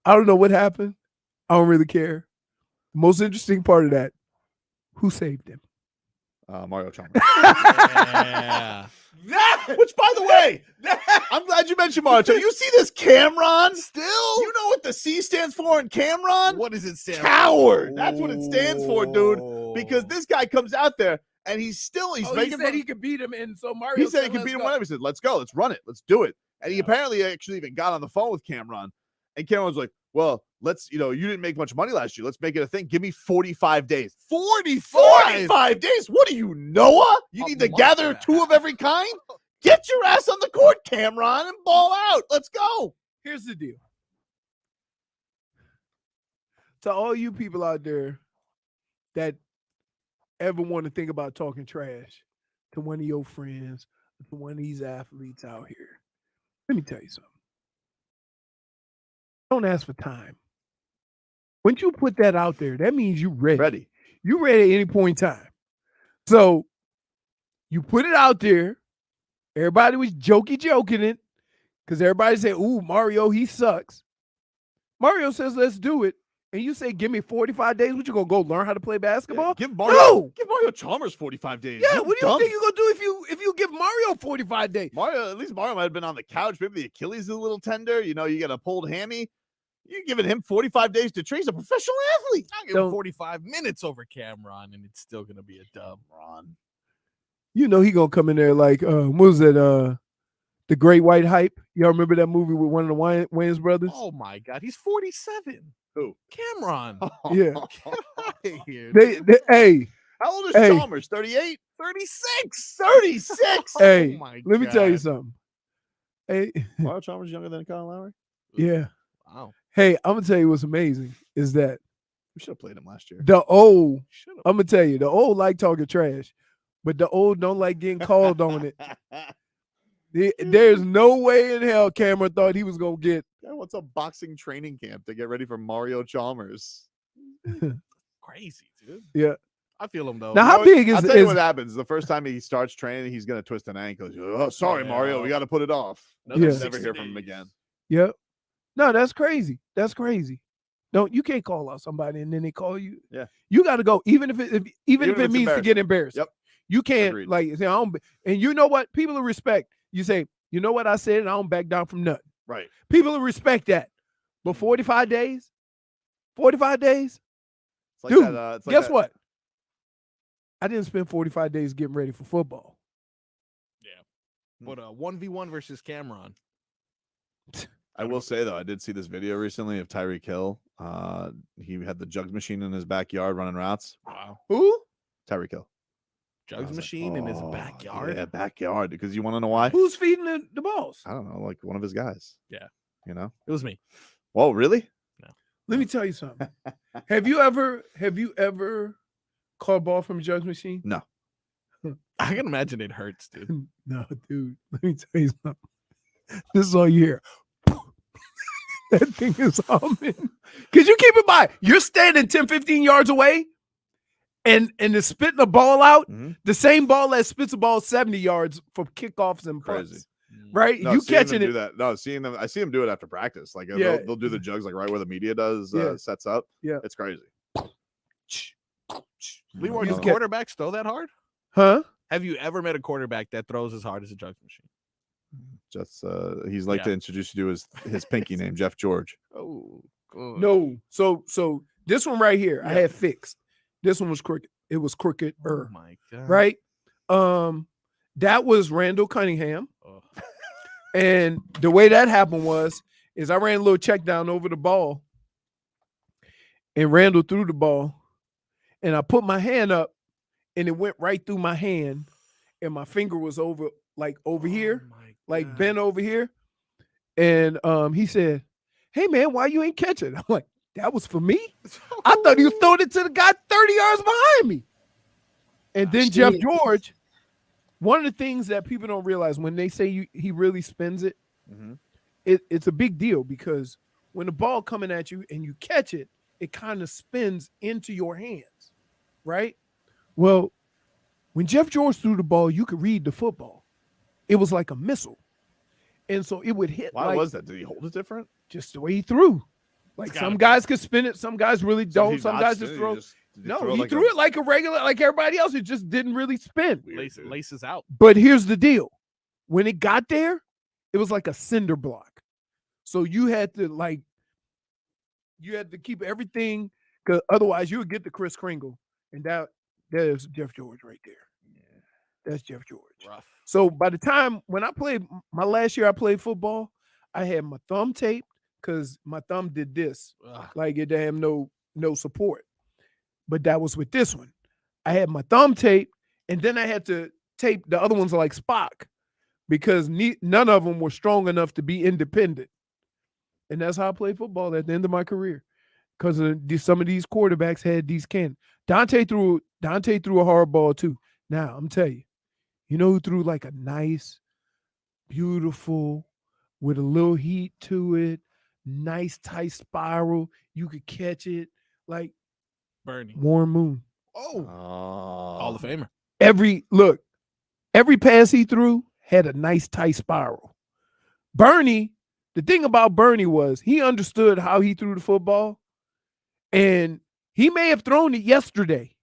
I don't know what happened. I don't really care. The most interesting part of that, who saved him? Mario Chalmers. Yeah. Which, by the way, I'm glad you mentioned Mario Chalmers. You see this Cameron? Still? You know what the C stands for in Cameron? What does it stand for? Coward. That's what it stands for, dude. Because this guy comes out there and he's he said he could beat him, and so Mario He said he could beat him whenever. He said, "Let's go, let's run it, let's do it." And he apparently actually even got on the phone with Cameron, and Cameron was like, "Well, let's, you didn't make much money last year. Let's make it a thing. Give me 45 days." 45 days? What are you, Noah? You need to gather 2 of every kind? Get your ass on the court, Cameron, and ball out. Let's go. Here's the deal. To all you people out there that ever want to think about talking trash to one of your friends, to one of these athletes out here, let me tell you something. Don't ask for time. Once you put that out there, that means you're ready. You're ready at any point in time. So you put it out there. Everybody was joking it because everybody said, "Ooh, Mario, he sucks." Mario says, "Let's do it." And you say, "Give me 45 days." What, you gonna go learn how to play basketball? Give Mario Chalmers 45 days. Yeah, You're what do you dumb. think you're gonna do if you give Mario 45 days? At least Mario might have been on the couch. Maybe the Achilles is a little tender. You get a pulled hammy. You're giving him 45 days to train. He's a professional athlete. I'll give him 45 minutes over Cameron, and it's still gonna be a dub. Ron. He gonna come in there like what was it? The Great White Hype. Y'all remember that movie with one of the Wayans brothers? Oh my God, he's 47. Who? Cameron. Yeah. Get out of here. Hey. How old is Hey. Chalmers? 38? 36. 36. Hey, Oh my let me tell you God. something. Hey, Mario Chalmers younger than Kyle Lowry? yeah. Wow. Hey, I'm gonna tell you what's amazing is that We should have played him last year. the old, I'm gonna tell you, the old like talking trash, but the old don't like getting called on it. There's no way in hell Cameron thought he was gonna get. What's a boxing training camp to get ready for Mario Chalmers? Crazy, dude. Yeah. I feel him though. Now, how big is I'll tell you is- what happens. The first time he starts training, he's going to twist an ankle. He's like, "Oh, sorry, Yeah. Mario. We got to put it off." Yeah. Never hear from him again. Yep. No, that's crazy. That's crazy. No, you can't call out somebody and then they call you. Yeah. You got to go, even if it if it's means to get embarrassed. Yep. You can't Agreed. like say I don't. And you know what? People will respect. You say, you know what I said, and I don't back down from nothing. Right. People will respect that. But 45 days, 45 days, It's like dude. that, it's like guess that- what? I didn't spend 45 days getting ready for football. But 1v1 versus Cameron. I will say though, I did see this video recently of Tyreek Hill. He had the jugs machine in his backyard running routes. Wow. Who? Tyreek Hill. Jugs machine in his backyard. Yeah, backyard. Because you want to know why? Who's feeding the balls? I don't know, like one of his guys. Yeah. It was me. Whoa, really? Let me tell you something. Have you ever caught a ball from a jugs machine? No. I can imagine it hurts, dude. No, dude. Let me tell you something. This is all you hear. That thing is humming. Because you keep in mind, you're standing 10, 15 yards away and it's spitting a ball out. The same ball that spits a ball 70 yards for kickoffs and punts. Crazy. Right? No, You seeing catching them it. do that. No, seeing them. I see them do it after practice. Like Yeah. they'll do the jugs like right where the media does. Yeah. Sets up. Yeah. It's crazy. Leroy, You do get- quarterbacks throw that hard? Huh? Have you ever met a quarterback that throws as hard as a jugs machine? Just he's like Yeah. to introduce you to his pinky name, Jeff George. Oh, good. No. So this one right here, I Yeah. had fixed. This one was crooked. It was crooked. Oh my God. Right? That was Randall Cunningham. Oh. And the way that happened is I ran a little check down over the ball. And Randall threw the ball. And I put my hand up and it went right through my hand. And my finger was over here, like bent over here. And he said, "Hey man, why you ain't catch it?" I'm like, "That was for me? I thought he was throwing it to the guy 30 yards behind me." And then Jeff George, one of the things that people don't realize when they say he really spins it, it's a big deal because when the ball coming at you and you catch it, it kind of spins into your hands, right? Well, when Jeff George threw the ball, you could read the football. It was like a missile. And so it would hit. Why was that? Did he hold it different? Just the way he threw. Like It's gotta some be. guys could spin it, some guys really So don't. he Some not guys spin just it, throw. did he No, throw it he like threw it like a regular, like everybody else. It just didn't really spin. Laces out. But here's the deal: when it got there, it was like a cinder block. So you had to keep everything, because otherwise you would get the Kris Kringle, and there's Jeff George right there. That's Jeff George. Rough. So by the time when I played my last year, I played football. I had my thumb taped because my thumb did this, like it didn't have no support. But that was with this one. I had my thumb taped, and then I had to tape the other ones like Spock, because none of them were strong enough to be independent. And that's how I played football at the end of my career, because some of these quarterbacks had these cannons. Dante threw a hard ball too. Now I'm telling you, you know who threw like a nice, beautiful, with a little heat to it, nice tight spiral. You could catch it like Bernie. Warren Moon. Hall of Famer. Every pass he threw had a nice tight spiral. Bernie, the thing about Bernie was he understood how he threw the football, and he may have thrown it yesterday,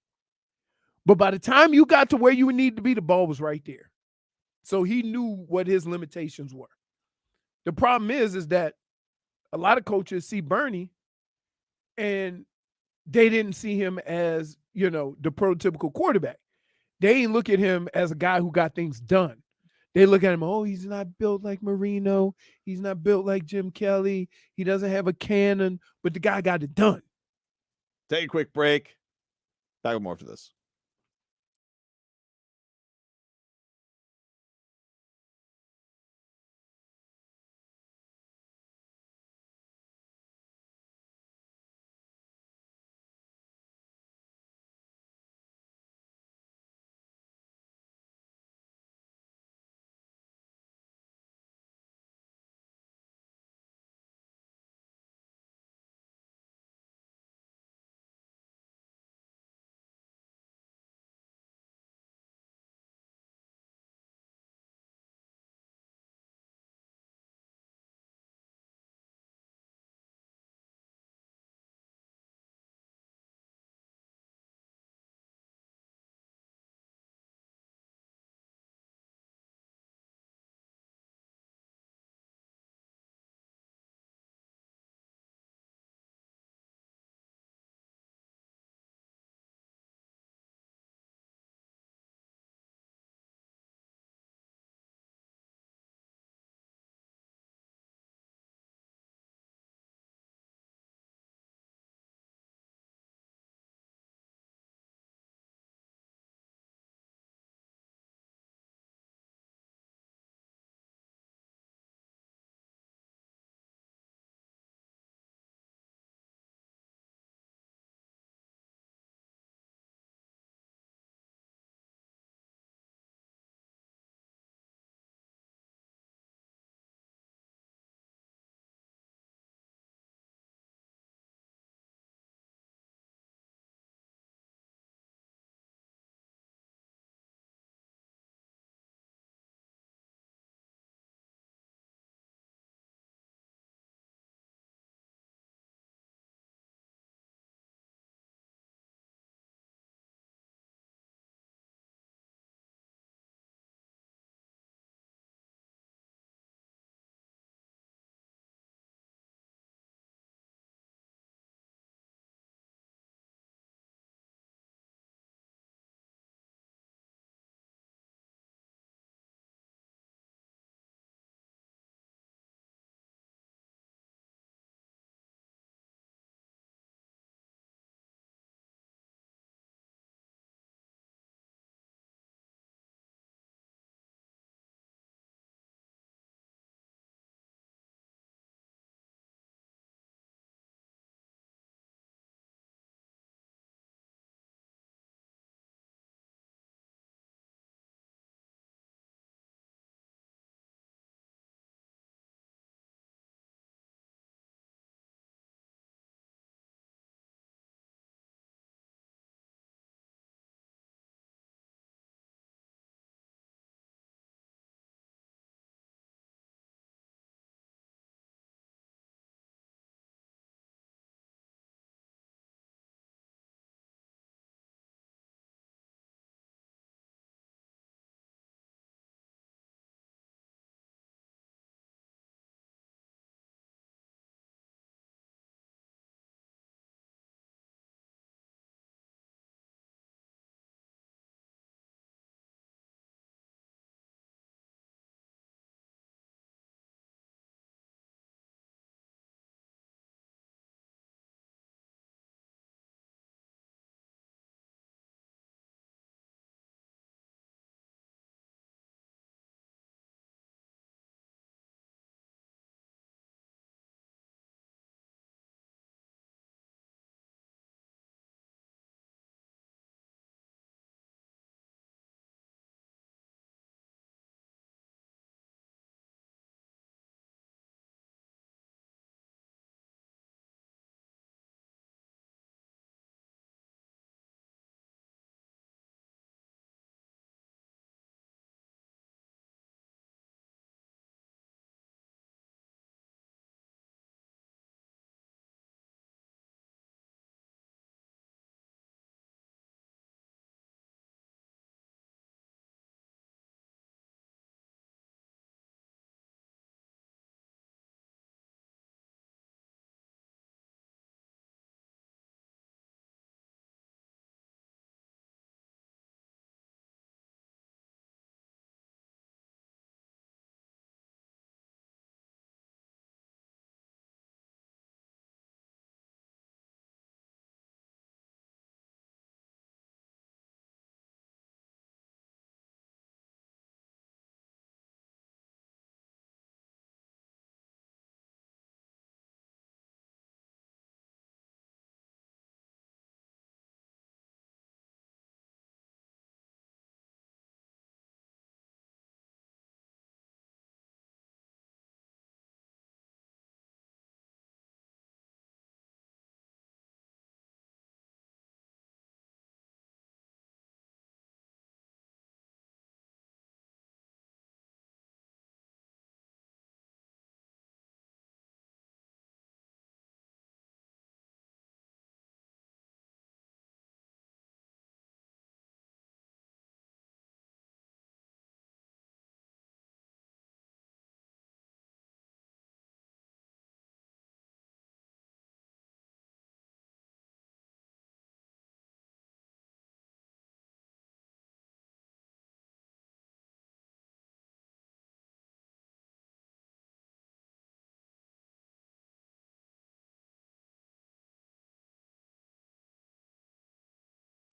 but by the time you got to where you needed to be, the ball was right there. So he knew what his limitations were. The problem is that a lot of coaches see Bernie and they didn't see him as, the prototypical quarterback. They ain't look at him as a guy who got things done. They look at him, oh, he's not built like Marino. He's not built like Jim Kelly. He doesn't have a cannon, but the guy got it done. Take a quick break. Back with more for this.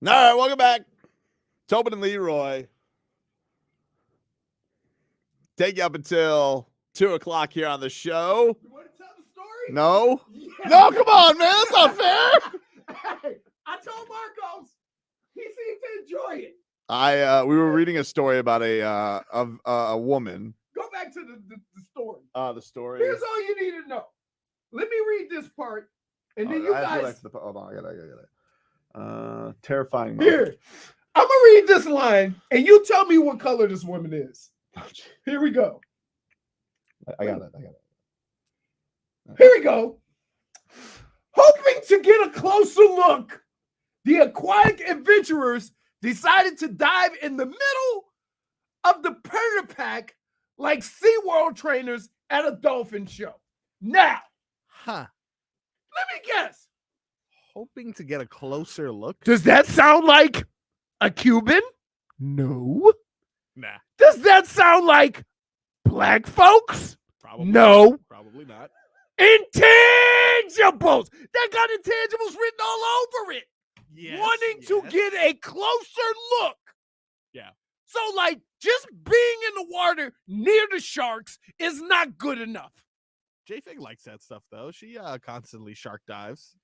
All right, welcome back. Tobin and Leroy. Take you up until 2 o'clock here on the show. You want to tell the story? No? Yeah. No, come on, man. That's not fair. Hey, I told Marcos. He seemed to enjoy it. We were reading a story about a woman. Go back to the story. The story. Here's all you need to know. Let me read this part, and then you guys. Hold on, I got it. Terrifying. Here, I'm gonna read this line, and you tell me what color this woman is. Here we go. I got it. Here we go. Hoping to get a closer look, the aquatic adventurers decided to dive in the middle of the predator pack like SeaWorld trainers at a dolphin show. Now, let me guess. Hoping to get a closer look. Does that sound like a Cuban? No. Nah. Does that sound like black folks? Probably. No. Probably not. Intangibles. That got intangibles written all over it. Yes, Wanting to get a closer look. Yeah. So, like, just being in the water near the sharks is not good enough. J-Fig likes that stuff, though. She constantly shark dives.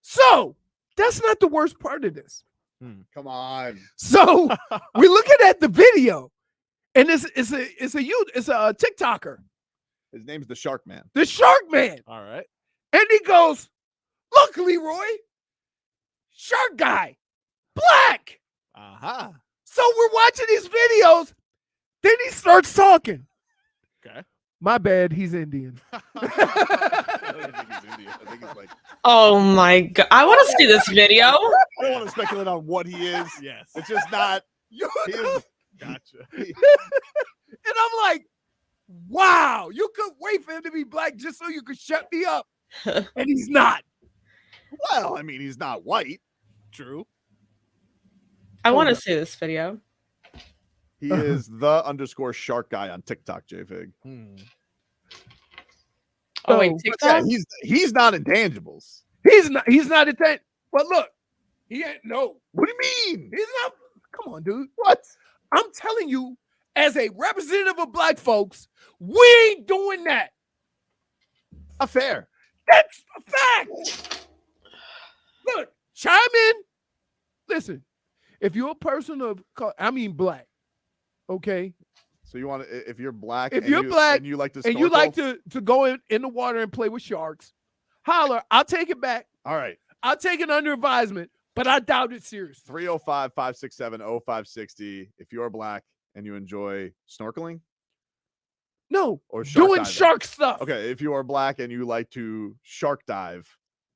So, that's not the worst part of this. Come on. So, we're looking at the video, and it's a TikToker. His name's the Shark Man. The Shark Man. All right. And he goes, "Look, Leroy, shark guy, black." Uh-huh. So we're watching these videos. Then he starts talking. Okay. My bad, he's Indian. I don't think he's Indian. I think he's like. Oh my god! I want to see this video. I don't want to speculate on what he is. Yes. It's just not. Gotcha. And I'm like, wow, you could wait for him to be black just so you could shut me up. And he's not. Well, I mean, he's not white. True. I want to see this video. He is the _ shark guy on TikTok, JFig. Oh wait, Yeah, TikTok? he's not intangibles. He's not intent. But look, he ain't no. What do you mean? He's not. Come on, dude. What? I'm telling you, as a representative of black folks, we ain't doing that. Fair. That's a fact. Look, chime in. Listen, if you're a person of color, I mean black, okay? So you want to, if you're black, If you're black and you like to and you like to go in the water and play with sharks, holler. I'll take it back. All right. I'll take it under advisement, but I doubt it seriously. 305-567-0560. If you're black and you enjoy snorkeling, No, or shark doing diving. shark stuff. Okay, if you are black and you like to shark dive,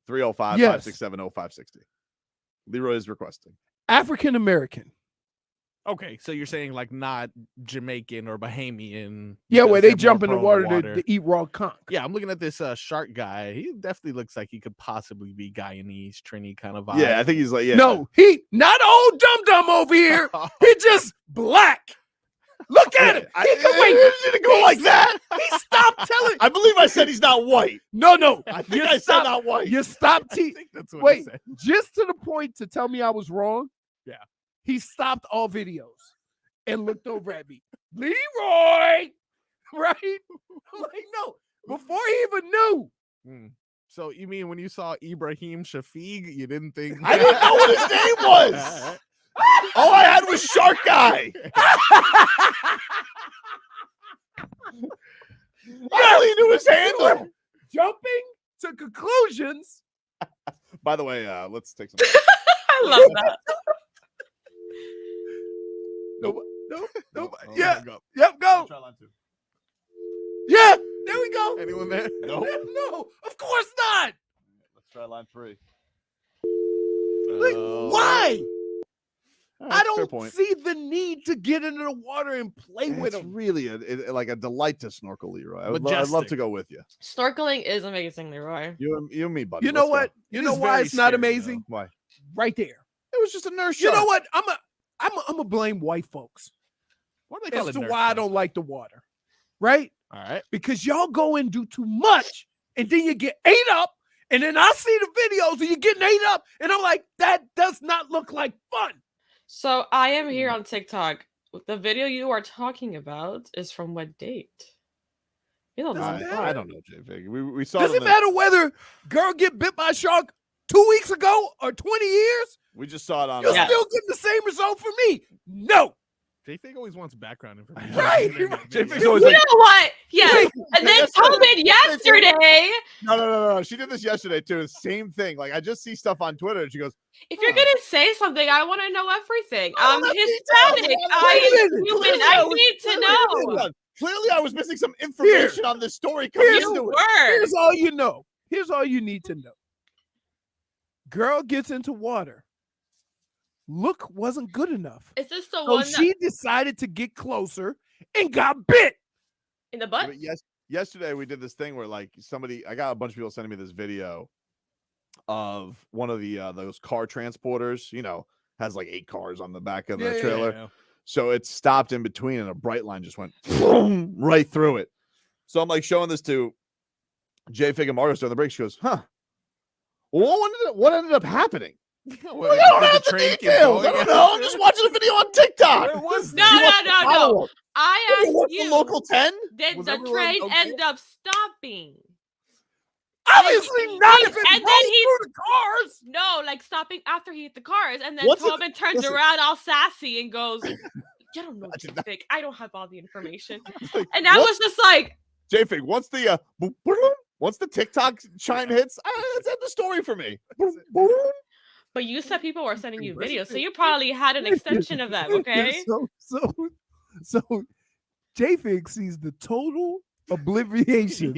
305-567-0560. Leroy is requesting. African American. Okay, so you're saying like not Jamaican or Bahamian. Yeah, where because they they're jump in more the prone water to eat raw conch. Yeah, I'm looking at this shark guy. He definitely looks like he could possibly be Guyanese, Trini kind of vibe. Yeah, I think he's like, yeah. No, he not old dum-dum over here. He just black. Look at him. He can wait. didn't go like that. He stopped telling. I believe I said he's not white. No. I think I said not white. You stopped. That's what Wait, he said. just to the point to tell me I was wrong. Yeah. He stopped all videos and looked over at me. Leroy, right? I'm like, no. Before he even knew. So you mean when you saw Ibrahim Shafiq, you didn't think I didn't know what his name was. All I had was Shark Guy. I only knew his handle. Jumping to conclusions. By the way, let's take some. I love that. No. Yeah. Yep, go. Try line two. Yeah, there we go. Anyone there? No. No, of course not. Let's try line 3. Like, why? All right, I fair don't point. see the need to get into the water and play with It's them. really like a delight to snorkel, Leroy. I'd love Majestic. to go with you. Snorkeling is amazing, Leroy. You and me, buddy. You know Let's go. what? You It know is why very it's not scary, amazing? Why? Right there. It was just a nurse You shark. know what? I'm a blame white folks What do they call as it? to nurse why I shark? don't like the water. Right? All right. Because y'all go and do too much, and then you get ate up, And then I see the videos of you getting ate up, and I'm like, that does not look like fun. So I am here on TikTok. The video you are talking about is from what date? You don't know. I don't know, J-Fig. We saw. Does it matter whether girl get bit by a shark 2 weeks ago or 20 years? We just saw it on. You're still getting the same result for me. No. J-Fig always wants background information. Right. J-Fig's always You like, know what? Yes. And then Tobin yesterday. No. She did this yesterday too. Same thing. Like I just see stuff on Twitter, and she goes, If you're gonna say something, I want to know everything. I'm Hispanic. I am human. I need to know. Clearly, I was missing some information on this story. Here's all you know. Here's all you need to know. Girl gets into water. Look wasn't good enough. Is this the So one she decided to get closer and got bit in the butt? But yesterday we did this thing where like I got a bunch of people sending me this video of one of the those car transporters, has like 8 cars on the back of the trailer. Yeah. So it stopped in between and a bright line just went boom, right through it. So I'm like showing this to J-Fig and Marcos during the break. She goes, huh. Well, what ended up happening? Well, I don't have the details. I don't know. I'm just watching a video on TikTok. Where was No. I asked What's you. the local 10? Did Was the everyone train okay? end up stopping? Obviously not if it and rolls then he through the cars. No, like stopping after he hit the cars, and then What's it- Tobin turns listen. around all sassy and goes, "You don't know J-Fig. I don't have all the information." And I was just like, J-Fig, once the once the TikTok chime hits, that's end the story for me. but you said people were sending you videos, so you probably had an extension of them, okay? So J-Fig sees the total obliteration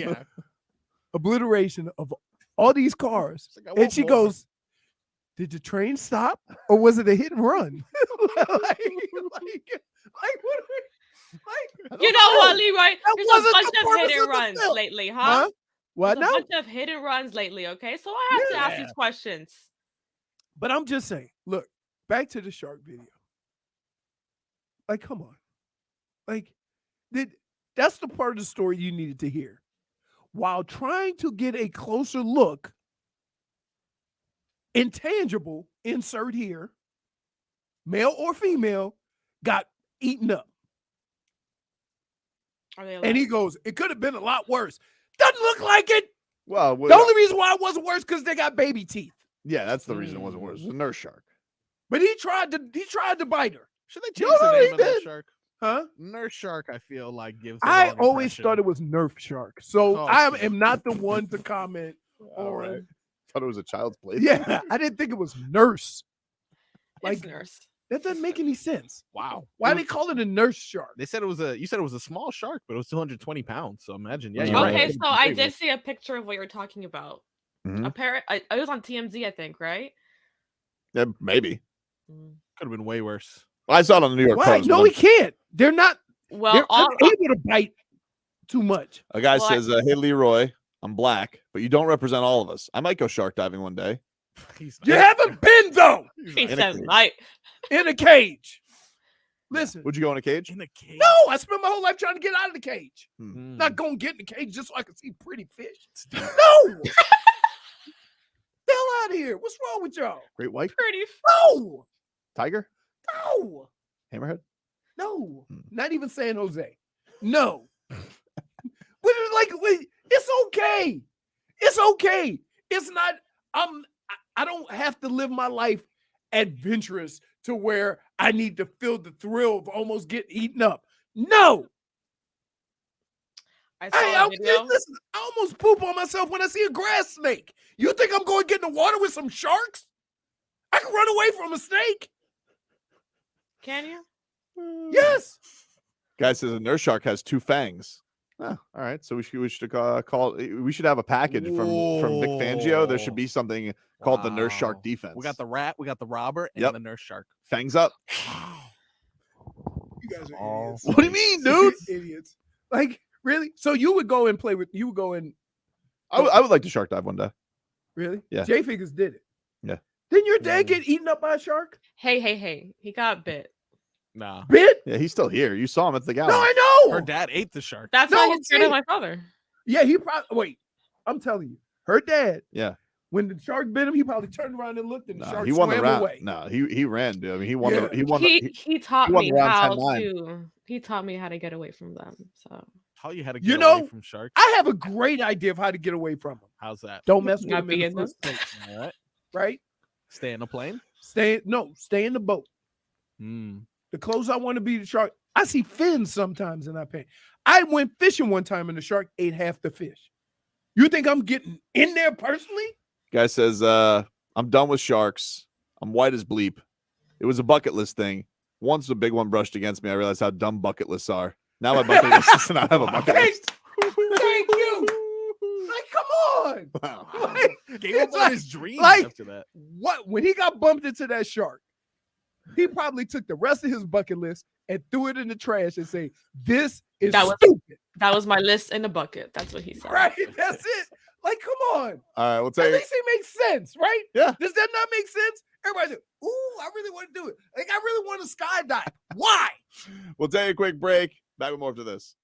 of all these cars. Like, I And want she more. goes, did the train stop or was it a hit and run? Like, You know what, Leroy? There's a wasn't bunch the of purpose hit of and the runs film. lately, huh? Huh? What There's now? a bunch of hit and runs lately, okay? So I have to ask these questions. But I'm just saying, look, back to the shark video. Like, come on. Like, that's the part of the story you needed to hear. While trying to get a closer look, intangible, insert here, male or female, got eaten up. Are they And he goes, it could have been a lot worse. Doesn't look like it. Well, The only reason why it wasn't worse because they got baby teeth. yeah, that's the reason it wasn't worse. It was a nurse shark. But he tried to bite her. Should they change the name of that shark? Huh? Nurse shark, I feel like gives. the I wrong always impression. thought it was Nerf Shark. So Oh, I shit. am not the one to comment All on. right. Thought it was a child's play. Yeah, I didn't think it was nurse. It's nurse. That doesn't make any sense. Wow. Why they call it a nurse shark? They said you said it was a small shark, but it was 220 pounds. So imagine, yeah. Okay, You're Okay, right. so I did see a picture of what you're talking about. Mhm. It was on TMZ, I think, right? Yeah, maybe. Could have been way worse. I saw it on the New York Why? Post. No, but he can't. They're not. Well, They're all, unable to bite too much. a guy well, says, "Hey Leroy, I'm black, but you don't represent all of us. I might go shark diving one day." He's You haven't been though he in a said, cage. "Like, in a cage. Listen, Would you go in a cage? in the cage. no, I spent my whole life trying to get out of the cage. Hmm. Not gonna get in the cage just so I can see pretty fish. No. Hell out of here. What's wrong with y'all? Great white pretty." No. tiger, No. hammerhead. No. Not even San Jose. No. It's okay. It's okay. It's not. I don't have to live my life adventurous to where I need to feel the thrill of almost getting eaten up. No. I saw a video. Listen, I almost poop on myself when I see a grass snake. You think I'm going to get in the water with some sharks? I can run away from a snake. Can you? Yes. Guy says a nurse shark has 2 fangs. Oh, all right, so we should have a package from Vic Fangio. There should be something called the nurse shark Wow. defense. We got the rat, we got the robber, and Yep. the nurse shark. fangs up. You guys are idiots. What do you mean, dude? Idiots. Like, really? So you would go and I would like to shark dive one day. really? Yeah. J Figures did it. Yeah. Didn't your dad get eaten up by a shark? Hey. He got bit. Nah. Bit? Yeah, he's still here. You saw him at the gala. No, I know. Her dad ate the shark. That's No, why I'm he's scared of saying- my father. Yeah, he probably. Wait, I'm telling you, Her dad. Yeah. When the shark bit him, he probably turned around and looked, and the Nah, shark he won the swam round. away. No, he ran, dude. I mean, he won. Yeah. He won. He taught won me the round how 10-9. to. He taught me how to get away from them. So How you had to get You away know, from sharks? I have a great idea of how to get away from them. How's that? Don't mess with Not them in the being them. first place, All right. right? Stay in the plane. Stay in the boat. Mm. The close I want to be the shark. I see fins sometimes in that pan. I went fishing one time and the shark ate half the fish. You think I'm getting in there personally? Guy says, I'm done with sharks. I'm white as bleep. It was a bucket list thing. Once the big one brushed against me, I realized how dumb bucket lists are. Now my bucket list is not have a bucket list. Thank you. Like, come on. Wow. Like, Gave up it's on like- his dreams like, after that. What when he got bumped into that shark, he probably took the rest of his bucket list and threw it in the trash and say, "This is stupid." That was my list in the bucket. That's what he said. Right? That's it. Like, come on. All right, we'll tell At you. least it makes sense, right? Yeah. Does that not make sense? Everybody said, "Ooh, I really want to do it. Like, I really want to skydive." Why? We'll take a quick break. Back with more after this.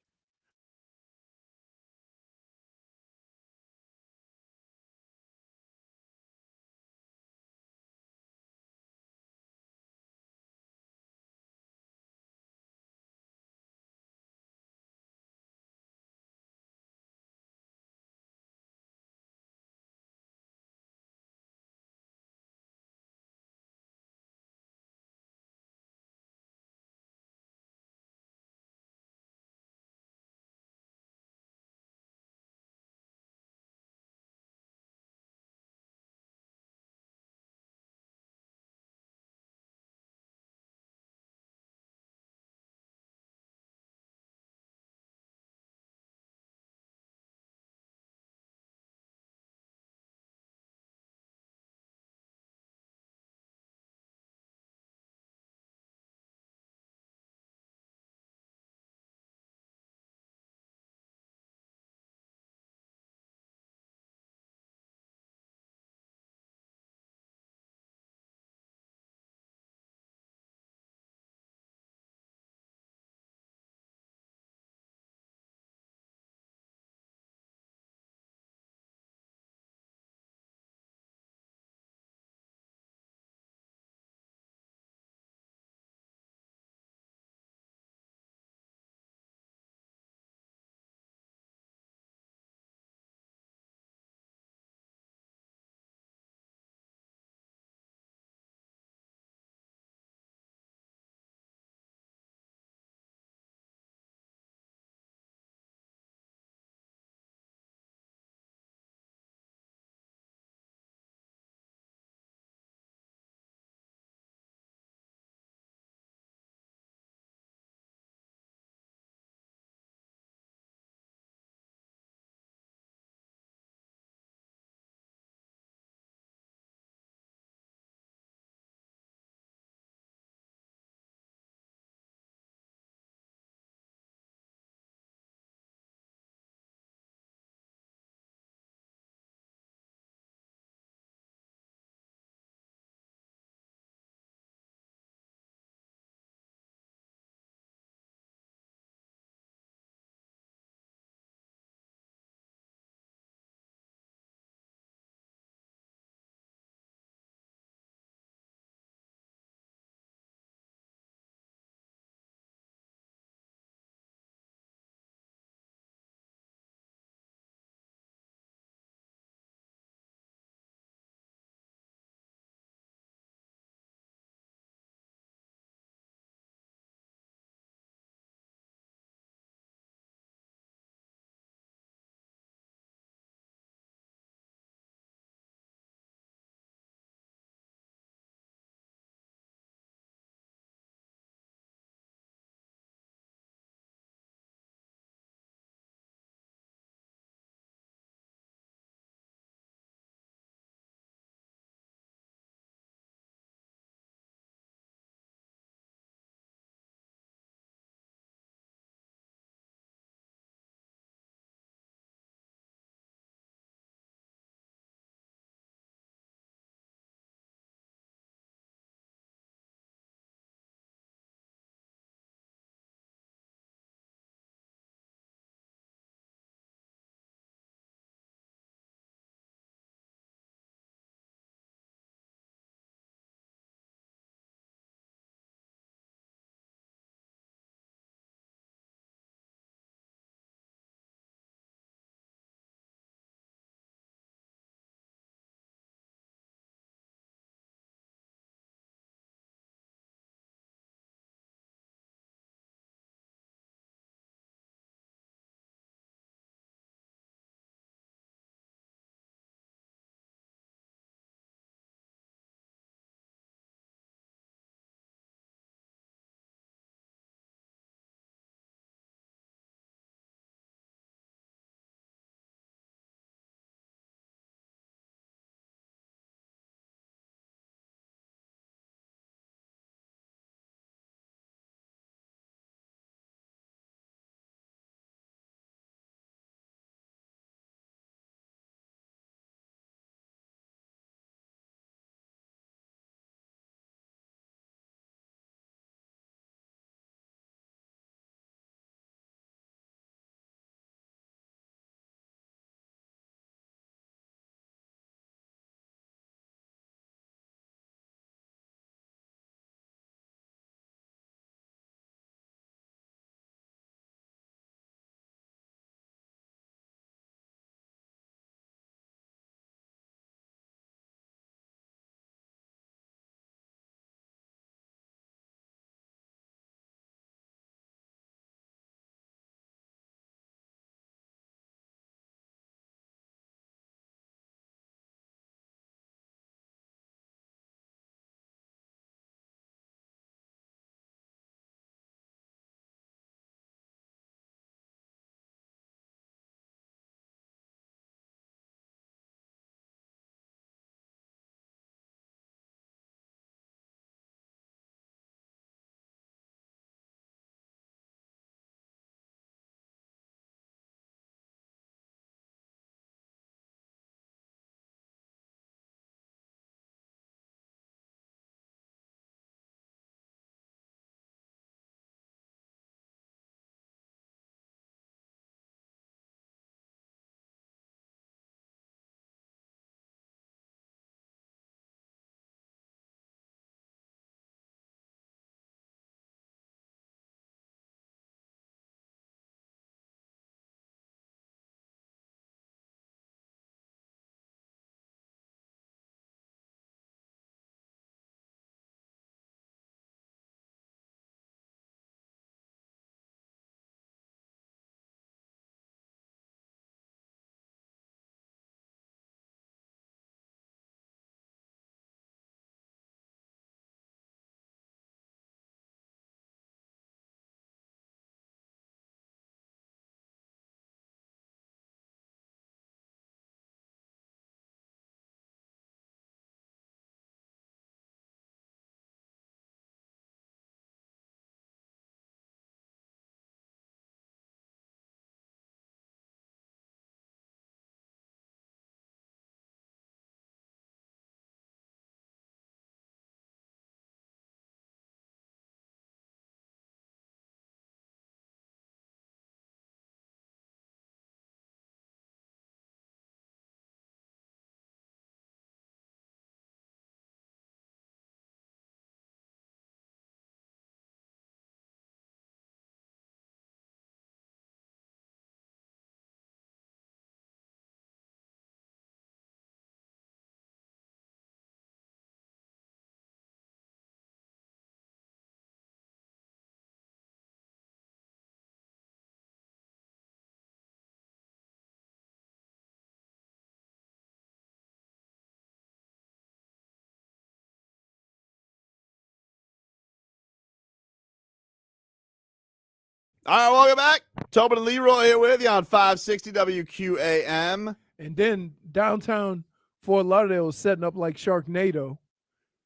All right, welcome back. Tobin and Leroy here with you on 560 WQAM. And then downtown Fort Lauderdale is setting up like Sharknado.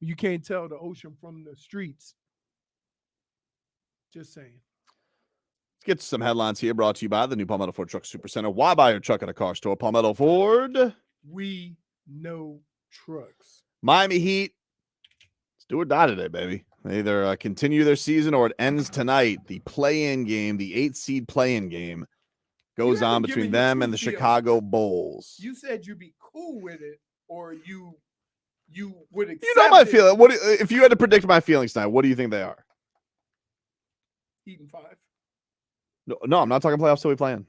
You can't tell the ocean from the streets. Just saying. Let's get to some headlines here brought to you by the new Palmetto Ford Truck Supercenter. Why buy your truck at a car store? Palmetto Ford. We know trucks. Miami Heat. Let's do or die today, baby. They either continue their season or it ends tonight. The play-in game, the 8-seed play-in game, goes on between them and the Chicago Bulls. You said you'd be cool with it, or you would accept You know my it. feeling. What if you had to predict my feelings tonight? What do you think they are? Heat and 5. No, I'm not talking playoffs till we play in.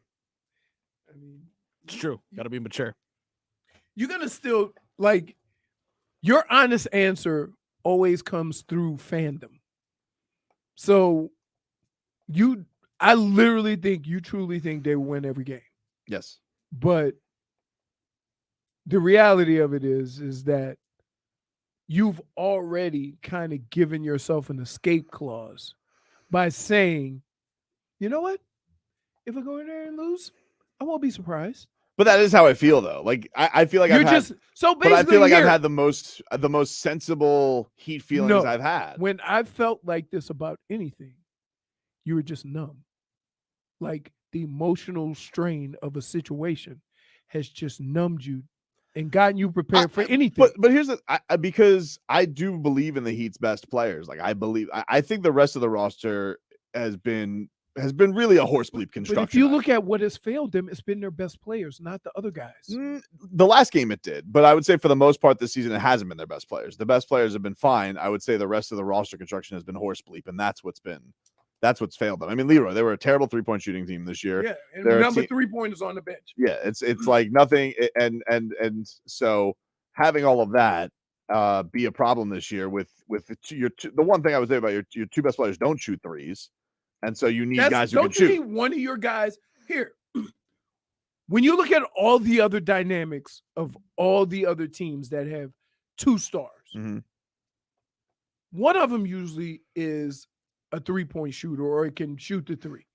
I mean, It's true. Got to be mature. you're gonna still like your honest answer always comes through fandom. So I literally think you truly think they win every game. Yes. But the reality of it is that you've already kind of given yourself an escape clause by saying, you know what? If I go in there and lose, I won't be surprised. But that is how I feel, though. Like I feel like You're I've had, just so but I basically feel like I've here- had the most sensible Heat feelings No. I've had. When I felt like this about anything, you were just numb. Like the emotional strain of a situation has just numbed you and gotten you prepared for anything. But here's because I do believe in the Heat's best players. Like I think the rest of the roster has been really a horse bleep But construction. if you look at what has failed them, it's been their best players, not the other guys. The last game it did, but I would say for the most part this season it hasn't been their best players. The best players have been fine. I would say the rest of the roster construction has been horse bleep, and that's what's failed them. I mean, Leroy, they were a terrible 3-point shooting team this year. Yeah, and They're a number team- 3-pointers on the bench. Yeah, it's like nothing, and so having all of that be a problem this year with the one thing I would say about your two best players don't shoot threes, and so you need guys who don't can you shoot. need one of your guys here? When you look at all the other dynamics of all the other teams that have 2 stars, Mhm. one of them usually is a 3-point shooter or it can shoot the 3.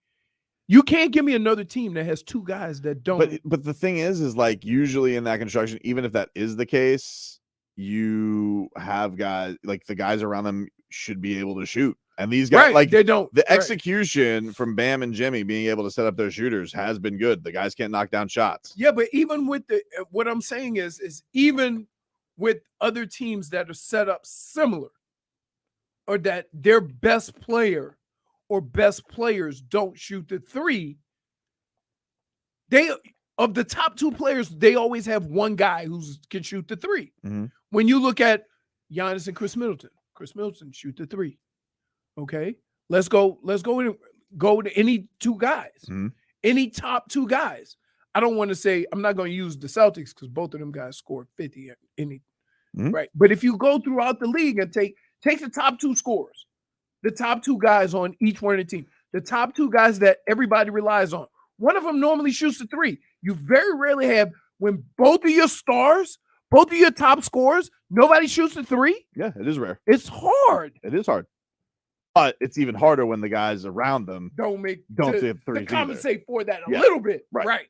You can't give me another team that has 2 guys that don't. But the thing is like usually in that construction, even if that is the case, you have guys like the guys around them should be able to shoot. And these guys, Right, like they don't. The Right. execution from Bam and Jimmy being able to set up their shooters has been good. The guys can't knock down shots. Yeah, but even with what I'm saying is even with other teams that are set up similar, or that their best player or best players don't shoot the 3, of the top 2 players, they always have one guy who can shoot the 3. Mhm. When you look at Giannis and Chris Middleton shoot the 3. Okay, let's go to any 2 guys, Mhm. any top 2 guys. I don't want to say, I'm not going to use the Celtics because both of them guys scored 50 at any right. But if you go throughout the league and take the top 2 scorers, the top 2 guys on each one of the team, the top 2 guys that everybody relies on, one of them normally shoots the 3. You very rarely have when both of your stars, both of your top scorers, nobody shoots the 3. Yeah, it is rare. It's hard. It is hard. But it's even harder when the guys around them Don't to to hit threes either. compensate for that a Yeah, little bit. right. Right.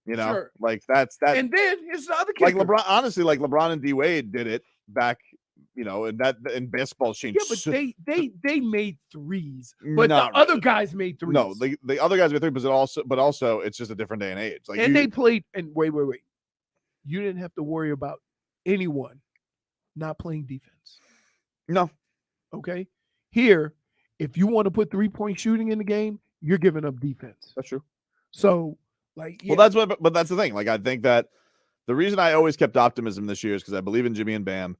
You know, Sure. like that's that. And then here's the other like kicker. LeBron, honestly, like LeBron and D Wade did it back, and basketball changed. Yeah, but so- they made threes, but the Not other really. guys made threes. No, the other guys made 3, but also it's just a different day and age. Like and they played. And wait. You didn't have to worry about anyone not playing defense. No. Okay. Here, if you want to put 3-point shooting in the game, you're giving up defense. That's true. So, like, Well, but that's the thing. Like, I think that the reason I always kept optimism this year is because I believe in Jimmy and Bam.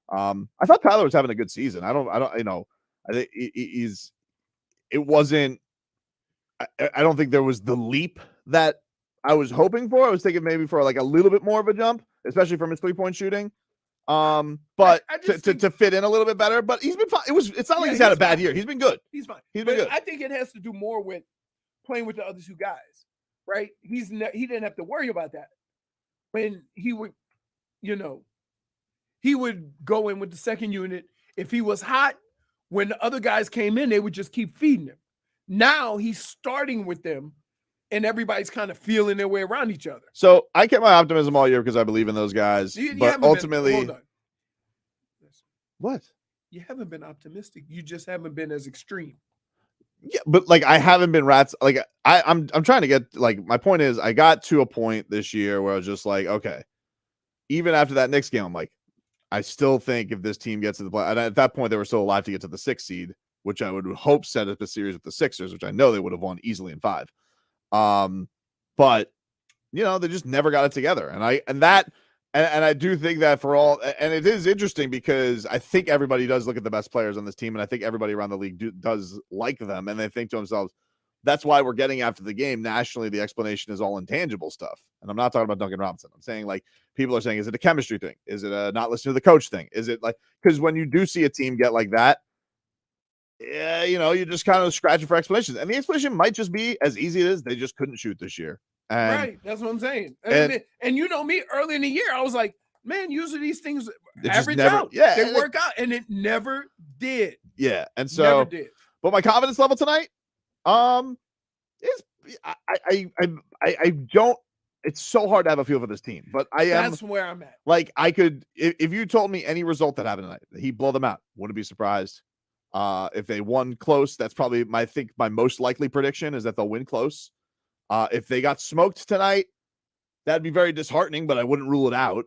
I thought Tyler was having a good season. I think it wasn't. I don't think there was the leap that I was hoping for. I was thinking maybe for like a little bit more of a jump, especially from his 3-point shooting. But to fit in a little bit better. But he's been fine. It's not like he's had a bad year. He's been good. He's fine. He's been But good. I think it has to do more with playing with the other 2 guys, right? He didn't have to worry about that when he would, he would go in with the second unit. If he was hot, when the other guys came in, they would just keep feeding him. Now he's starting with them, and everybody's kind of feeling their way around each other. So I kept my optimism all year because I believe in those guys. But ultimately, hold on. What? You haven't been optimistic. You just haven't been as extreme. Yeah, but like I haven't been rats. Like I'm trying to get like my point is I got to a point this year where I was just like, okay, even after that Knicks game, I'm like, I still think if this team gets to the play, and at that point they were still alive to get to the 6th seed, which I would hope set up a series with the Sixers, which I know they would have won easily in 5. But you know, they just never got it together. And I do think that for all, and it is interesting because I think everybody does look at the best players on this team, and I think everybody around the league does like them, and they think to themselves, that's why we're getting after the game nationally. The explanation is all intangible stuff. And I'm not talking about Duncan Robinson. I'm saying like people are saying, is it a chemistry thing? Is it a not listening to the coach thing? Is it like, because when you do see a team get like that, yeah, you know, you're just kind of scratching for explanations. And the explanation might just be as easy as they just couldn't shoot this year. And, right. That's what I'm saying. And you know me, early in the year, I was like, man, usually these things average out. Yeah. They work out. And it never did. Yeah. And so, never did. But my confidence level tonight, is I don't, it's so hard to have a feel for this team, but That's where I'm at. Like I could, if you told me any result that happened tonight, he'd blow them out. Wouldn't be surprised. If they won close, that's probably my most likely prediction is that they'll win close. If they got smoked tonight, that'd be very disheartening, but I wouldn't rule it out.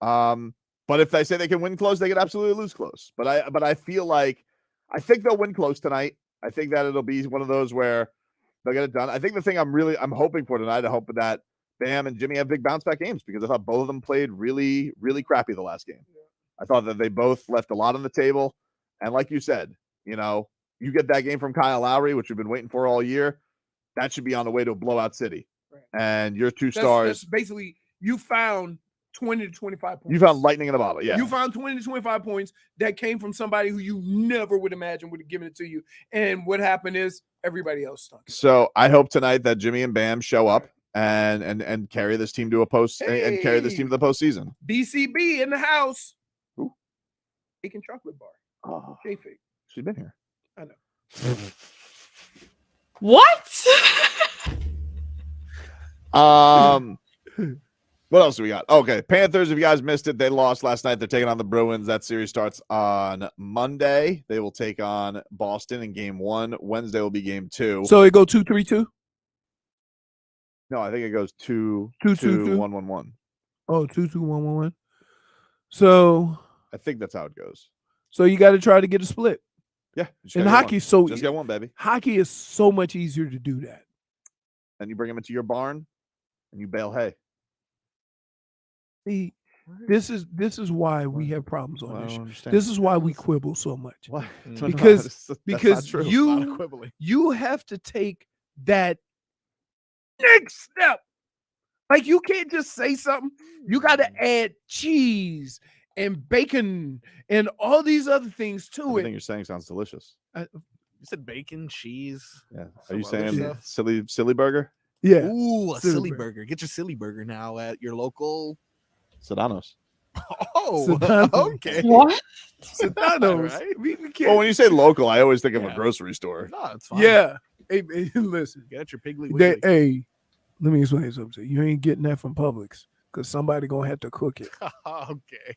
But if they say they can win close, they could absolutely lose close. But I feel like I think they'll win close tonight. I think that it'll be one of those where they'll get it done. I think the thing I'm hoping for tonight, I hope that Bam and Jimmy have big bounce back games because I thought both of them played really, really crappy the last game. I thought that they both left a lot on the table. And like you said, you know, you get that game from Kyle Lowry, which we've been waiting for all year. That should be on the way to a blowout city. Right. And your two stars. That's basically, you found 20 to 25 points. You found lightning in the bottle. Yeah. You found 20 to 25 points that came from somebody who you never would imagine would have given it to you. And what happened is everybody else stunk. So I hope tonight that Jimmy and Bam show up and carry this team to a post and carry this team to the postseason. BCB in the house. Who? Bacon chocolate bar. Oh, J-Fig. She's been here. I know. What? What else do we got? Okay, Panthers, if you guys missed it, they lost last night. They're taking on the Bruins. That series starts on Monday. They will take on Boston in game 1. Wednesday will be game 2. So it go 2-3-2? No, I think it goes 2-2-1-1-1. Oh, 2-2-1-1-1. So I think that's how it goes. So you got to try to get a split. Yeah. And hockey's so just get one, baby. Hockey is so much easier to do that. And you bring them into your barn and you bale hay. See, this is why we have problems on this show. This is why we quibble so much. Why? Because true. you have to take that next step. Like you can't just say something. You got to add cheese and bacon and all these other things to Everything it. you're saying sounds delicious. You said bacon, cheese. Yeah. Are you saying silly burger? Yeah. Ooh, a silly burger. Get your silly burger now at your local Sedanos. Oh, Sedano. okay. What? Sedanos. Right. We can't. Well, when you say local, I always think of a grocery store. No, it's fine. Yeah. Hey, listen. Get your Piggly Wiggly. Hey, let me explain something to you. You ain't getting that from Publix because somebody gonna have to cook it. Okay.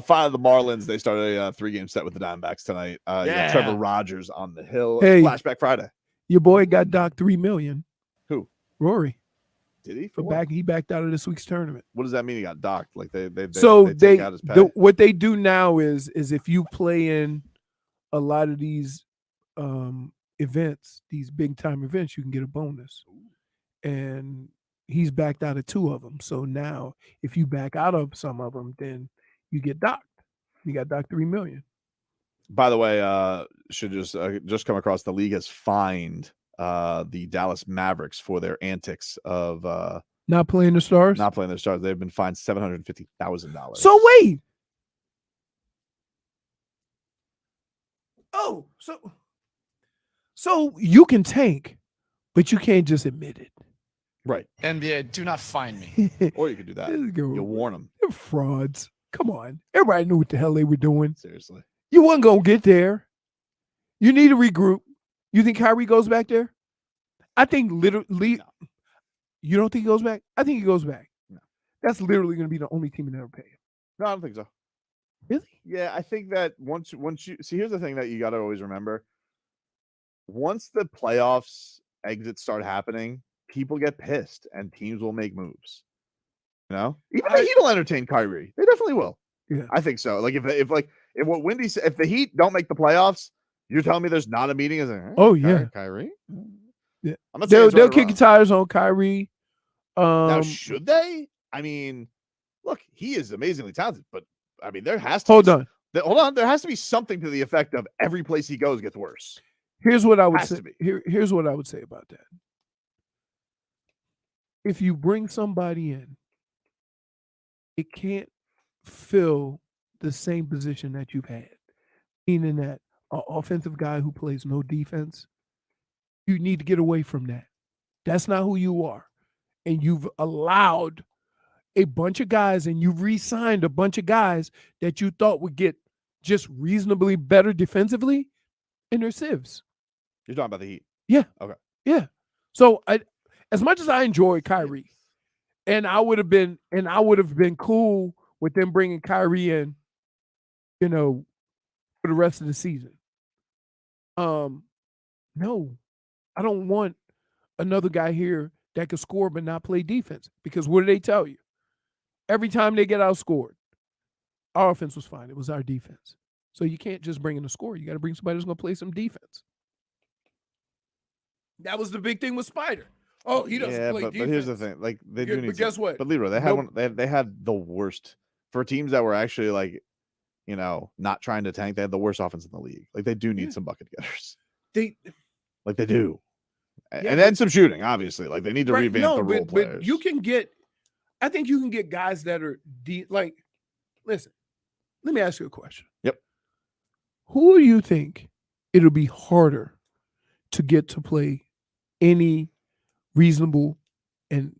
Finally, the Marlins, they started a 3-game set with the Diamondbacks tonight. You got Trevor Rogers on the hill. Hey. Flashback Friday. Your boy got docked $3 million. Who? Rory. Did he? He backed out of this week's tournament. What does that mean? He got docked? Like they take out his pay? what they do now is if you play in a lot of these events, these big time events, you can get a bonus. And he's backed out of 2 of them. So now if you back out of some of them, then you get docked. You got docked $3 million. By the way, should just come across, the league has fined the Dallas Mavericks for their antics of not playing the Stars. They've been fined $750,000. So wait. Oh, so you can tank, but you can't just admit it. Right. NBA, do not find me. Or you could do that. You'll warn them. They're frauds. Come on. Everybody knew what the hell they were doing. Seriously. You wasn't going to get there. You need to regroup. You think Kyrie goes back there? I think literally. No. You don't think he goes back? I think he goes back. No. That's literally going to be the only team that ever pay him. No, I don't think so. Really? Yeah, I think that once you see, here's the thing that you got to always remember. Once the playoffs exits start happening, people get pissed and teams will make moves. You know, even the Heat will entertain Kyrie. They definitely will. Yeah, I think so. Like if what Wendy said, if the Heat don't make the playoffs, you're telling me there's not a meeting? As oh yeah, Kyrie. Yeah, I'm not they'll kick your tires on Kyrie. Now should they? I mean, look, he is amazingly talented, but I mean, there has to hold on. There has to be something to the effect of every place he goes gets worse. Here's what I would say. Here's what I would say about that. If you bring somebody in, it can't fill the same position that you've had, meaning that an offensive guy who plays no defense, you need to get away from that. That's not who you are. And you've allowed a bunch of guys and you've re-signed a bunch of guys that you thought would get just reasonably better defensively, and they're civs. You're talking about the Heat? Yeah. Okay. Yeah. So as much as I enjoy Kyrie, and I would have been cool with them bringing Kyrie in, you know, for the rest of the season. No, I don't want another guy here that could score but not play defense. Because what do they tell you? Every time they get outscored, our offense was fine. It was our defense. So you can't just bring in a scorer. You got to bring somebody who's going to play some defense. That was the big thing with Spider. Oh, he doesn't play defense. But here's the thing. Like they do need. But guess what? But Leroy, they had the worst for teams that were actually like, you know, not trying to tank. They had the worst offense in the league. Like they do need some bucket getters. They do. And then some shooting, obviously. Like they need to revamp the role players. But you can get, I think you can get guys that are listen, let me ask you a question. Yep. Who do you think it'll be harder to get to play any reasonable and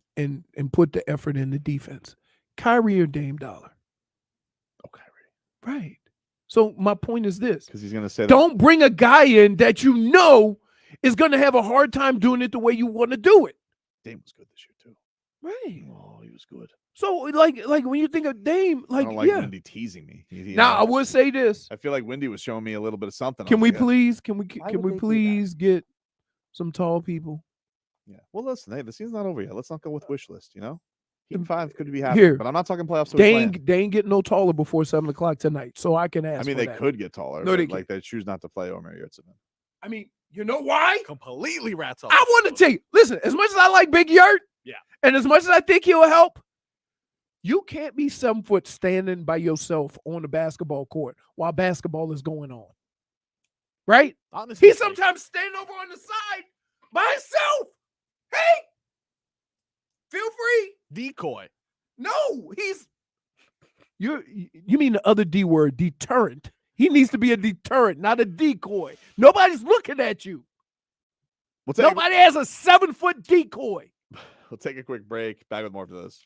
put the effort in the defense? Kyrie or Dame Dollar? Oh, Kyrie. Right. So my point is this. Because he's going to say that. Don't bring a guy in that you know is going to have a hard time doing it the way you want to do it. Dame was good this year, too. Right. Oh, he was good. So, like when you think of Dame, I don't like Wendy teasing me. Now, I would say this. I feel like Wendy was showing me a little bit of something. Can we please get some tall people? Yeah. Well, listen, hey, the season's not over yet. Let's not go with wish list, you know? Heat 5 could be happening, Here, but I'm not talking playoffs. They ain't get no taller before 7 o'clock tonight, so I can ask. I mean, for they that. could get taller. No, but they choose not to play Omer Yurtseven. I mean, you know why? Completely rats off. I want to tell you. Listen, as much as I like Big Yurt, yeah, and as much as I think he'll help, you can't be 7 foot standing by yourself on the basketball court while basketball is going on. Right? Honestly, He sometimes stand over on the side by himself. Hey, feel free. Decoy. No, you mean the other D word, deterrent. He needs to be a deterrent, not a decoy. Nobody's looking at you. Nobody has a 7 foot decoy. We'll take a quick break. Back with more to this.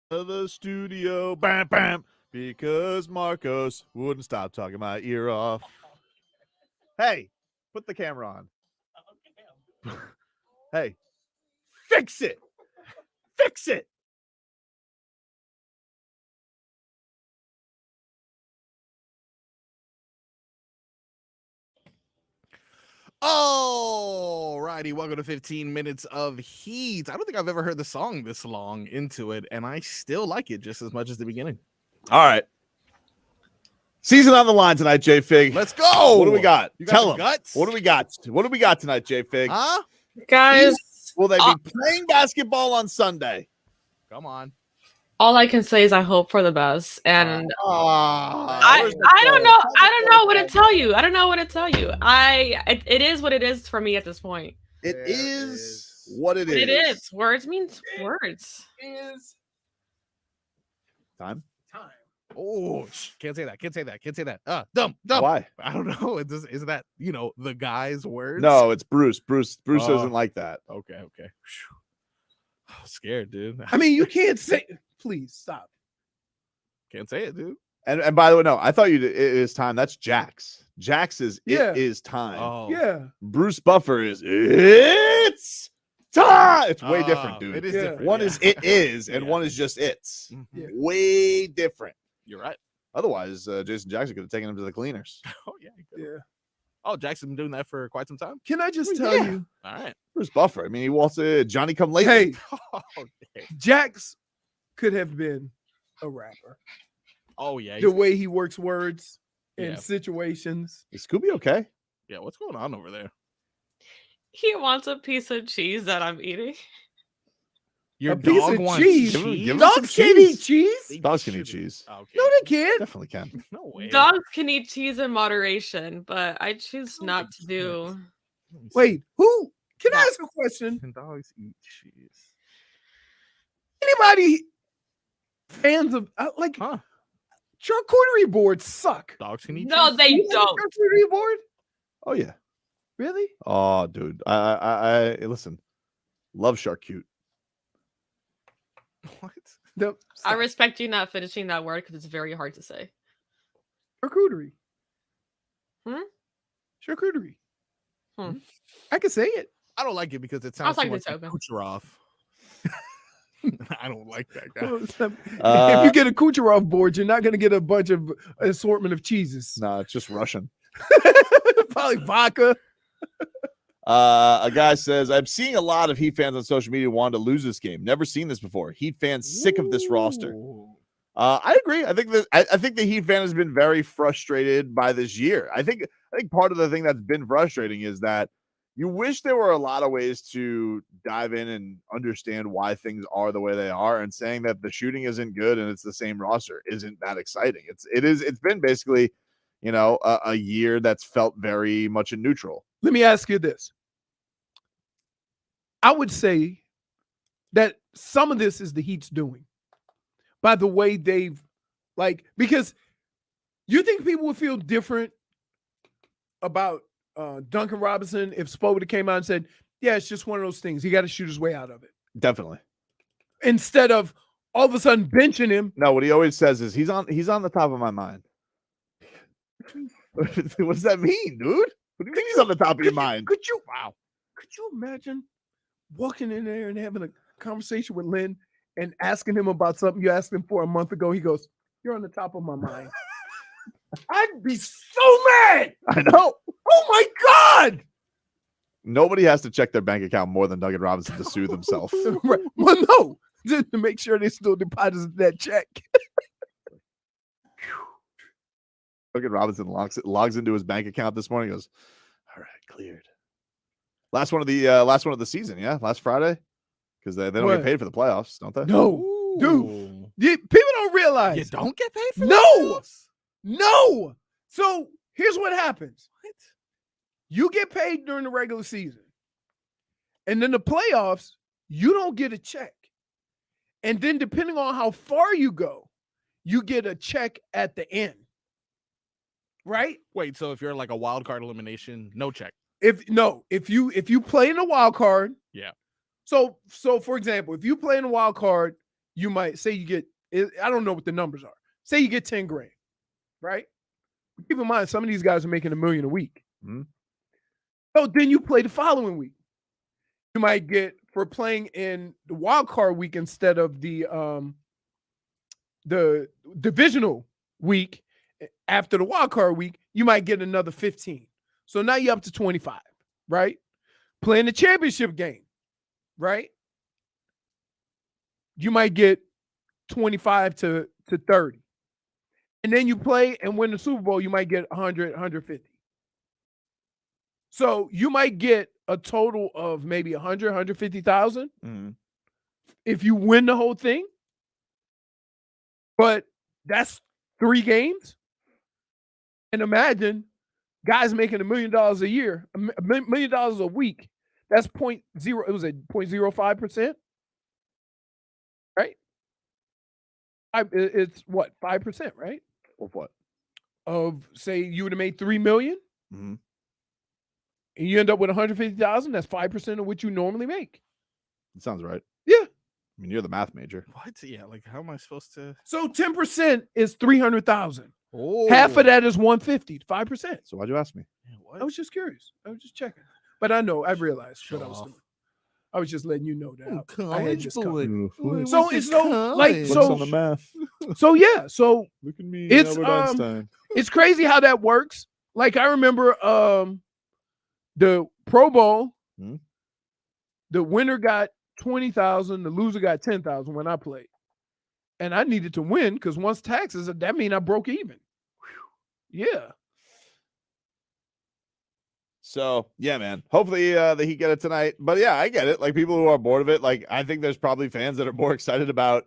the studio, bam, bam, because Marcos wouldn't stop talking my ear off. Hey, put the camera on. Hey, fix it. Fix it. All righty, welcome to 15 minutes of Heat. I don't think I've ever heard the song this long into it, and I still like it just as much as the beginning. All right. Season on the line tonight, J Fig. Let's go. What do we got? You got Tell some them. guts? What do we got? What do we got tonight, J Fig? Huh? Guys, Will they be playing basketball on Sunday? Come on. all I can say is I hope for the best. And I don't know. I don't know what to tell you. I don't know what to tell you. It is what it is for me at this point. It is what it is. It is. Words means words. Is time. Oh, can't say that. Can't say that. Can't say that. Dumb. Why? I don't know. Is that the guy's words? No, it's Bruce. Bruce doesn't like that. Okay. Whew. I'm scared, dude. I mean, you can't say. Please stop. Can't say it, dude. And by the way, no, I thought it is time. That's Jax. Jax is Yeah. it is time. Oh, Yeah. Bruce Buffer is it's time. It's way different, dude. It is Yeah. different. One yeah. is it is, and Yeah. one is just it's. Yeah. Way different. You're right. Otherwise, Jason Jackson could have taken him to the cleaners. Oh yeah. he could've. Yeah. Oh, Jackson been doing that for quite some time. Can I just tell Yeah. you, All right. Bruce Buffer. I mean, he waltzed Johnny Come Lately. hey, Okay. Jax could have been a rapper. Oh yeah. The way he works words in Yeah. situations. Is Scooby okay? Yeah. What's going on over there? He wants a piece of cheese that I'm eating. Your A piece dog of wants cheese. cheese? Give him some Dogs can't eat cheese. cheese. Dogs can eat cheese. Okay. No, they can't. Definitely can. No way. Dogs can eat cheese in moderation, but I choose not to do. Let me see. Wait, who? Can I ask a question? Can dogs eat cheese? Anybody fans of like Huh? charcuterie boards suck. Dogs can eat No, cheese? they You have a don't. charcuterie board? Oh yeah. Really? Oh, dude. I listen. Love Charcute. What? The I respect you not finishing that word because it's very hard to say. charcuterie. Hmm? Charcuterie. Hmm. I can say it. I don't like it because it I'll sounds too take much this like open. Kucherov. I don't like that guy. If you get a Kucherov board, you're not going to get a bunch of assortment of cheeses. No, it's just Russian. Probably vodka. A guy says, I'm seeing a lot of Heat fans on social media wanting to lose this game. Never seen this before. Heat fans sick of this roster. Ooh. I agree. I think the Heat fan has been very frustrated by this year. I think part of the thing that's been frustrating is that you wish there were a lot of ways to dive in and understand why things are the way they are, and saying that the shooting isn't good and it's the same roster isn't that exciting. It's been basically, a year that's felt very much in neutral. Let me ask you this. I would say that some of this is the Heat's doing by the way they've because you think people would feel different about Duncan Robinson if Spo would have came out and said, yeah, it's just one of those things. He got to shoot his way out of it. Definitely. Instead of all of a sudden benching him. No, what he always says is he's on the top of my mind. What does that mean, dude? What do you mean he's on the top of your mind? Could you imagine walking in there and having a conversation with Lynn and asking him about something you asked him for a month ago? He goes, you're on the top of my mind. I'd be so mad. I know. Oh my God. Nobody has to check their bank account more than Duncan Robinson to soothe himself. Right. Well, no, just to make sure they still deposit that check. Duncan Robinson logs into his bank account this morning. Goes, all right, cleared. Last one of the season, yeah, last Friday, because they don't What? get paid for the playoffs, don't they? No, dude. People don't realize. You don't get paid for No, that? no. So here's what happens. You get paid during the regular season. And then the playoffs, you don't get a check. And then depending on how far you go, you get a check at the end. Right? Wait, so if you're like a wild card elimination, no check. If you play in the wild card. Yeah. So for example, if you play in the wild card you might say you get, I don't know what the numbers are. Say you get 10 grand, right? Keep in mind, some of these guys are making $1 million a week. Mm-hmm. So then you play the following week. You might get, for playing in the wild card week instead of the divisional week after the wild card week, you might get another 15. So now you're up to 25, right? Playing the championship game, right? You might get 25 to 30. And then you play and win the Super Bowl, you might get 100, 150. So you might get a total of maybe 100, 150,000 if you win the whole thing. But that's 3 games. And imagine guys making $1 million a year, $1 million a week. That's 0.05%, right? It's what, 5%, right? Of what? Of, say you would have made $3 million, Mm-hmm. and you end up with 150,000. That's 5% of what you normally make. It sounds right. Yeah. I mean, you're the math major. What? Yeah, like how am I supposed to? So 10% is 300,000. Oh. Half of that is 150. 5%. So why'd you ask me? I was just curious. I was just checking. But I know, I realized what I was doing. I was just letting you know that I had just come. So it's no like so on the math. So yeah, so Look at me, it's Albert Einstein. it's crazy how that works. Like I remember the Pro Bowl, the winner got 20,000, the loser got 10,000 when I played. And I needed to win because once taxes, that mean I broke even. Yeah. So yeah, man. Hopefully the Heat get it tonight. But yeah, I get it. Like people who are bored of it, like I think there's probably fans that are more excited about.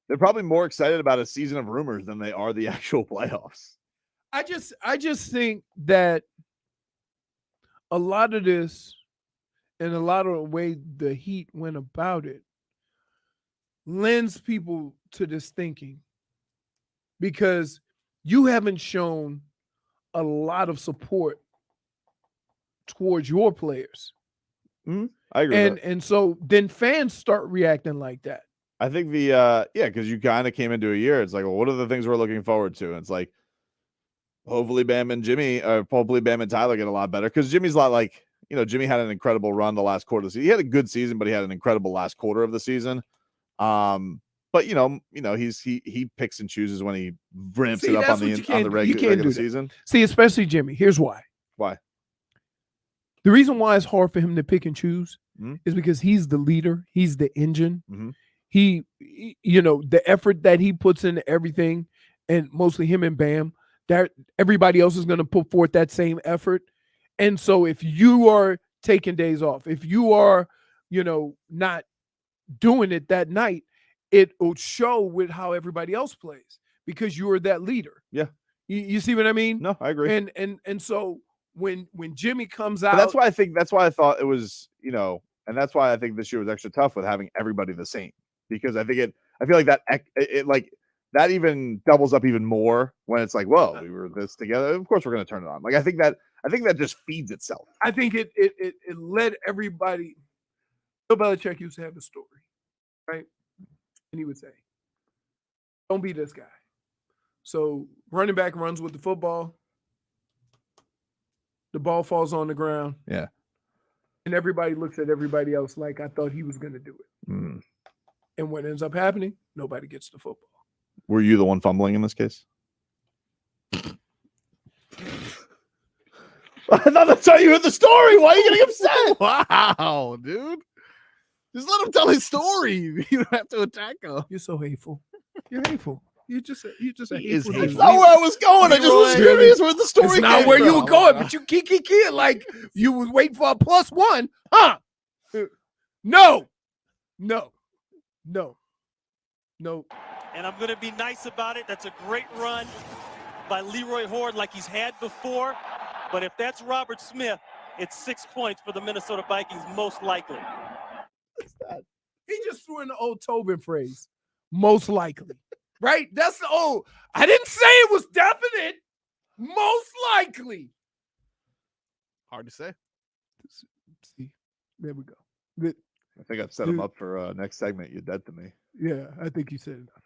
They're probably more excited about a season of rumors than they are the actual playoffs. I just think that a lot of this and a lot of the way the Heat went about it lends people to this thinking because you haven't shown a lot of support towards your players. I agree. And so then fans start reacting like that. I think because you kind of came into a year. It's like, well, what are the things we're looking forward to? And it's like, hopefully Bam and Tyler get a lot better because Jimmy's a lot like, Jimmy had an incredible run the last quarter of the season. He had a good season, but he had an incredible last quarter of the season. But he picks and chooses when he ramps it up on the regular season. See, especially Jimmy. Here's why. Why? The reason why it's hard for him to pick and choose is because he's the leader. He's the engine. He, the effort that he puts into everything, and mostly him and Bam, that everybody else is going to put forth that same effort. And so if you are taking days off, if you are, not doing it that night, it will show with how everybody else plays because you are that leader. Yeah. You see what I mean? No, I agree. And so when Jimmy comes out, but that's why I thought it was, and that's why I think this year was extra tough with having everybody the same, because I feel like that even doubles up even more when it's like, whoa, we were this together. Of course we're going to turn it on. Like, I think that just feeds itself. I think it led everybody. Bill Belichick used to have a story, right? And he would say, don't be this guy. So running back runs with the football. The ball falls on the ground. Yeah. And everybody looks at everybody else like I thought he was going to do it. And what ends up happening, nobody gets the football. Were you the one fumbling in this case? I thought that's how you heard the story. Why are you getting upset? Wow, dude. Just let him tell his story. You don't have to attack him. You're so hateful. You're hateful. You're just a hateful. That's not where I was going. I just was curious where the story It's came not where from. you were going, but you keep like you was waiting for a +1, huh? No. And I'm going to be nice about it. That's a great run by Leroy Horde like he's had before. But if that's Robert Smith, it's 6 points for the Minnesota Vikings, most likely. What's that? He just threw in the old Tobin phrase, most likely. Right? That's the old. I didn't say it was definite. Most likely. Hard to say. See, there we go. I think I've set him up for next segment. You're dead to me. Yeah, I think you said enough.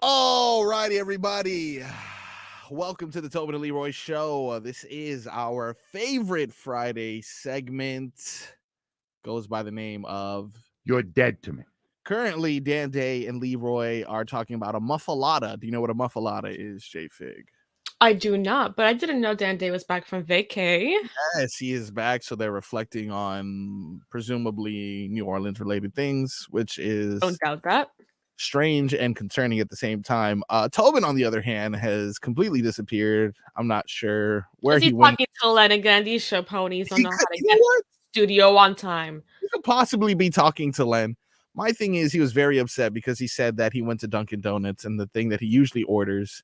All righty, everybody. Welcome to the Tobin and Leroy show. This is our favorite Friday segment. Goes by the name of You're Dead to Me. Currently, Dan Day and Leroy are talking about a muffalata. Do you know what a muffalata is, J Fig? I do not, but I didn't know Dan Day was back from vacay. Yes, he is back. So they're reflecting on presumably New Orleans related things, which is Don't doubt that. strange and concerning at the same time. Tobin, on the other hand, has completely disappeared. I'm not sure where he went. Talking to Len again. These show ponies don't know how to get studio on time. He could possibly be talking to Len. My thing is, he was very upset because he said that he went to Dunkin' Donuts and the thing that he usually orders,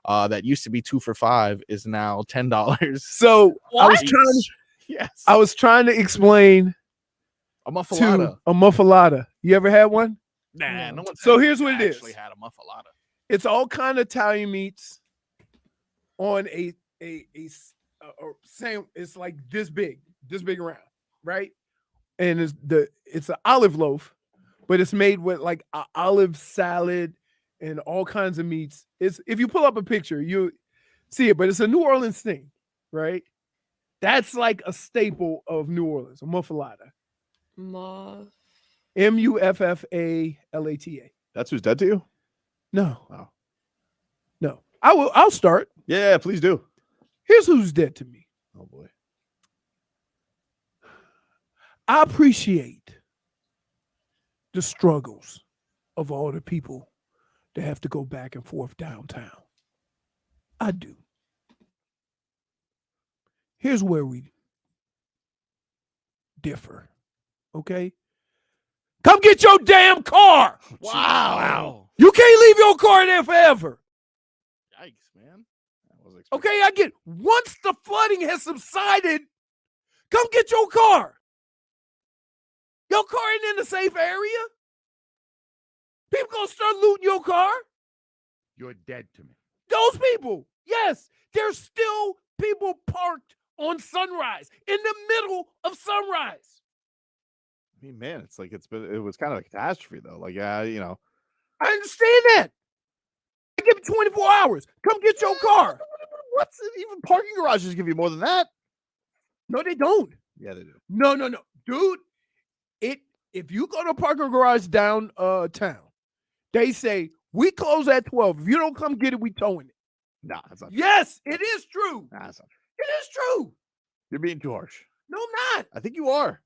that used to be 2 for $5, is now $10. So What? I was trying to explain a muffalata. a muffalata. You ever had one? Nah, no one. So here's what it is. Actually had a muffalata. It's all kind of Italian meats on a same. It's like this big around, right? And it's an olive loaf, but it's made with like an olive salad and all kinds of meats. It's, if you pull up a picture, you see it, but it's a New Orleans thing, right? That's like a staple of New Orleans, a muffalata. Muffalata. That's who's dead to you? No. Wow. No. I'll start. Yeah, please do. Here's who's dead to me. Oh boy. I appreciate the struggles of all the people that have to go back and forth downtown. I do. Here's where we differ. Okay? Come get your damn car. Wow. You can't leave your car there forever. Yikes, man. Okay, I get, once the flooding has subsided, come get your car. Your car ain't in a safe area. People gonna start looting your car. You're dead to me. Those people, yes, there's still people parked on Sunrise, in the middle of Sunrise. I mean, man, it's like it was kind of a catastrophe though. Like, you know. I understand that. I give you 24 hours. Come get your car. What's it? Even parking garages give you more than that. No, they don't. Yeah, they do. No. Dude, if you go to a parking garage downtown, they say, we close at 12. If you don't come get it, we towing it. Nah, that's not true. Yes, it is true. Nah, that's not true. It is true. You're being too harsh. No, I'm not. I think you are.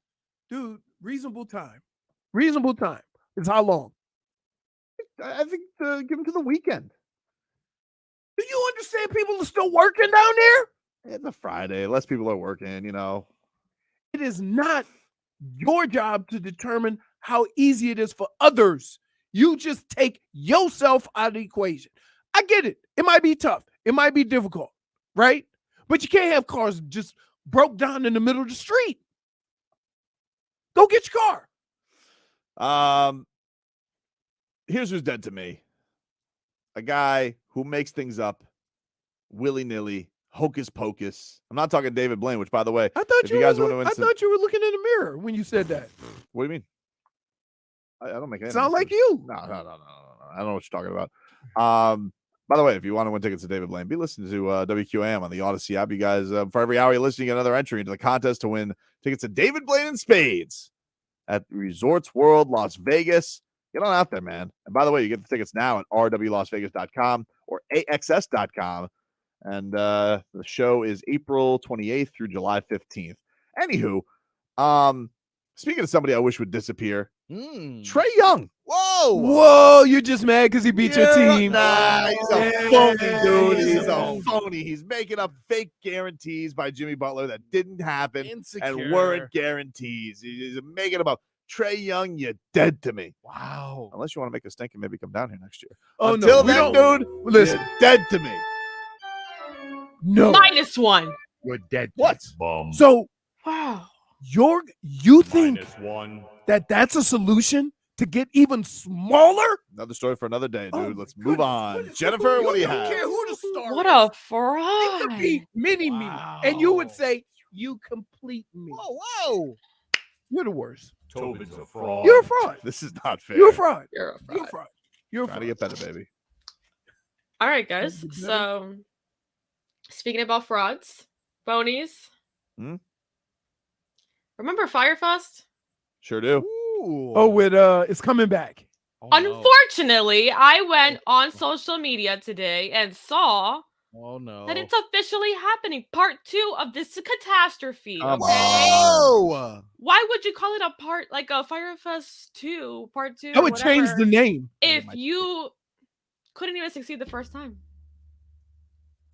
Dude, reasonable time. Reasonable time is how long? I think give them to the weekend. Do you understand people are still working down there? It's a Friday. Less people are working, you know. It is not your job to determine how easy it is for others. You just take yourself out of the equation. I get it. It might be tough. It might be difficult, right? But you can't have cars just broke down in the middle of the street. Go get your car. Here's who's dead to me. A guy who makes things up willy-nilly, hocus pocus. I'm not talking David Blaine, which, by the way, I if you guys want to win I thought you were looking in the mirror when you said that. What do you mean? I don't make any Sound like you. No. I don't know what you're talking about. By the way, if you want to win tickets to David Blaine, be listening to WQAM on the Odyssey app. You guys, for every hour you're listening, you get another entry into the contest to win tickets to David Blaine in spades at Resorts World Las Vegas. Get on out there, man. And by the way, you get the tickets now at rwlasvegas.com or axs.com. And the show is April 28th through July 15th. Anywho, speaking of somebody I wish would disappear, Trae Young. Whoa, you're just mad because he beat your team. Nah, he's a phony, dude. He's a phony. He's making up fake guarantees by Jimmy Butler that didn't happen and weren't guarantees. He's making them up. Trae Young, you're dead to me. Wow. Unless you want to make a stink and maybe come down here next year. Oh, Until no, then, dude, listen, you're dead to me. No. -1. You're dead. What? Bum. So, wow. You think -1. that's a solution to get even smaller? Another story for another day, dude. Let's move on. Jennifer, what do you have? I don't care who the star What is. a It fraud. could be mini me. And you would say, you complete me. Whoa. You're the worst. Tobin's a fraud. You're a fraud. This is not fair. You're a fraud. You're a You're a fraud. fraud. You're a Trying fraud. to get better, baby. All right, guys. So, speaking about frauds, Bonies. Hmm? Remember Firefest? Sure do. Oh, with it's coming back. Unfortunately, I went on social media today and saw Oh no. that it's officially happening. Part 2 of this catastrophe. Come Okay. Oh. Why would you call it a part like a Firefest 2, part 2? I would change the name. If you couldn't even succeed the first time.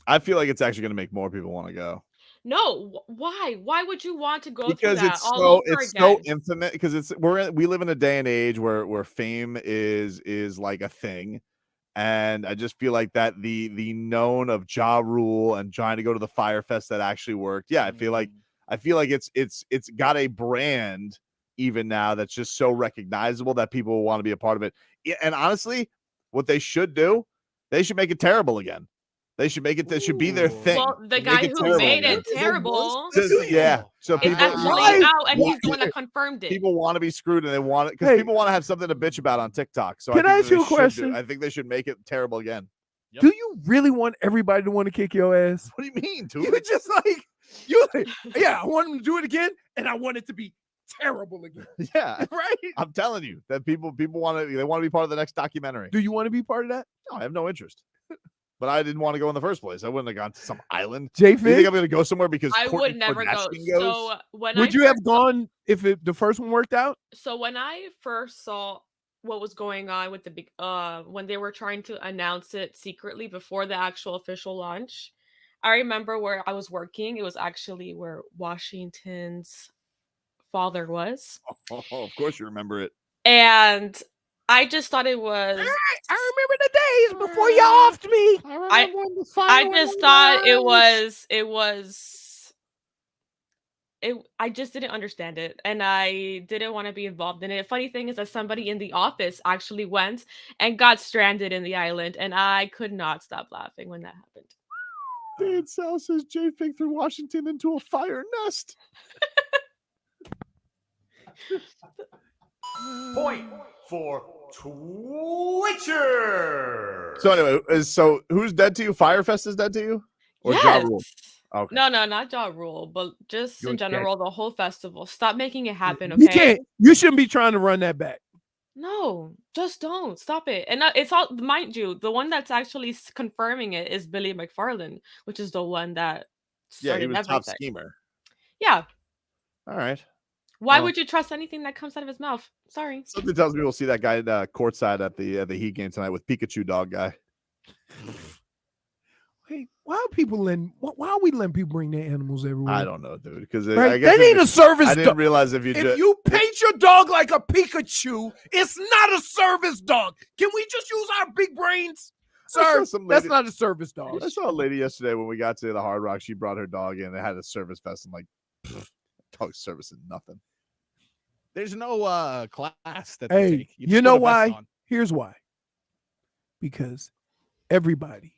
I feel like it's actually going to make more people want to go. No, why? Why would you want to go Because through that it's all so over it's again? so infinite. Because we live in a day and age where fame is like a thing, and I just feel like that the known of Ja Rule and trying to go to the Firefest that actually worked. Yeah, I feel like it's got a brand even now that's just so recognizable that people will want to be a part of it. And honestly, what they should do, they should make it terrible again. They should make it. That should be their thing. Well, the Make guy it who terrible made again. it terrible. Yeah. So It's people actually out, and he's the one that confirmed it. People want to be screwed, and they want it because Hey. people want to have something to bitch about on TikTok. So Can I ask you a question? I think they should make it terrible again. Do you really want everybody to want to kick your ass? What do you mean, dude? You're just like you. Yeah, I want them to do it again, and I want it to be terrible again. Yeah, right. I'm telling you that people want to. They want to be part of the next documentary. Do you want to be part of that? No, I have no interest. But I didn't want to go in the first place. I wouldn't have gone to some island. Jay You think Fig? I'm going to go somewhere because I Kourtney would never go. Kardashian goes? So when Would I you have first- gone if the first one worked out? So when I first saw what was going on with the big when they were trying to announce it secretly before the actual official launch, I remember where I was working. It was actually where Washington's father was. Oh, of course you remember it. And I just thought it was I remember the days before you offed me. I just thought I just didn't understand it, and I didn't want to be involved in it. Funny thing is that somebody in the office actually went and got stranded in the island, and I could not stop laughing when that happened. Dan Sal says Jay Fig threw Washington into a fire nest. Point for Twitcher. So anyway, who's dead to you? Firefest is dead to you? Or Ja Yes. Rule? Okay. No, not Ja Rule, but just You're in dead. general, the whole festival. Stop making it happen, You okay? can't. You shouldn't be trying to run that back. No, just don't. Stop it. And it's all, mind you, the one that's actually confirming it is Billy McFarland, which is the one that Yeah, he started was top everything. schemer. Yeah. All right. Why Well, would you trust anything that comes out of his mouth? Sorry. Something tells me we'll see that guy courtside at the Heat game tonight with Pikachu dog guy. Hey, why are people letting? Why are we letting people bring their animals everywhere? I don't know, dude. Because Right? That ain't a service I didn't dog. realize if you If just you paint your dog like a Pikachu, it's not a service dog. Can we just use our big brains? I saw Sir, some that's lady- not a service dog. I saw a lady yesterday when we got to the Hard Rock. She brought her dog in. They had a service vest. I'm like, dog servicing nothing. There's no class that they Hey, take. you just know put a vest why? on. Here's why. Because everybody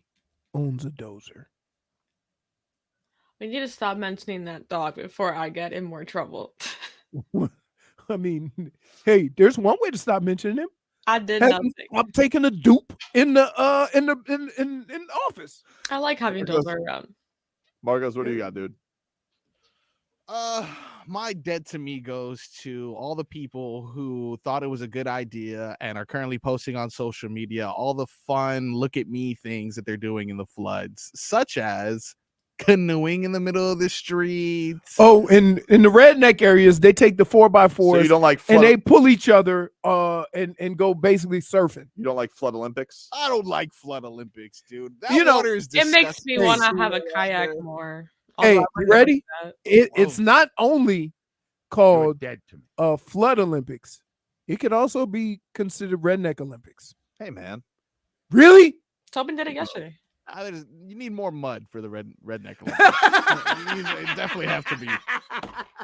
owns a dozer. We need to stop mentioning that dog before I get in more trouble. I mean, hey, there's one way to stop mentioning him. I did Have nothing. him stop taking a dupe in the in office. I like having Marcos. Dozer around. Marcos, what do you got, dude? My dead to me goes to all the people who thought it was a good idea and are currently posting on social media all the fun look at me things that they're doing in the floods, such as canoeing in the middle of the streets. Oh, in the redneck areas, they take the 4x4s So you don't like and flood? they pull each other and go basically surfing. You don't like flood Olympics? I don't like flood Olympics, dude. That You know, water is It makes me Hey, want to have a kayak more. Hey, Although I you would never ready? do that. It's not only called dead to me. Flood Olympics. It could also be considered Redneck Olympics. Hey, man. Really? Tobin did it yesterday. You need more mud for the redneck Olympics. You definitely have to be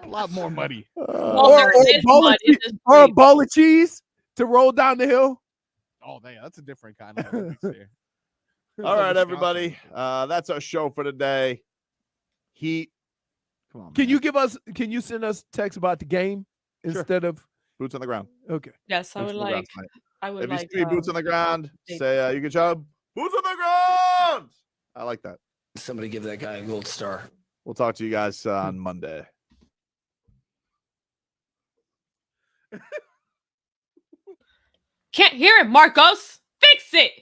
a lot more muddy. There is mud in this or a street. ball of cheese to roll down the hill. Oh, that's a different kind of Olympics there. All right, everybody. That's our show for today. Heat. Come on. Can you send us text about the game instead of boots on the ground. Okay. Yes, I Boots would on the ground like. tonight. I would If you like. see me boots on the ground, Jake. say you good job. Boots on the ground. I like that. Somebody give that guy a gold star. We'll talk to you guys on Monday. Can't hear it, Marcos. Fix it.